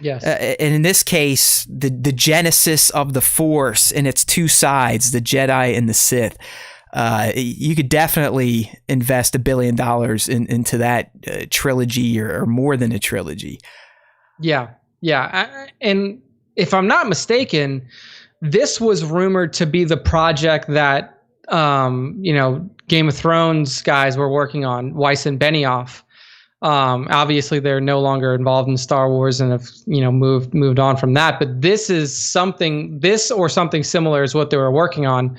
Yes. And in this case, the genesis of the Force and its two sides, the Jedi and the Sith, you could definitely invest $1 billion into that trilogy or more than a trilogy. Yeah. And if I'm not mistaken, this was rumored to be the project that, Game of Thrones guys were working on, Weiss and Benioff. Obviously they're no longer involved in Star Wars and have, moved on from that, but this or something similar is what they were working on.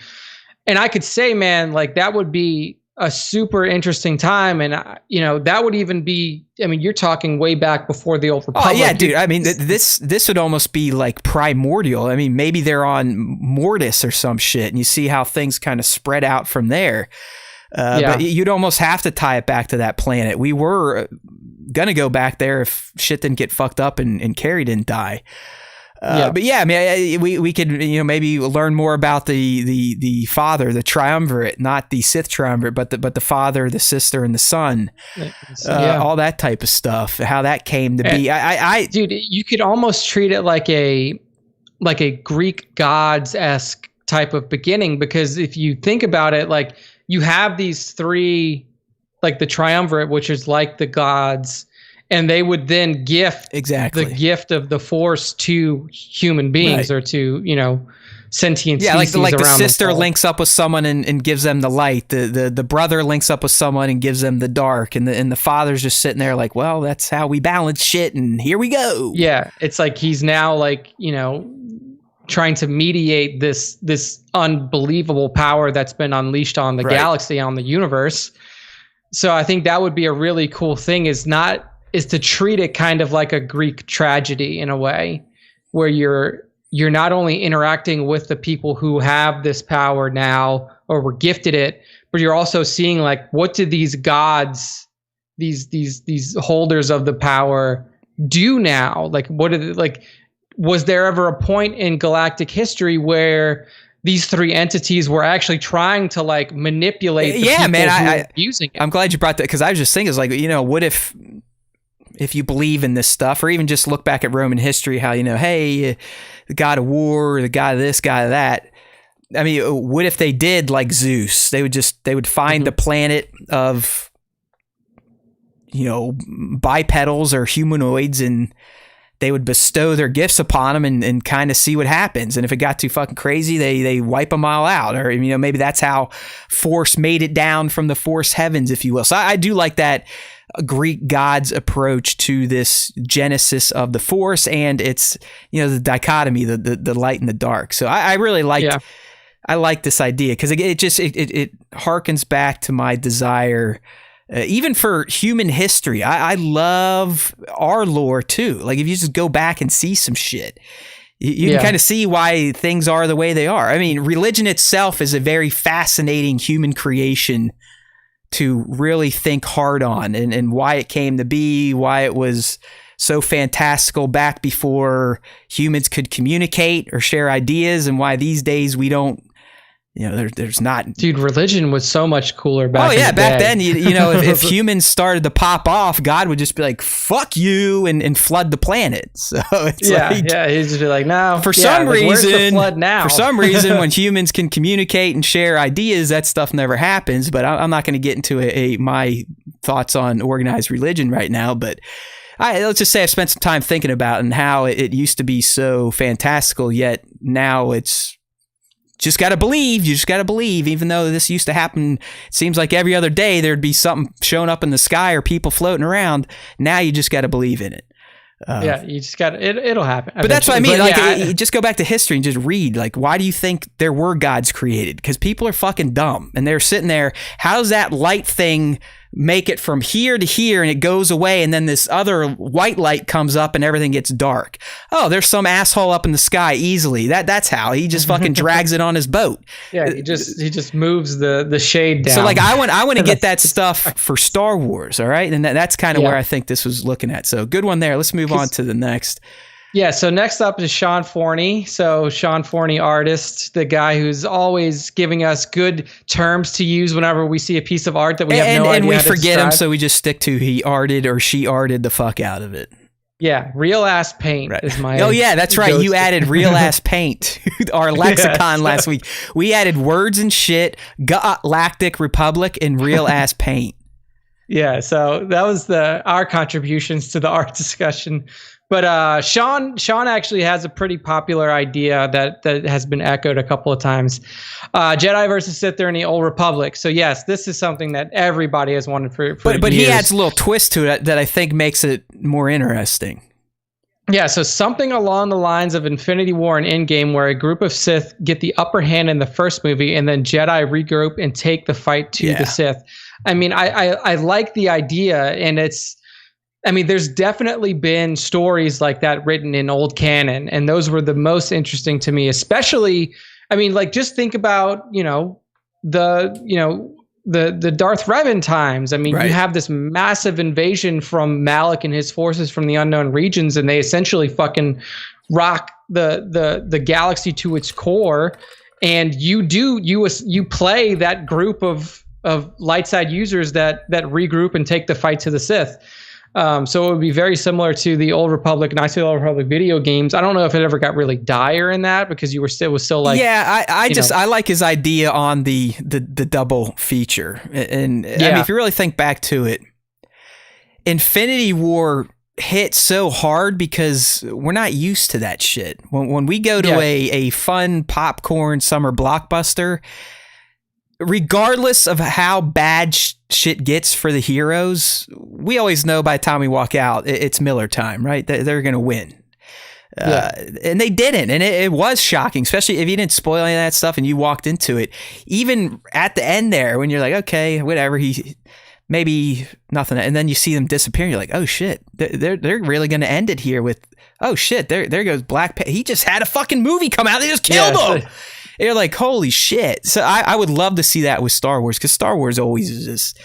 And I could say, man, like that would be a super interesting time. And, that would even be, I mean, you're talking way back before the Old Republic. Oh yeah, dude. I mean, this would almost be like primordial. I mean, maybe they're on Mortis or some shit and you see how things kind of spread out from there. But you'd almost have to tie it back to that planet. We were gonna go back there if shit didn't get fucked up and Carrie didn't die. But yeah, I mean, we could maybe learn more about the father, the triumvirate, not the Sith triumvirate, but the father, the sister, and the son, all that type of stuff. How that came to be. Dude, you could almost treat it like a Greek gods-esque type of beginning, because if you think about it, like you have these three, like the triumvirate, which is like the gods. And they would then gift the gift of the Force to human beings, or to, sentient species. Like the around sister links up with someone and gives them the light. The brother links up with someone and gives them the dark. And the father's just sitting there like, well, that's how we balance shit, and here we go. Yeah, it's like he's now like, trying to mediate this unbelievable power that's been unleashed on the galaxy, on the universe. So I think that would be a really cool thing, is to treat it kind of like a Greek tragedy in a way, where you're not only interacting with the people who have this power now or were gifted it, but you're also seeing like, what did these gods, these holders of the power do now? Like, what did was there ever a point in galactic history where these three entities were actually trying to like manipulate the people who were using it? I'm glad you brought that, because I was just thinking, like, what if you believe in this stuff, or even just look back at Roman history, how, hey, the god of war, the god of this, god of that. I mean, what if they did like Zeus? They would find a planet of, bipedals or humanoids, and they would bestow their gifts upon them and kind of see what happens. And if it got too fucking crazy, they wipe them all out. Or, maybe that's how Force made it down from the Force heavens, if you will. So I do like that Greek gods approach to this genesis of the Force, and it's the dichotomy, the light and the dark. So I really liked I like this idea, because it harkens back to my desire, even for human history. I love our lore too. Like, if you just go back and see some shit, you can kind of see why things are the way they are. I mean, religion itself is a very fascinating human creation to really think hard on, and why it came to be, why it was so fantastical back before humans could communicate or share ideas, and why these days we don't, there's not. Dude, religion was so much cooler back in the back day. then, if humans started to pop off, God would just be like, fuck you, and flood the planet. So it's he'd just be like, no. For some reason, where's the flood now? For some reason, when humans can communicate and share ideas, that stuff never happens. But I'm not going to get into my thoughts on organized religion right now. But let's just say I've spent some time thinking about and how it used to be so fantastical, yet now it's just got to believe. You just got to believe, even though this used to happen. It seems like every other day there'd be something showing up in the sky or people floating around. Now you just got to believe in it. You just got it'll happen. But that's what I mean. Just go back to history and just read. Like, why do you think there were gods created? Because people are fucking dumb, and they're sitting there. How's that light thing make it from here to here and it goes away, and then this other white light comes up and everything gets dark? Oh, there's some asshole up in the sky easily. That's how he just fucking drags it on his boat. Yeah, he just moves the shade down. So like, I want to get that stuff for Star Wars, all right? And that's kind of where I think this was looking at. So good one there. Let's move on to the next. Yeah, so next up is Sean Forney. So Sean Forney, artist, the guy who's always giving us good terms to use whenever we see a piece of art that we have no idea. And we how to forget describe. him, so we just stick to he arted or she arted the fuck out of it. Yeah, real ass paint is my. Oh yeah, that's right. You added real ass paint to our lexicon last week. We added words and shit, Galactic Republic, and real ass paint. Yeah, so that was our contributions to the art discussion. But Sean actually has a pretty popular idea that has been echoed a couple of times. Jedi versus Sith during the Old Republic. So yes, this is something that everybody has wanted for But years. He adds a little twist to it that I think makes it more interesting. Yeah, so something along the lines of Infinity War and Endgame, where a group of Sith get the upper hand in the first movie, and then Jedi regroup and take the fight to the Sith. I mean, I like the idea, and there's definitely been stories like that written in old canon, and those were the most interesting to me, especially, just think about, the Darth Revan times. I mean, Right. you have this massive invasion from Malik and his forces from the unknown regions, and they essentially fucking rock the galaxy to its core. And you play that group of light side users that regroup and take the fight to the Sith. So it would be very similar to the Old Republic, Knights of the Old Republic video games. I don't know if it ever got really dire in that because it was still like, yeah, I like his idea on the double feature. And I mean, if you really think back to it, Infinity War hit so hard because we're not used to that shit. When we go to a fun popcorn summer blockbuster, regardless of how bad shit gets for the heroes, we always know by the time we walk out, it's Miller time, right? They're going to win. And they didn't. And it was shocking, especially if you didn't spoil any of that stuff and you walked into it. Even at the end there, when you're like, okay, whatever, maybe nothing. And then you see them disappear. You're like, oh shit, they're really going to end it here with, oh shit, there goes Black Panther. He just had a fucking movie come out. They just killed him. You're like, holy shit. So I would love to see that with Star Wars, because Star Wars always is just,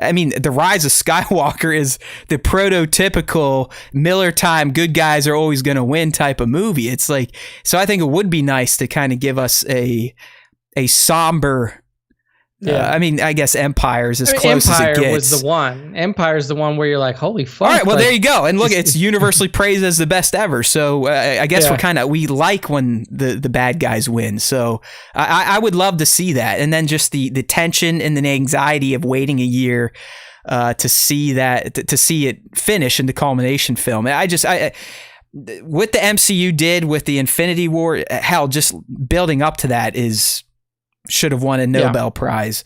I mean, The Rise of Skywalker is the prototypical Miller time, good guys are always going to win type of movie. It's like, so I think it would be nice to kind of give us a somber, I mean, I guess Empire's as close as it gets. Empire was the one. Empire's the one where you're like, holy fuck. All right, well, there you go. And look, it's universally praised as the best ever. So I guess we like when the bad guys win. So I would love to see that. And then just the tension and the anxiety of waiting a year to see it finish in the culmination film. What the MCU did with the Infinity War, hell, just building up to that should have won a Nobel Prize.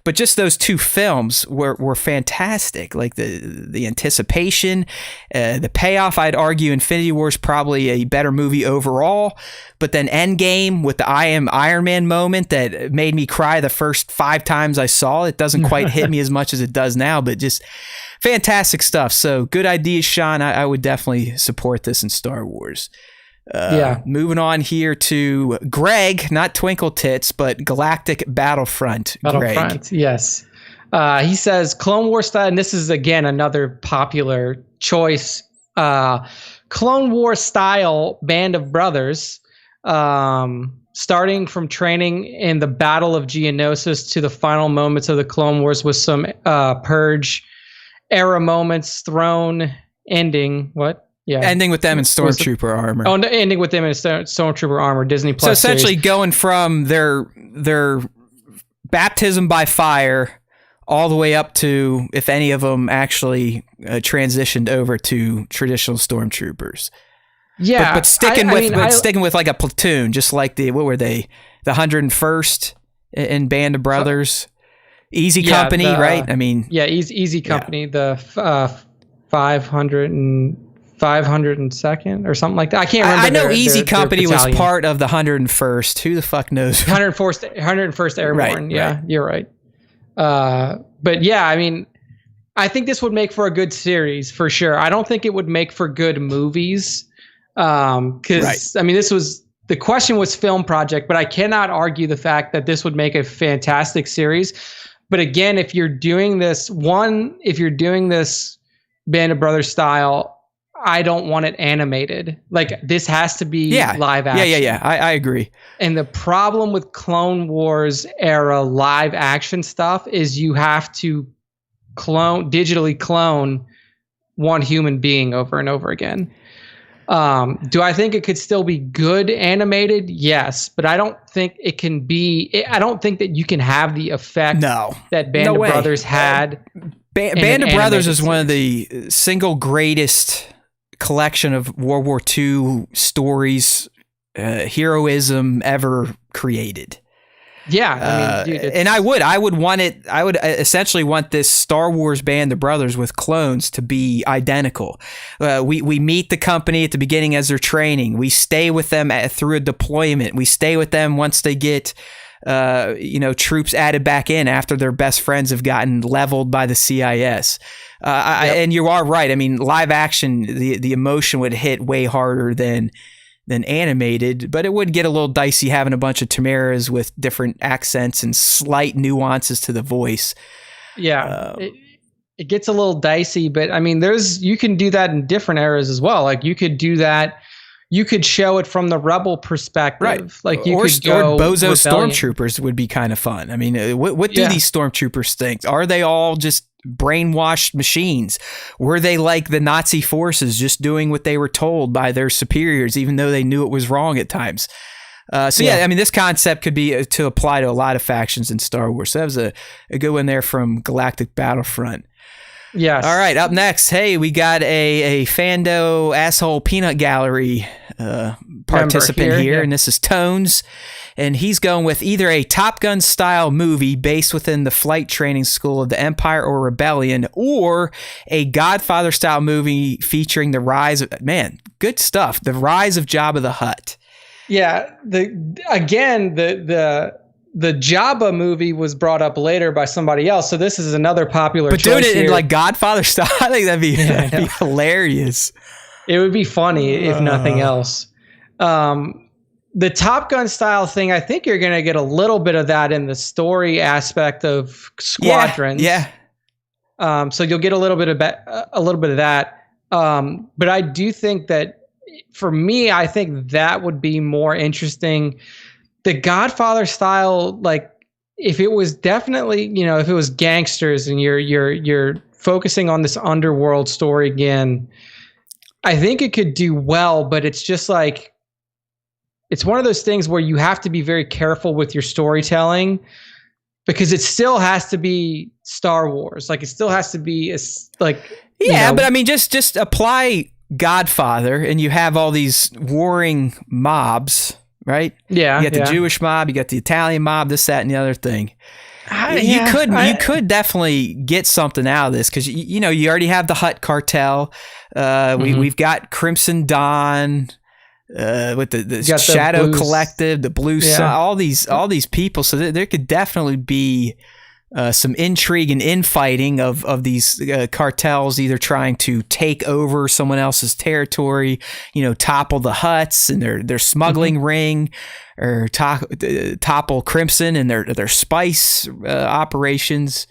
But just those two films were fantastic. Like the anticipation, the payoff. I'd argue Infinity War is probably a better movie overall. But then Endgame with the I Am Iron Man moment that made me cry the first 5 times I saw it. Doesn't quite hit me as much as it does now, but just fantastic stuff. So good ideas, Sean. I would definitely support this in Star Wars. Moving on here to Greg, not Twinkle Tits, but Galactic Battlefront. Greg. Yes. He says Clone War style, and this is again another popular choice. Clone War style band of brothers, starting from training in the Battle of Geonosis to the final moments of the Clone Wars with some Purge era moments, Throne ending. What? Yeah, ending with them in Stormtrooper armor. Oh, no, ending with them in Stormtrooper armor. Disney Plus. So essentially, series. Going from their baptism by fire all the way up to if any of them actually transitioned over to traditional Stormtroopers. Yeah, but sticking with like a platoon, just like what were they? The 101st in Band of Brothers, Easy Company, right? I mean, Easy Company, the 502nd or something like that. I can't remember. I know Easy Company was part of the 101st. Who the fuck knows? 101st Airborne. Right, yeah, right. You're right. But yeah, I mean, I think this would make for a good series for sure. I don't think it would make for good movies. Because I mean, the question was film project, but I cannot argue the fact that this would make a fantastic series. But again, if you're doing this Band of Brothers style, I don't want it animated. Like, this has to be live action. Yeah. I agree. And the problem with Clone Wars era live action stuff is you have to digitally clone one human being over and over again. Do I think it could still be good animated? Yes, but I don't think it can be. I don't think that you can have the effect that Band of Brothers had. Band of Brothers is one of the single greatest collection of World War II stories, heroism ever created. Yeah, I mean, dude, and I would want it. I would essentially want this Star Wars Band of Brothers with clones to be identical. We meet the company at the beginning as they're training. We stay with them through a deployment. We stay with them once they get, troops added back in after their best friends have gotten leveled by the CIS. And you are right. I mean, live action, the emotion would hit way harder than than animated, but it would get a little dicey having a bunch of Tamaras with different accents and slight nuances to the voice. Yeah. It gets a little dicey, but I mean, you can do that in different eras as well. Like you could do that. You could show it from the rebel perspective. Right. Like you could go Bozo Rebellion. Stormtroopers would be kind of fun. I mean, what do these Stormtroopers think? Are they all just brainwashed machines? Were they like the Nazi forces, just doing what they were told by their superiors, even though they knew it was wrong at times? I mean, this concept could be to apply to a lot of factions in Star Wars. So that was a good one there from Galactic Battlefront. Yes. All right, up next, hey, we got a Fando asshole peanut gallery participant here, and this is Tones, and he's going with either a Top Gun style movie based within the flight training school of the Empire or Rebellion, or a Godfather style movie featuring the rise of, man, good stuff, the rise of Jabba the Hutt. Yeah, the Jabba movie was brought up later by somebody else, so this is another popular choice. But doing it here. in like Godfather style, I think that'd be hilarious. It would be funny if nothing else. The Top Gun style thing, I think you're going to get a little bit of that in the story aspect of Squadrons. Yeah. So you'll get a little bit of that. But I do think that for me, I think that would be more interesting. The Godfather style, like if it was definitely, if it was gangsters and you're focusing on this underworld story again, I think it could do well, but it's just like, it's one of those things where you have to be very careful with your storytelling because it still has to be Star Wars. Like it still has to be but I mean, just apply Godfather and you have all these warring mobs, right? Yeah. You got the Jewish mob, you got the Italian mob, this, that, and the other thing. You could definitely get something out of this because you already have the Hutt cartel. We've got Crimson Dawn with the Shadow Collective, the Blue Sun, all these people. So there could definitely be some intrigue and infighting of these cartels, either trying to take over someone else's territory, topple the Hutts and their smuggling ring, or topple Crimson and their spice operations.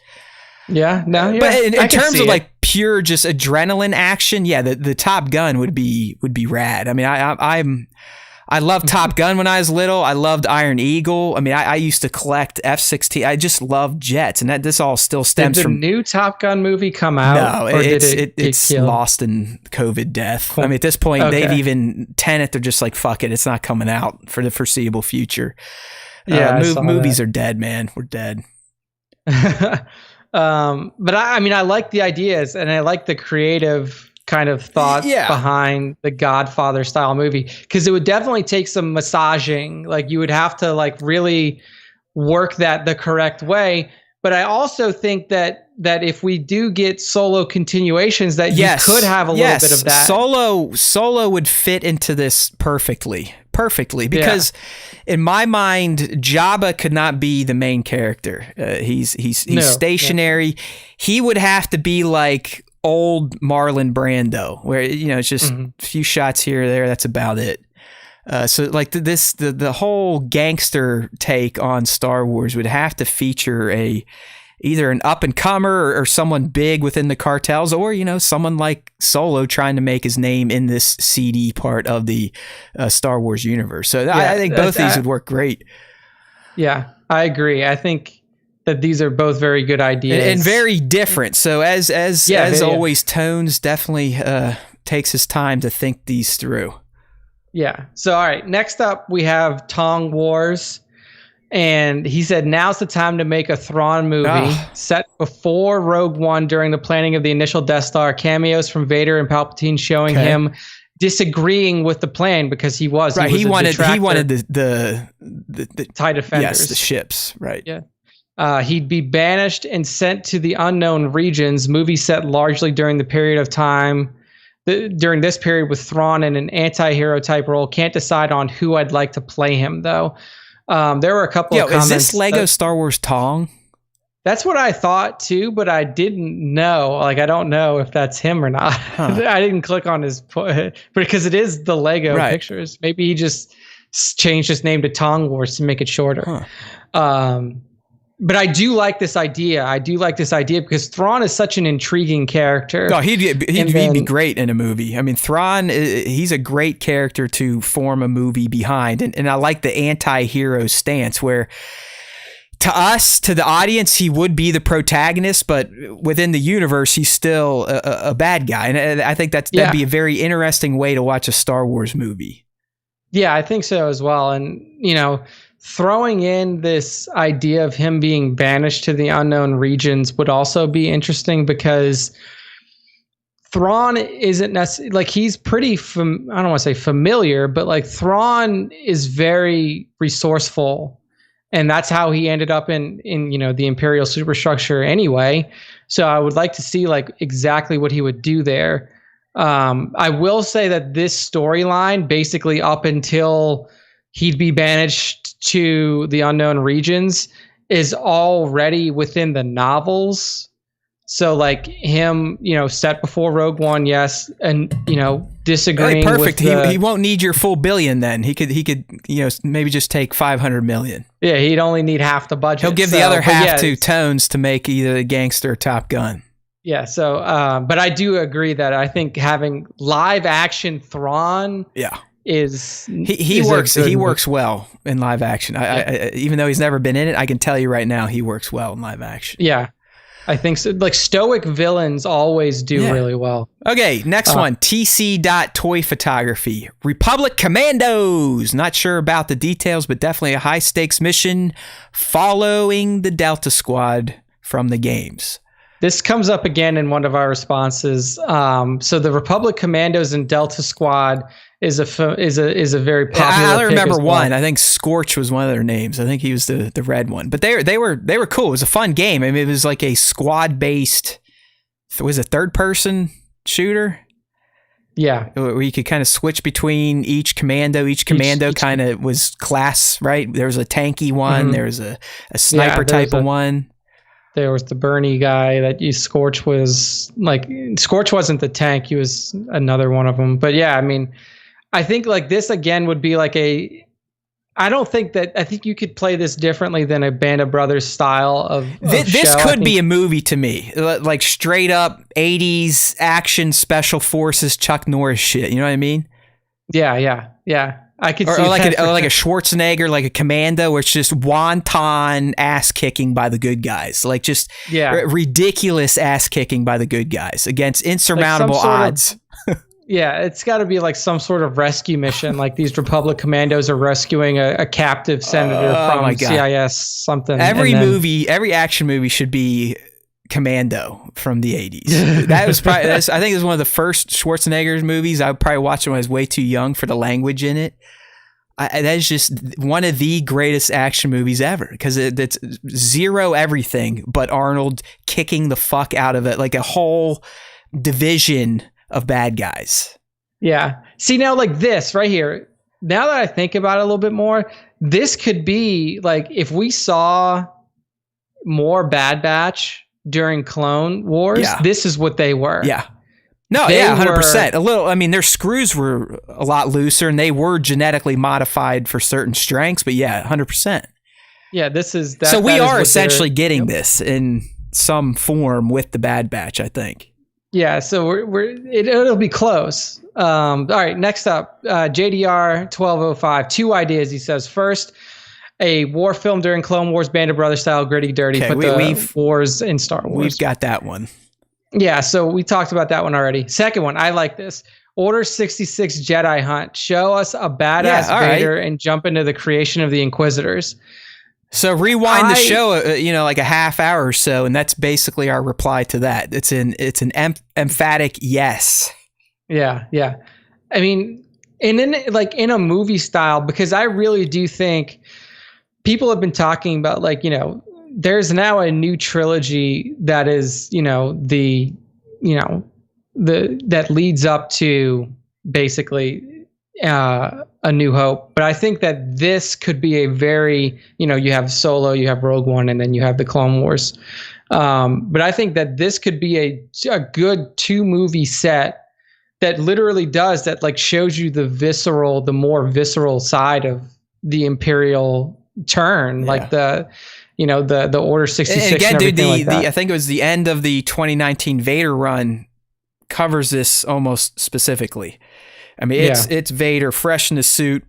Yeah, no, but in terms of like pure just adrenaline action, the Top Gun would be rad. I mean, I loved Top Gun when I was little. I loved Iron Eagle. I mean, I used to collect F-16. I just loved jets, and this all still stems from the new Top Gun movie come out. No, it's lost in COVID death. Cool. I mean, at this point, they've even Tenet. They're just like, fuck it, it's not coming out for the foreseeable future. Movies are dead, man. We're dead. But I mean, I like the ideas and I like the creative kind of thoughts behind the Godfather style movie, because it would definitely take some massaging. Like you would have to like really work that the correct way. But I also think that if we do get Solo continuations, that you could have a little bit of that. Solo would fit into this perfectly because in my mind, Jabba could not be the main character. He's stationary. Yeah. He would have to be like old Marlon Brando, where it's just a few shots here or there. That's about it. So like the whole gangster take on Star Wars would have to feature either an up and comer or someone big within the cartels, or someone like Solo trying to make his name in this seedy part of the Star Wars universe. So I think both these would work great. Yeah, I agree. I think that these are both very good ideas and very different. So as always, Tones definitely takes his time to think these through. Yeah. So, all right. Next up, we have Tong Wars. And he said, now's the time to make a Thrawn movie set before Rogue One during the planning of the initial Death Star. Cameos from Vader and Palpatine showing him disagreeing with the plan because he was he wanted the TIE Defenders. Yes, the ships. Right. Yeah. He'd be banished and sent to the unknown regions. Movie set largely during the period of time. During this period with Thrawn in an anti-hero type role. Can't decide on who I'd like to play him, though. There were a couple of comments. Is this Lego Star Wars Tong? That's what I thought too, but I didn't know. Like, I don't know if that's him or not. Huh. I didn't click on his because it is the Lego pictures. Maybe he just changed his name to Tong Wars to make it shorter. Huh. But I do like this idea. Because Thrawn is such an intriguing character. Oh, he'd be great in a movie. I mean, Thrawn, he's a great character to form a movie behind. And I like the anti-hero stance where, to us, to the audience, he would be the protagonist, but within the universe, he's still a bad guy. And I think that'd be a very interesting way to watch a Star Wars movie. Yeah, I think so as well. And, throwing in this idea of him being banished to the unknown regions would also be interesting, because Thrawn isn't necessarily, like, he's pretty, I don't want to say familiar, but like Thrawn is very resourceful. And that's how he ended up in the Imperial superstructure anyway. So I would like to see like exactly what he would do there. I will say that this storyline, basically up until he'd be banished to the unknown regions, is already within the novels. So like him, set before Rogue One, yes, and disagreeing. Perfect. He won't need your full billion then. He could maybe just take 500 million. Yeah, he'd only need half the budget. He'll give the other half to Tones to make either the Gangster or Top Gun. Yeah, so but I do agree that I think having live action Thrawn is he works well in live action. I even though he's never been in it, I can tell you right now he works well in live action. Yeah. I think so. Like, stoic villains always do really well. Okay, next one. TC.Toy Photography. Republic Commandos. Not sure about the details, but definitely a high-stakes mission following the Delta Squad from the games. This comes up again in one of our responses. So the Republic Commandos and Delta Squad is a very popular. I remember one. I think Scorch was one of their names. I think he was the red one. But they were cool. It was a fun game. I mean, it was like a squad based. Was it third person shooter? Yeah, where you could kind of switch between each commando. Each commando kind of was class, right? There was a tanky one. There was a sniper type of one. There was the Bernie guy that Scorch was like. Scorch wasn't the tank. He was another one of them. But yeah, I mean, I think like this again would be like I think you could play this differently than a Band of Brothers style of this could be a movie to me, like straight up 80s action special forces Chuck Norris shit. You know what I mean? Yeah. I could see or like a Schwarzenegger, like a commando, where it's just wonton ass kicking by the good guys, like just ridiculous ass kicking by the good guys against insurmountable odds. Yeah, it's got to be like some sort of rescue mission, like these Republic Commandos are rescuing a captive senator from CIS something. Every action movie should be Commando from the 80s. That was probably I think it was one of the first Schwarzenegger movies. I probably watched it when I was way too young for the language in it. That is just one of the greatest action movies ever, because it's zero everything but Arnold kicking the fuck out of it, like a whole division of bad guys. Yeah. See, now like this right here, now that I think about it a little bit more, this could be like if we saw more Bad Batch during Clone Wars, this is what they were. Yeah. No, they 100%. A little, I mean, their screws were a lot looser and they were genetically modified for certain strengths, but 100%. Yeah, this is that. So we are essentially getting this in some form with the Bad Batch, I think. Yeah, so it'll be close. All right, next up, JDR 1205. 2 ideas, he says. First, a war film during Clone Wars, Band of Brothers style, gritty, dirty. Okay, we've wars in Star Wars. We've got that one. Yeah, so we talked about that one already. Second one, I like this. Order 66 Jedi Hunt. Show us a badass Vader and jump into the creation of the Inquisitors. So rewind the show, like a half hour or so, and that's basically our reply to that. It's an emphatic yes. Yeah. I mean, and in a movie style, because I really do think people have been talking about there's now a new trilogy that is, that leads up to basically A New Hope. But I think that this could be a very, you have Solo, you have Rogue One, and then you have the Clone Wars. But I think that this could be a good 2-movie set that literally does that, like shows you the more visceral side of the Imperial turn, like the Order 66. And again, dude, I think it was the end of the 2019 Vader run covers this almost specifically. I mean, it's Vader fresh in the suit.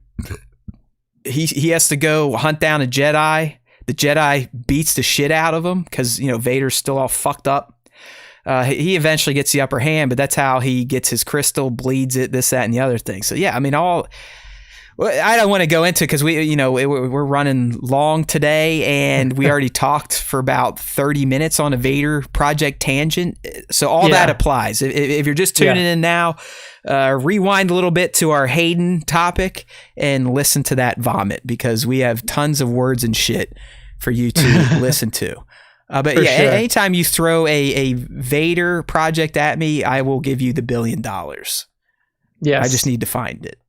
He has to go hunt down a Jedi. The Jedi beats the shit out of him because, Vader's still all fucked up. He eventually gets the upper hand, but that's how he gets his crystal, bleeds it, this, that, and the other thing. So, yeah, I mean, I don't want to go into because we're running long today, and we already talked for about 30 minutes on a Vader project tangent. So all that applies. If you're just tuning in now, rewind a little bit to our Hayden topic and listen to that vomit because we have tons of words and shit for you to listen to. But for sure. Anytime you throw a Vader project at me, I will give you the $1 billion. Yes. I just need to find it.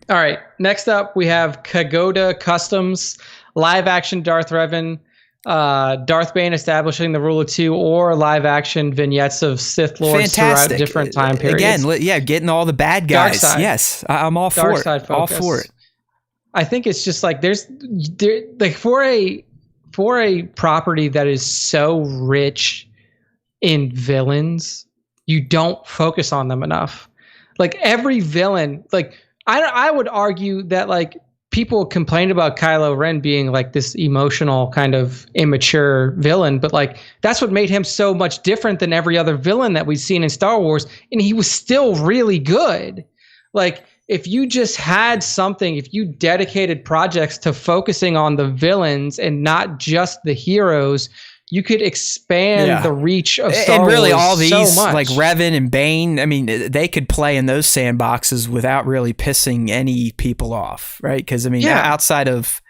All right. Next up, we have Kagoda Customs, live action Darth Revan, Darth Bane establishing the rule of 2, or live action vignettes of Sith Lords throughout different time periods. Again, getting all the bad guys. Yes, I'm all for it. Focus. All for it. I think it's just like there's like for a property that is so rich in villains, you don't focus on them enough. Like every villain, like I would argue that like people complained about Kylo Ren being like this emotional kind of immature villain, but like that's what made him so much different than every other villain that we've seen in Star Wars, and he was still really good. Like if you just had something, if you dedicated projects to focusing on the villains and not just the heroes, you could expand the reach of Star Wars. And really all these, so much. Like Revan and Bane, I mean, they could play in those sandboxes without really pissing any people off, right? Because, I mean, outside of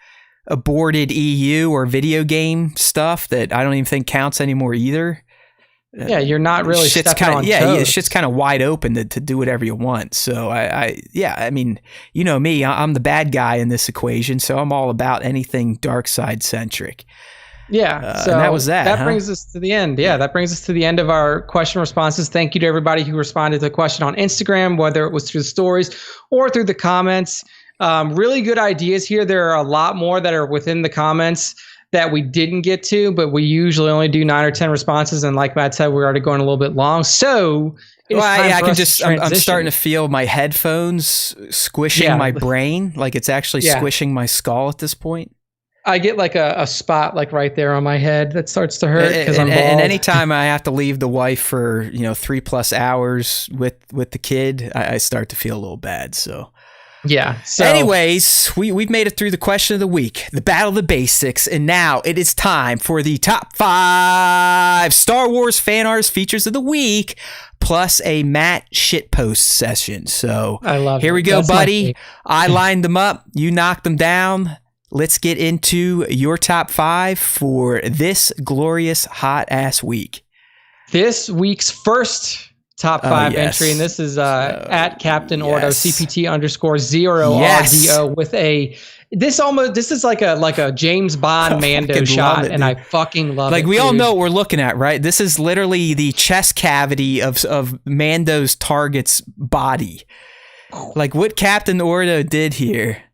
aborted EU or video game stuff that I don't even think counts anymore either. Yeah, you're not really stepping on toes. Shit's kind of wide open to do whatever you want. So, I mean, you know me, I'm the bad guy in this equation, so I'm all about anything dark side centric. Yeah, so and that was that. That brings us to the end. Yeah, that brings us to the end of our question responses. Thank you to everybody who responded to the question on Instagram, whether it was through the stories or through the comments. Really good ideas here. There are a lot more that are within the comments that we didn't get to, but we usually only do 9 or 10 responses. And like Matt said, we're already going a little bit long. So I'm starting to feel my headphones squishing my brain. Like it's actually squishing my skull at this point. I get like a spot like right there on my head that starts to hurt because I'm bald. And anytime I have to leave the wife for 3+ hours with the kid, I start to feel a little bad. So yeah. So anyways, we've made it through the question of the week, the battle of the basics, and now it is time for the top 5 Star Wars fan artist features of the week, plus a Matt shitpost session. So I love here we go, that's buddy. I lined them up, you knocked them down. Let's get into your top 5 for this glorious hot ass week. This week's first top 5 entry, and this is at Captain Ordo CPT_0RDO with a this is like a James Bond Mando shot, and I fucking love it. Like we all know what we're looking at, right? This is literally the chest cavity of Mando's target's body. Like what Captain Ordo did here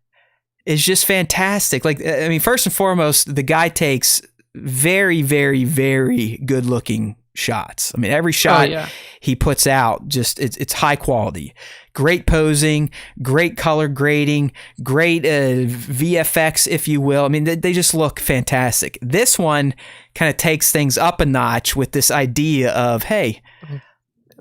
is just fantastic. Like, I mean, first and foremost, the guy takes very, very, very good looking shots. I mean, every shot he puts out, just it's high quality, great posing, great color grading, great VFX, if you will. I mean, they just look fantastic. This one kind of takes things up a notch with this idea of, hey,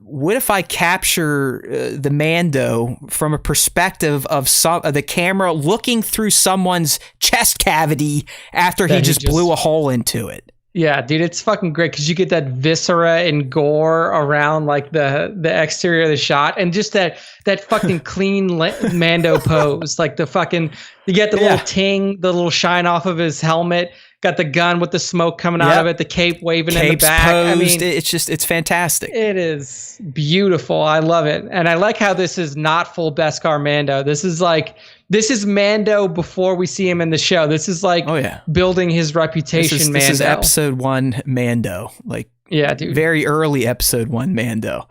what if I capture the Mando from a perspective of the camera looking through someone's chest cavity after he just blew a hole into it? Yeah, dude, it's fucking great because you get that viscera and gore around like the exterior of the shot, and just that fucking clean Mando pose, like the fucking you get the little ting, the little shine off of his helmet. got the gun with the smoke coming out of it, the cape waving in the back. Posed. It's fantastic. It is beautiful. I love it. And I like how this is not full Beskar Mando. This is Mando before we see him in the show. This is like building his reputation. This is episode 1 Mando. Like, yeah, dude. Very early episode 1 Mando.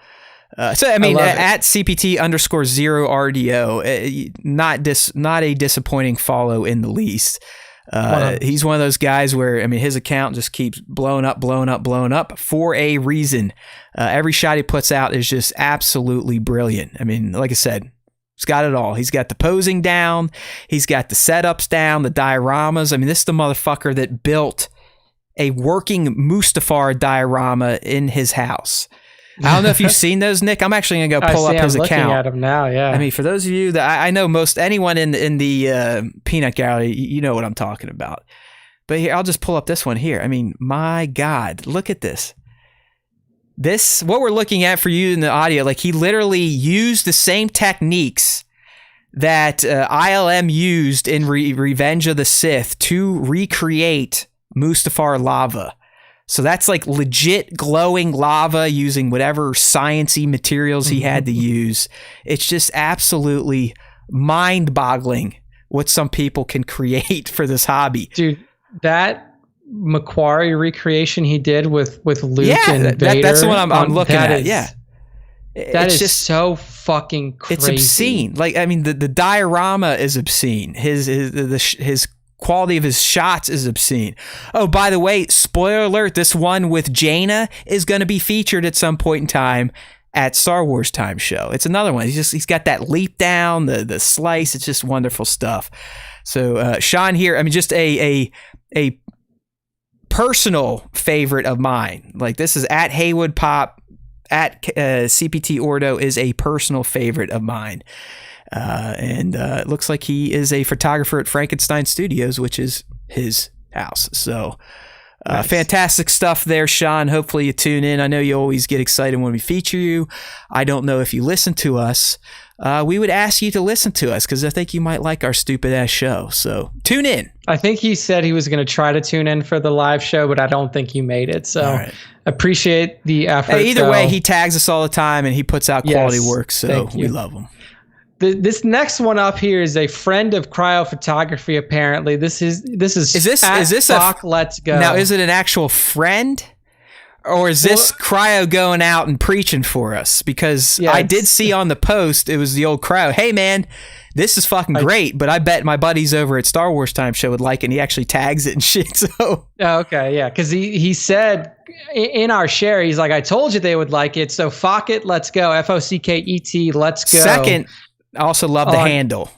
So I mean, at CPT_0RDO, not a disappointing follow in the least. He's one of those guys where, I mean, his account just keeps blowing up for a reason. Every shot he puts out is just absolutely brilliant. I mean, like I said, he's got it all. He's got the posing down. He's got the setups down, the dioramas. I mean, this is the motherfucker that built a working Mustafar diorama in his house. I don't know if you've seen those, Nick. I'm actually going to go pull up his account. I'm looking at him now, yeah. I mean, for those of you that I know, anyone in the peanut gallery, you know what I'm talking about. But here, I'll just pull up this one here. I mean, my God, look at this. This, what we're looking at for you in the audio, like he literally used the same techniques that ILM used in Revenge of the Sith to recreate Mustafar lava. So that's like legit glowing lava using whatever sciencey materials he had to use. It's just absolutely mind-boggling what some people can create for this hobby. Dude, that Macquarie recreation he did with Luke and Vader. That's the one I'm looking at. That is just so fucking crazy. It's obscene. Like, I mean, the diorama is obscene. His quality of his shots is obscene. Oh, by the way, spoiler alert, this one with Jaina is going to be featured at some point in time at Star Wars Time Show. It's another one. He's got that leap down, the slice. It's just wonderful stuff. So Sean here, I mean, just a personal favorite of mine. Like, this is at Haywood Pop, at CPT Ordo is a personal favorite of mine. And it looks like he is a photographer at Frankenstein Studios, which is his house. So nice. Fantastic stuff there, Sean. Hopefully you tune in. I know you always get excited when we feature you. I don't know if you listen to us. We would ask you to listen to us because I think you might like our stupid ass show. So tune in. I think he said he was going to try to tune in for the live show, but I don't think he made it. So appreciate the effort. Either way, he tags us all the time and he puts out quality work. So we love him. This next one up here is a friend of cryophotography. Apparently, this is fuck, let's go. Now, is it an actual friend, or is this cryo going out and preaching for us? Because I did see on the post it was the old cryo. Hey man, this is fucking great, but I bet my buddies over at Star Wars Time Show would like it. And he actually tags it and shit. So because he said in our share, he's like, I told you they would like it. So fuck it, let's go. FOCKET, let's go. Second. I also love the handle.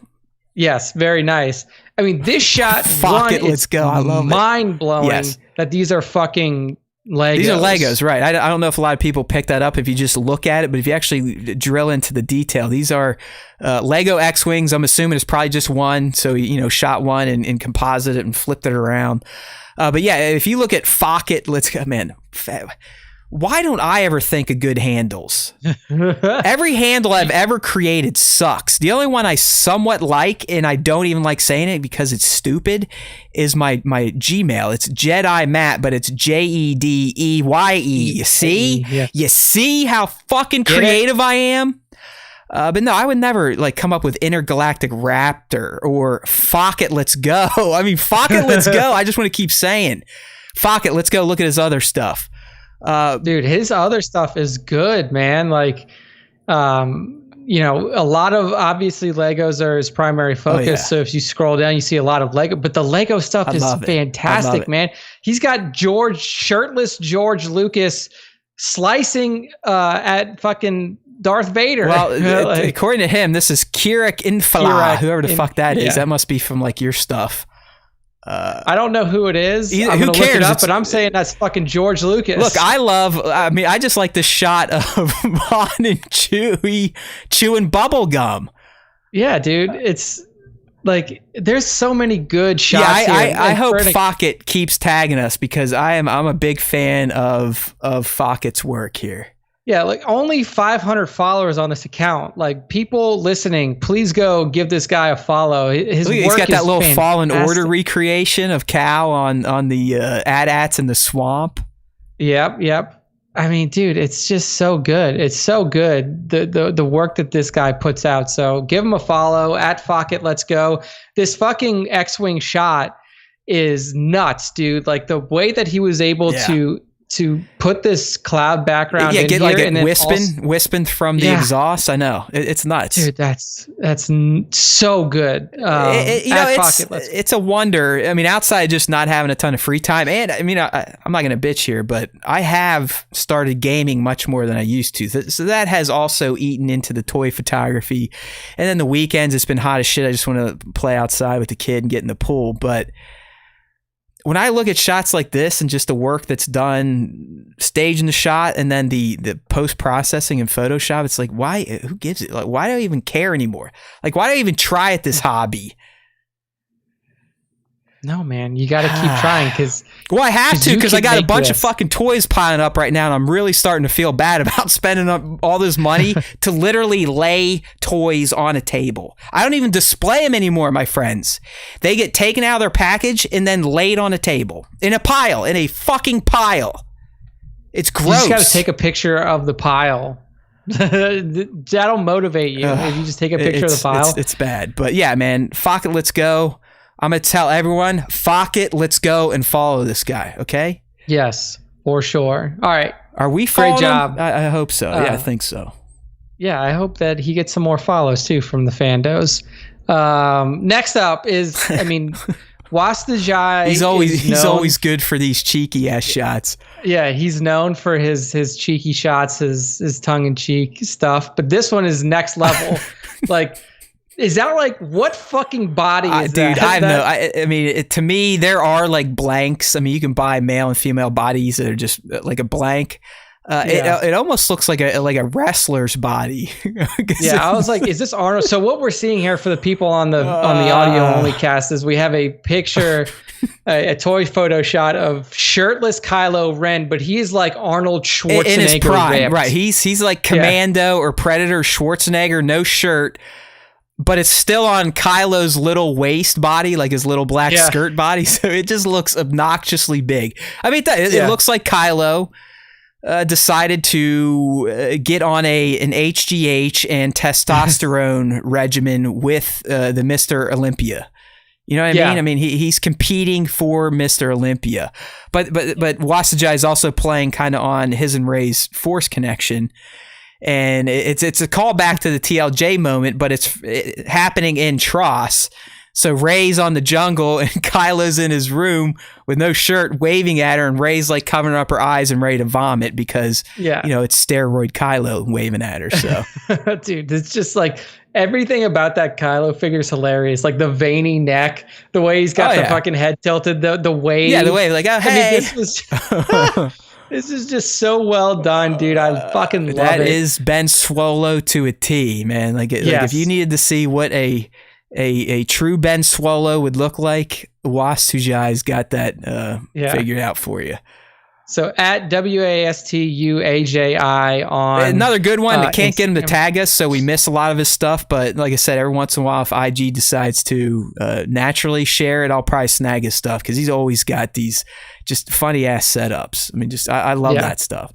Yes, very nice. I mean, this shot, let's go. I love mind-blowing that these are fucking Legos. These are Legos, right. I don't know if a lot of people pick that up if you just look at it, but if you actually drill into the detail, these are Lego X-Wings. I'm assuming it's probably just one, so, shot one and composite it and flipped it around. But yeah, if you look at Focket, let's go, man. Why don't I ever think of good handles? Every handle I've ever created sucks. The only one I somewhat like, and I don't even like saying it because it's stupid, is my Gmail. It's Jedi Matt, but it's JEDEYE. You see? Yeah. You see how fucking creative I am? But no, I would never come up with Intergalactic Raptor or Focket, let's go. I mean, Focket, let's go. I just want to keep saying, Focket, let's go. Look at his other stuff. Dude, his other stuff is good, man. A lot of obviously Legos are his primary focus. So if you scroll down, you see a lot of Lego, but the Lego stuff is fantastic, man. He's got shirtless George Lucas slicing at fucking Darth Vader. Well, according to him, this is Kirak Infala, whoever the fuck that is. That must be from your stuff. I don't know who it is. I'm who cares? Look it up, but I'm saying that's fucking George Lucas. Look, I just like the shot of Han and Chewie chewing bubble gum. Yeah, dude. It's there's so many good shots here. I hope Focket keeps tagging us because I'm a big fan of Focket's work here. Yeah, like only 500 followers on this account. Like people listening, please go give this guy a follow. His He's work got that is little fantastic. Fallen Order recreation of Cal on the AT-ATs in the swamp. Yep. I mean, dude, it's just so good. It's so good, the work that this guy puts out. So give him a follow at Focket. Let's go. This fucking X-Wing shot is nuts, dude. Like the way that he was able to put this cloud background in get here, like and it wisping from the exhaust. I know it's nuts, dude. That's so good. It's a wonder. I mean, outside just not having a ton of free time, and I mean, I'm not gonna bitch here, but I have started gaming much more than I used to, so that has also eaten into the toy photography. And then the weekends, it's been hot as shit. I just want to play outside with the kid and get in the pool, but when I look at shots like this and just the work that's done staging the shot and then the post-processing in Photoshop, it's like, why? Who gives it? Like, why do I even care anymore? Like, why do I even try at this hobby? No, man, you got to keep trying because. Well, I have to because I got a bunch of fucking toys piling up right now, and I'm really starting to feel bad about spending up all this money to literally lay toys on a table. I don't even display them anymore, my friends. They get taken out of their package and then laid on a table in a fucking pile. It's gross. You just got to take a picture of the pile. That'll motivate you if you just take a picture of the pile. It's bad, but yeah, man, fuck it, let's go. I'm going to tell everyone, fuck it, let's go and follow this guy, okay? Yes, for sure. All right. Are we following Great job. him? I hope so. Yeah, I think so. Yeah, I hope that he gets some more follows, too, from the fandos. Next up is, I mean, Wastajai. He's always good for these cheeky-ass shots. Yeah, he's known for his cheeky shots, his tongue-in-cheek stuff. But this one is next level. Like... Is that like what fucking body is dude, that? I mean, to me, there are like blanks. I mean, you can buy male and female bodies that are just like a blank. It almost looks like a wrestler's body. Yeah, I was like, is this Arnold? So what we're seeing here for the people on the audio only cast is we have a picture, a toy photo shot of shirtless Kylo Ren, but he is like Arnold Schwarzenegger in his prime, ripped. right? He's like Commando or Predator Schwarzenegger, no shirt. But it's still on Kylo's little waist body, like his little black skirt body. So it just looks obnoxiously big. I mean, it looks like Kylo decided to get on an HGH and testosterone regimen with the Mr. Olympia. You know what I mean? I mean, he's competing for Mr. Olympia. But Wastajai is also playing kind of on his and Rey's Force connection. And it's a callback to the TLJ moment, but it's happening in Tross. So Rey's on the jungle and Kylo's in his room with no shirt waving at her, and Rey's like covering up her eyes and ready to vomit because, it's steroid Kylo waving at her. So, dude, it's just like everything about that Kylo figure is hilarious. Like the veiny neck, the way he's got the fucking head tilted, the wave. Yeah, the wave, like, oh, hey. I mean, this is just so well done, dude. I fucking love it. That is Ben Swolo to a T, man. Like if you needed to see what a true Ben Swolo would look like, Wastajai's got that figured out for you. So at WASTUAJI on another good one. That can't get him to tag us, so we miss a lot of his stuff. But like I said, every once in a while, if IG decides to naturally share it, I'll probably snag his stuff because he's always got these just funny ass setups. I mean, I love that stuff.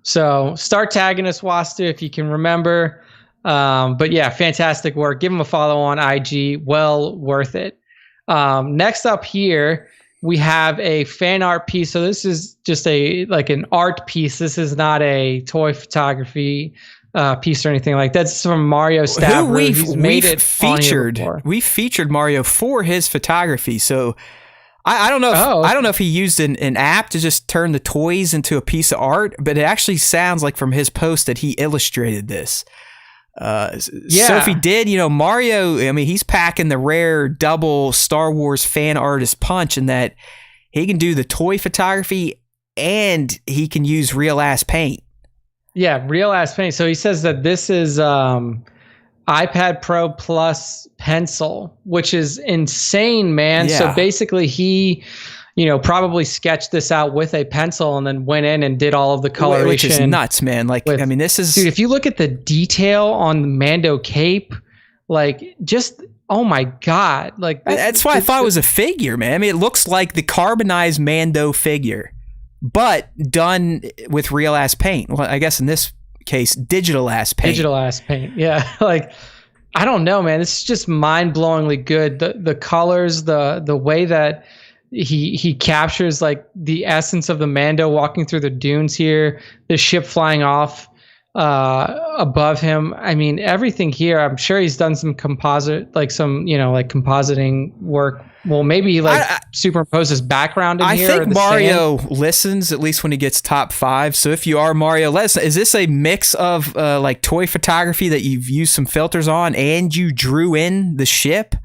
So start tagging us, Wasta, if you can remember. But yeah, fantastic work. Give him a follow on IG. Well worth it. Next up here, we have a fan art piece. So this is just an art piece. This is not a toy photography piece or anything like that. It's from Mario Stavro. We've featured Mario for his photography. So I don't know. I don't know if he used an app to just turn the toys into a piece of art, but it actually sounds like from his post that he illustrated this. So if he did, Mario, I mean, he's packing the rare double Star Wars fan artist punch in that he can do the toy photography and he can use real ass paint. Yeah, real ass paint. So he says that this is iPad Pro Plus pencil, which is insane, man. Yeah. So basically he probably sketched this out with a pencil and then went in and did all of the coloration. Which is nuts, man. Like, I mean, this is... Dude, if you look at the detail on the Mando cape, like, just... Oh my God. Like that's why I thought it was a figure, man. I mean, it looks like the carbonized Mando figure, but done with real ass paint. Well, I guess in this case, digital ass paint. Digital ass paint. Yeah. Like, I don't know, man. This is just mind-blowingly good. The colors, the way that he captures like the essence of the Mando walking through the dunes here, the ship flying off above him. I mean, everything here, I'm sure he's done some composite, like some, like compositing work. Well, maybe like superimpose his background in here. I think Mario listens, at least when he gets top 5. So if you are Mario, is this a mix of like toy photography that you've used some filters on and you drew in the ship?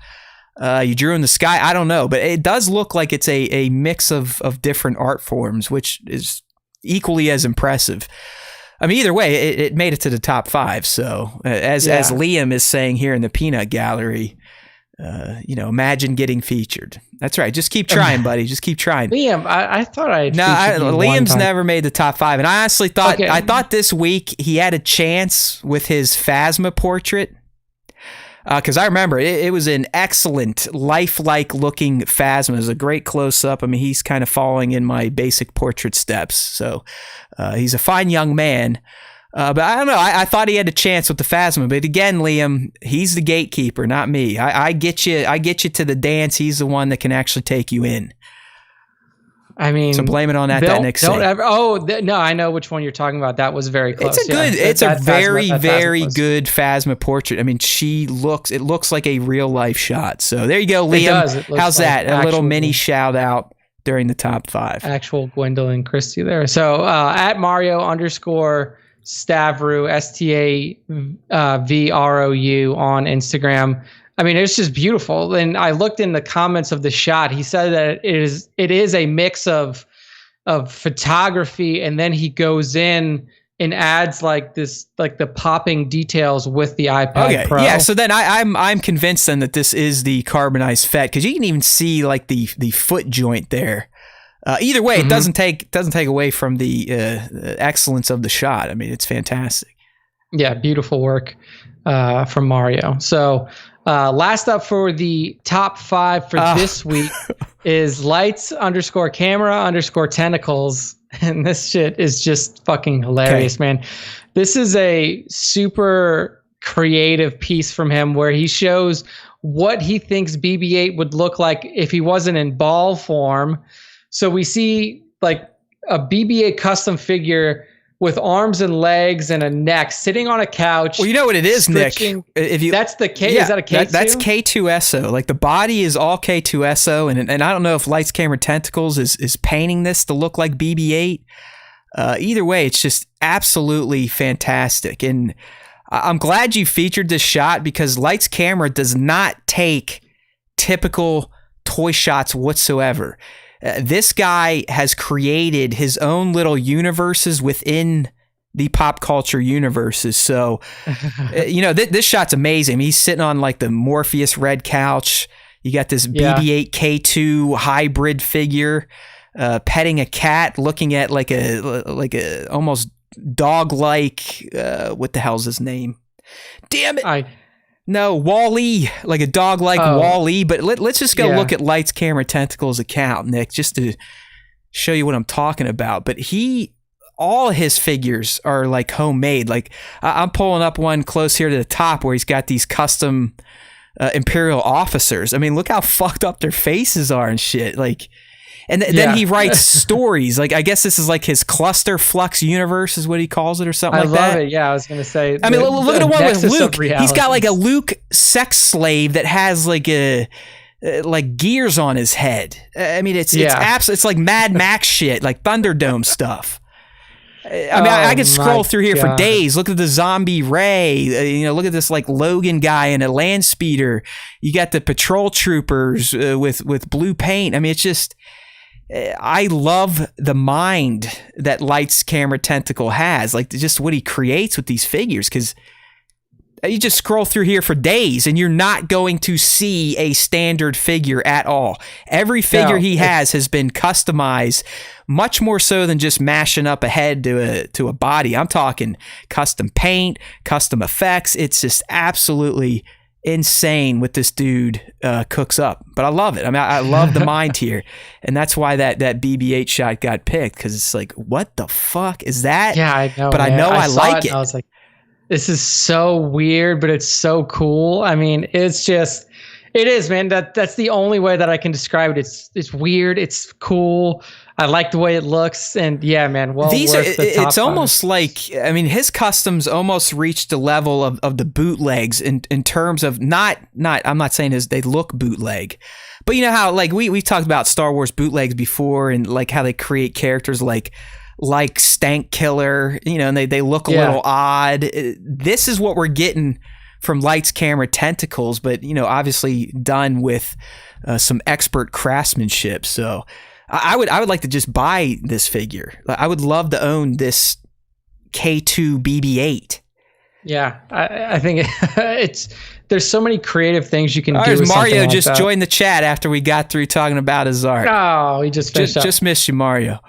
You drew in the sky? I don't know, but it does look like it's a mix of different art forms, which is equally as impressive. I mean, either way, it made it to the top 5. So as Liam is saying here in the peanut gallery, imagine getting featured. That's right. Just keep trying, buddy. Just keep trying. Liam, I thought Liam's never made the top 5. And I honestly thought, I thought this week he had a chance with his Phasma portrait. Because I remember it was an excellent, lifelike looking Phasma. It was a great close up. I mean, he's kind of following in my basic portrait steps. So he's a fine young man. But I don't know. I thought he had a chance with the Phasma. But again, Liam, he's the gatekeeper, not me. I get you. I get you to the dance. He's the one that can actually take you in. I mean, so blame it on that next scene. No, I know which one you're talking about. That was very close. It's a very good Phasma portrait. I mean, it looks like a real life shot. So there you go, Liam. How's that? A little mini shout out during the top 5. Actual Gwendolyn Christie there. So at Mario _ Stavru, STAVROU on Instagram. I mean, it's just beautiful. And I looked in the comments of the shot. He said that it is a mix of photography, and then he goes in and adds like the popping details with the iPad Pro. Yeah. So then I'm convinced then that this is the carbonized Fett, because you can even see like the foot joint there. Either way, it doesn't take away from the excellence of the shot. I mean, it's fantastic. Yeah, beautiful work from Mario. So. Last up for the top 5 for this week is lights _ camera _ tentacles. And this shit is just fucking hilarious, man. This is a super creative piece from him where he shows what he thinks BB-8 would look like if he wasn't in ball form. So we see like a BB-8 custom figure with arms and legs and a neck sitting on a couch. Well, you know what it is, Nick. That's the K. Is that a K2? That's K2SO. Like the body is all K2SO, and I don't know if Lights Camera Tentacles is painting this to look like BB-8. Either way, it's just absolutely fantastic, and I'm glad you featured this shot because Lights Camera does not take typical toy shots whatsoever. This guy has created his own little universes within the pop culture universes. So, this shot's amazing. I mean, he's sitting on like the Morpheus red couch. You got this BB-8 K2 hybrid figure petting a cat, looking at like a almost dog-like, what the hell's his name? Damn it. No, Wall-E, like a dog like Wall-E. But let's just go look at Lights Camera Tentacles account, Nick, just to show you what I'm talking about. But all his figures are like homemade. Like I'm pulling up one close here to the top where he's got these custom Imperial officers. I mean, look how fucked up their faces are and shit. Like, and then he writes stories. Like, I guess this is like his cluster flux universe is what he calls it or something like that. I love it. Yeah, I was going to say. I mean, look at the one with Luke. He's got like a Luke sex slave that has like gears on his head. I mean, it's like Mad Max shit, like Thunderdome stuff. I mean, I could scroll through here for days. Look at the zombie Ray. Look at this like Logan guy in a land speeder. You got the patrol troopers with blue paint. I mean, it's just. I love the mind that Lights Camera Tentacle has, like just what he creates with these figures, because You just scroll through here for days and you're not going to see a standard figure at all. Every figure he has been customized, much more so than just mashing up a head to a body. I'm talking custom paint, custom effects. It's just absolutely insane what this dude cooks up. But I love it. I mean, I love the mind here. And that's why that BB-8 shot got picked, because it's like, what the fuck is that? Yeah, I know. But man. I know I like it. I was like, this is so weird, but it's so cool. I mean, it is, man. That's the only way that I can describe it. It's weird. It's cool. I like the way it looks, and yeah, man. Well, it's almost like, I mean, his customs almost reached the level of the bootlegs in terms of not. I'm not saying they look bootleg, but you know how like we've talked about Star Wars bootlegs before, and like how they create characters like Stank Killer, you know, and they look a little odd. This is what we're getting from Lights, Camera, Tentacles, but, you know, obviously done with some expert craftsmanship. So I would like to just buy this figure. I would love to own this K2 BB-8. Yeah, I think there's so many creative things you can do. With Mario like just joined the chat after we got through talking about his art. Oh, he just finished up. Just missed you, Mario.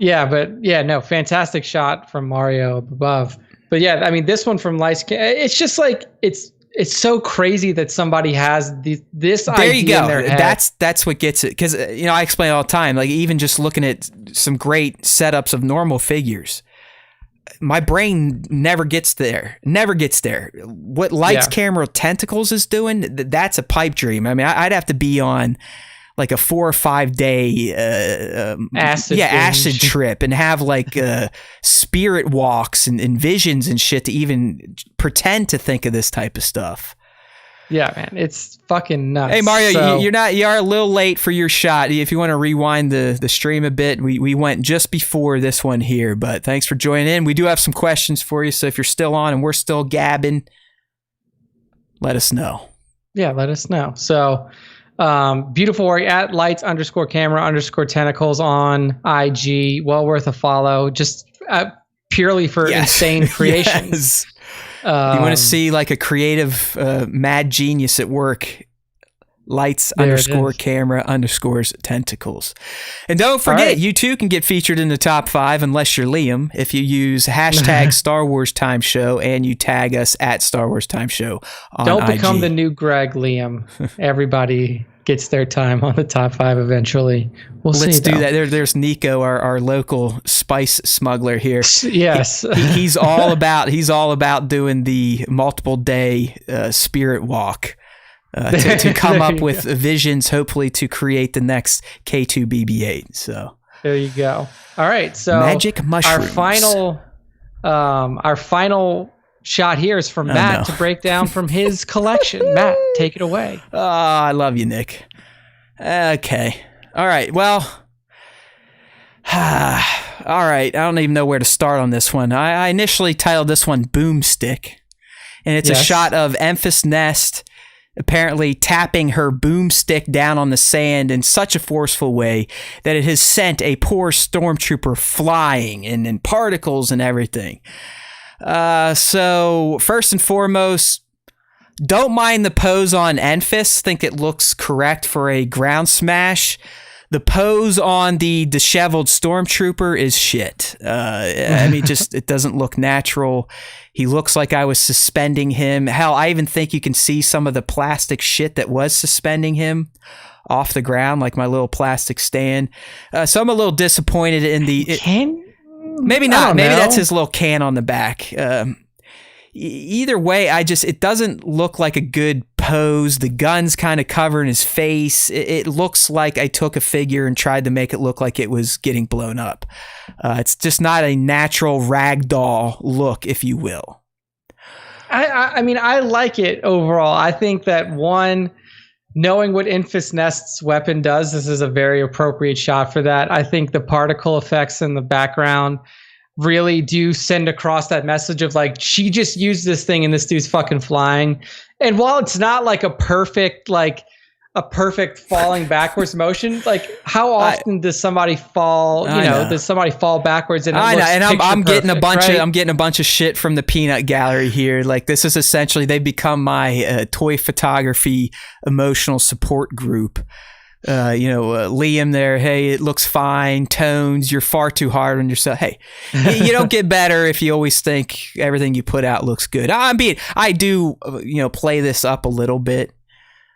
Yeah, but yeah, no, fantastic shot from Mario up above. But yeah, I mean, this one from Lights, it's just like it's so crazy that somebody has this there idea you go. in their head. That's what gets it, because you know I explain all the time. Like even just looking at some great setups of normal figures, my brain never gets there. What Lights, Camera, Tentacles is doing, that's a pipe dream. I mean, I'd have to be on like a 4 or 5 day acid trip and have like spirit walks and visions and shit to even pretend to think of this type of stuff. Yeah, man, it's fucking nuts. Hey Mario, you are a little late for your shot. If you want to rewind the stream a bit, we went just before this one here, but thanks for joining in. We do have some questions for you, so if you're still on and we're still gabbing, let us know. Yeah, let us know. So beautiful work at Lights_Camera_Tentacles on IG. Well worth a follow, just purely for insane creations. You want to see like a creative mad genius at work? Lights_Camera_Tentacles. And don't forget, you too can get featured in the top 5 unless you're Liam, if you use hashtag Star Wars Time Show and you tag us at Star Wars Time Show on Don't IG. become the new Greg, Liam. Everybody gets their time on the top 5 eventually. Let's do that. There's Nico, our local spice smuggler here. Yes. He's all about doing the multiple day spirit walk. To come up with visions, hopefully to create the next K2 BB-8. So there you go. All right, so magic mushrooms. Our final shot here is from Matt to break down from his collection. Matt, take it away. Oh, I love you, Nick. Okay. All right. Well. All right. I don't even know where to start on this one. I initially titled this one Boomstick, and it's a shot of Enfys Nest apparently tapping her boomstick down on the sand in such a forceful way that it has sent a poor stormtrooper flying and in particles and everything. So first and foremost, don't mind the pose on Enfys. Think it looks correct for a ground smash. The pose on the disheveled stormtrooper is shit. I mean, just it doesn't look natural. He looks like I was suspending him. Hell, I even think you can see some of the plastic shit that was suspending him off the ground, like my little plastic stand. So I'm a little disappointed in the... Maybe not. Maybe that's his little can on the back. Either way, it doesn't look like a good pose. The gun's kind of covering his face. It looks like I took a figure and tried to make it look like it was getting blown up. It's just not a natural ragdoll look, if you will. I mean, I like it overall. I think that knowing what Enfys Nest's weapon does, this is a very appropriate shot for that. I think the particle effects in the background really do send across that message of like, she just used this thing and this dude's fucking flying. And while it's not like a perfect like a perfect falling backwards motion. Like, how often does somebody fall? Does somebody fall backwards? And I'm getting a bunch right? of shit from the peanut gallery here. Like, this is essentially, they become my toy photography emotional support group. Liam there, hey, it looks fine. Tones, you're far too hard on yourself. Hey, you don't get better if you always think everything you put out looks good. I do play this up a little bit.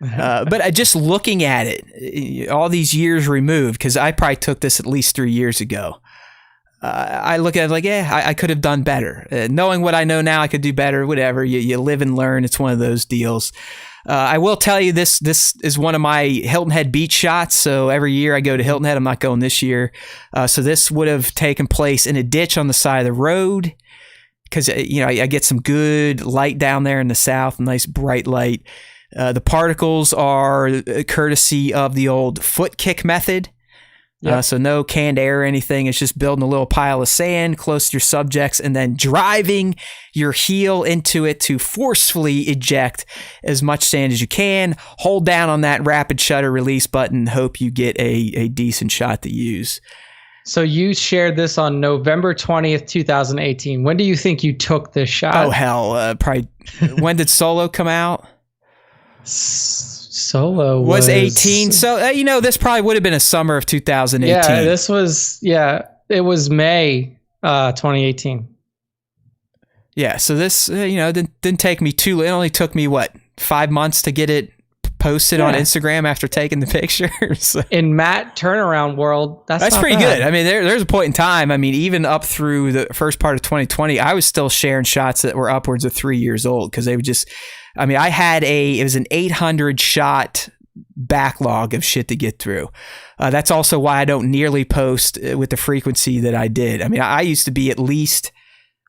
But just looking at it, all these years removed, because I probably took this at least 3 years ago. I look at it like, I could have done better. Knowing what I know now, I could do better. Whatever. You live and learn. It's one of those deals. I will tell you, this is one of my Hilton Head beach shots. So every year I go to Hilton Head. I'm not going this year. So this would have taken place in a ditch on the side of the road, because I get some good light down there in the south, nice bright light. The particles are courtesy of the old foot kick method. Yep. So no canned air or anything. It's just building a little pile of sand close to your subjects and then driving your heel into it to forcefully eject as much sand as you can. Hold down on that rapid shutter release button. Hope you get a decent shot to use. So you shared this on November 20th, 2018. When do you think you took this shot? Oh, hell. Probably. When did Solo come out? Solo was 18. So, this probably would have been a summer of 2018. Yeah, it was May 2018. Yeah, so this, didn't take me it only took me, 5 months to get it posted on Instagram after taking the pictures. In Matt turnaround world, that's pretty bad. good. I mean, there's a point in time, even up through the first part of 2020, I was still sharing shots that were upwards of 3 years old, because they would just... I had it was an 800 shot backlog of shit to get through. That's also why I don't nearly post with the frequency that I did. I used to be at least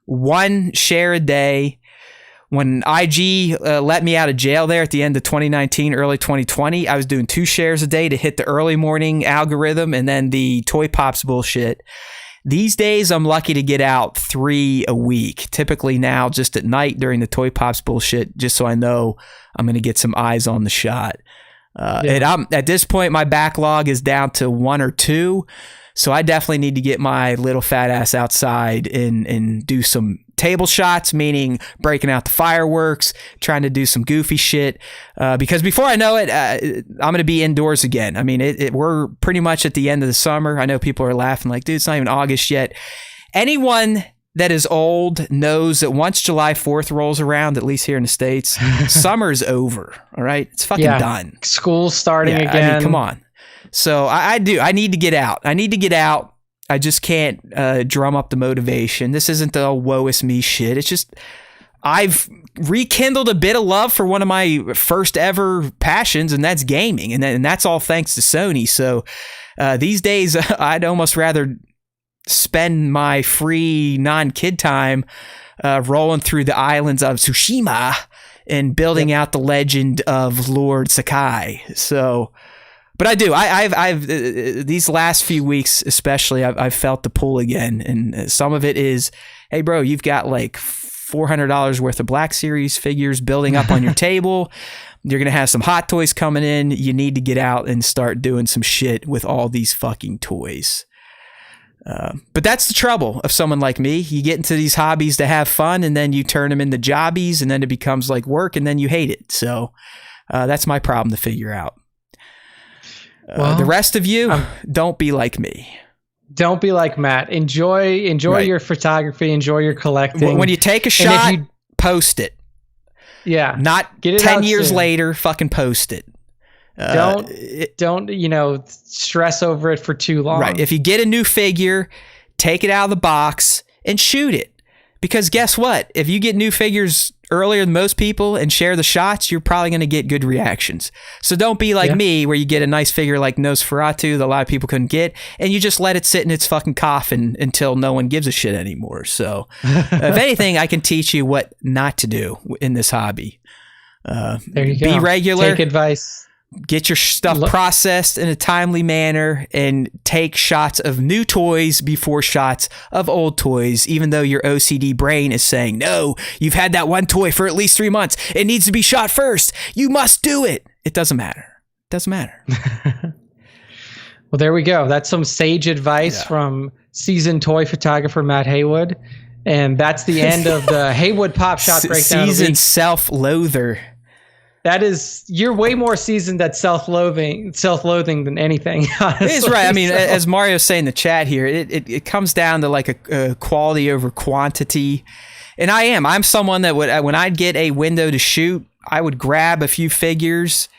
one share a day. When IG let me out of jail there at the end of 2019, early 2020, I was doing 2 shares a day to hit the early morning algorithm and then the Toy Pops bullshit. These days, I'm lucky to get out 3 a week. Typically now, just at night during the Toy Pops bullshit, just so I know I'm going to get some eyes on the shot. And at this point, my backlog is down to 1 or 2. So I definitely need to get my little fat ass outside and do some table shots, meaning breaking out the fireworks, trying to do some goofy shit. Because before I know it, I'm going to be indoors again. We're pretty much at the end of the summer. I know people are laughing like, dude, it's not even August yet. Anyone that is old knows that once July 4th rolls around, at least here in the States, summer's over. All right? It's fucking done. School's starting again. Come on. So I need to get out. I just can't drum up the motivation. This isn't the woe is me shit. It's just I've rekindled a bit of love for one of my first ever passions, and that's gaming. And that's all thanks to Sony. So these days, I'd almost rather spend my free non-kid time rolling through the islands of Tsushima and building out the legend of Lord Sakai. So... But I do. I've these last few weeks, especially, I've felt the pull again, and some of it is, hey, bro, you've got like $400 worth of Black Series figures building up on your table. You're gonna have some Hot Toys coming in. You need to get out and start doing some shit with all these fucking toys. But that's the trouble of someone like me. You get into these hobbies to have fun, and then you turn them into jobbies, and then it becomes like work, and then you hate it. So that's my problem to figure out. The rest of you, don't be like me. Don't be like Matt. Enjoy your photography. Enjoy your collecting. When you take a shot, post it. Yeah. Not get it 10 years soon. Later, fucking post it. Don't stress over it for too long. Right. If you get a new figure, take it out of the box and shoot it. Because guess what? If you get new figures earlier than most people and share the shots, you're probably going to get good reactions. So don't be like me, where you get a nice figure like Nosferatu that a lot of people couldn't get, and you just let it sit in its fucking coffin until no one gives a shit anymore. So if anything, I can teach you what not to do in this hobby. There you go. Be regular. Take advice. Get your stuff processed in a timely manner, and take shots of new toys before shots of old toys, even though your OCD brain is saying, no, you've had that one toy for at least 3 months. It needs to be shot first. You must do it. It doesn't matter. Doesn't matter. Well, there we go. That's some sage advice from seasoned toy photographer Matt Haywood. And that's the end of the Haywood Pop Shot Breakdown. Seasoned self-loather. That is, you're way more seasoned at self-loathing than anything. Honestly. It is right. I mean, as Mario's saying in the chat here, it comes down to like a quality over quantity. And I'm someone that would, when I'd get a window to shoot, I would grab a few figures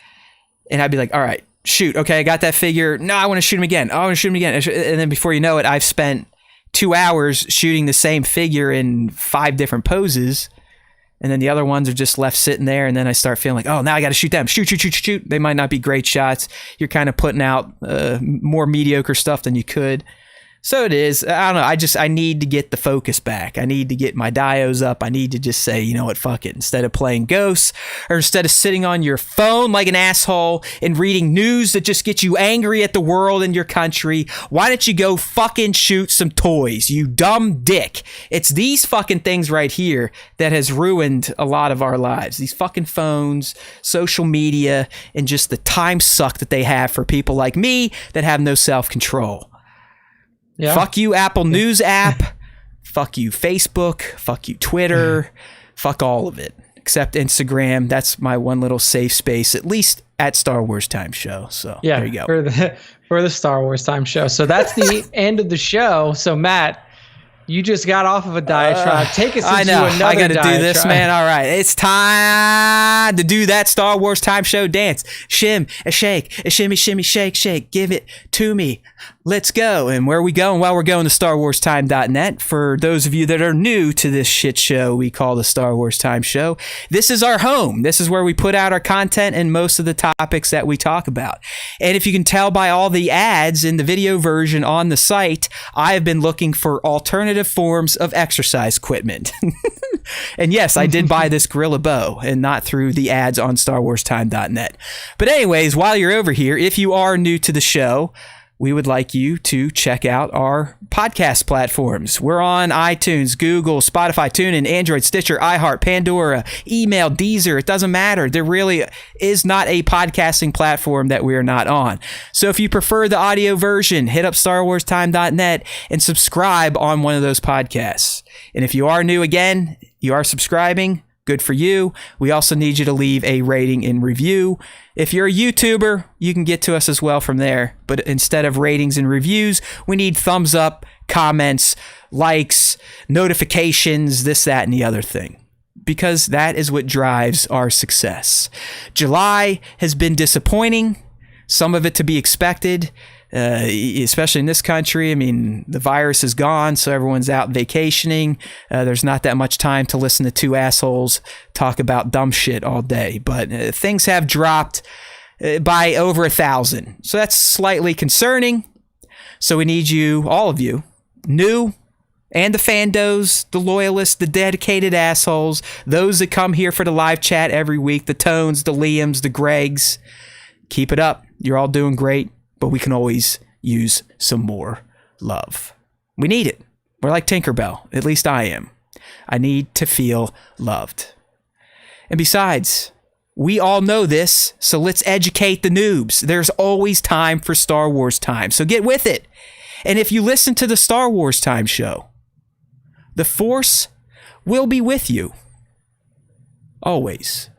and I'd be like, all right, shoot. Okay, I got that figure. No, I want to shoot him again. Oh, I want to shoot him again. And then before you know it, I've spent 2 hours shooting the same figure in 5 different poses. And then the other ones are just left sitting there. And then I start feeling like, oh, now I got to shoot them. Shoot. They might not be great shots. You're kind of putting out more mediocre stuff than you could. So it is. I don't know. I need to get the focus back. I need to get my dios up. I need to just say, you know what, fuck it. Instead of playing ghosts or instead of sitting on your phone like an asshole and reading news that just gets you angry at the world and your country, why don't you go fucking shoot some toys, you dumb dick? It's these fucking things right here that has ruined a lot of our lives. These fucking phones, social media, and just the time suck that they have for people like me that have no self-control. Yeah. Fuck you, Apple News app. Fuck you, Facebook. Fuck you, Twitter. Fuck all of it. Except Instagram. That's my one little safe space, at least at Star Wars Time Show. So there you go. For the Star Wars Time Show. So that's the end of the show. So Matt, you just got off of a diatribe. Take us into another diatribe. I got to do this, man. All right. It's time to do that Star Wars Time Show dance. Shim, a shake, a shimmy, shimmy, shake, shake. Give it to me. Let's go. And where are we going? Well, we're going to StarWarsTime.net. For those of you that are new to this shit show we call the Star Wars Time Show, this is our home. This is where we put out our content and most of the topics that we talk about. And if you can tell by all the ads in the video version on the site, I have been looking for alternative forms of exercise equipment. And yes, I did buy this Gorilla Bow and not through the ads on StarWarsTime.net. But anyways, while you're over here, if you are new to the show, we would like you to check out our podcast platforms. We're on iTunes, Google, Spotify, TuneIn, Android, Stitcher, iHeart, Pandora, email, Deezer. It doesn't matter. There really is not a podcasting platform that we are not on. So if you prefer the audio version, hit up StarWarsTime.net and subscribe on one of those podcasts. And if you are new again, you are subscribing, good for you. We also need you to leave a rating and review. If you're a YouTuber, you can get to us as well from there. But instead of ratings and reviews, we need thumbs up, comments, likes, notifications, this, that, and the other thing. Because that is what drives our success. July has been disappointing. Some of it to be expected. Especially in this country. I mean, the virus is gone, so everyone's out vacationing. There's not that much time to listen to two assholes talk about dumb shit all day. But things have dropped by over 1,000. So that's slightly concerning. So we need you, all of you, new and the fandos, the loyalists, the dedicated assholes, those that come here for the live chat every week, the Tones, the Liams, the Gregs. Keep it up. You're all doing great. But we can always use some more love. We need it. We're like Tinkerbell. At least I am. I need to feel loved. And besides, we all know this, so let's educate the noobs. There's always time for Star Wars Time, so get with it. And if you listen to the Star Wars Time Show, the Force will be with you. Always.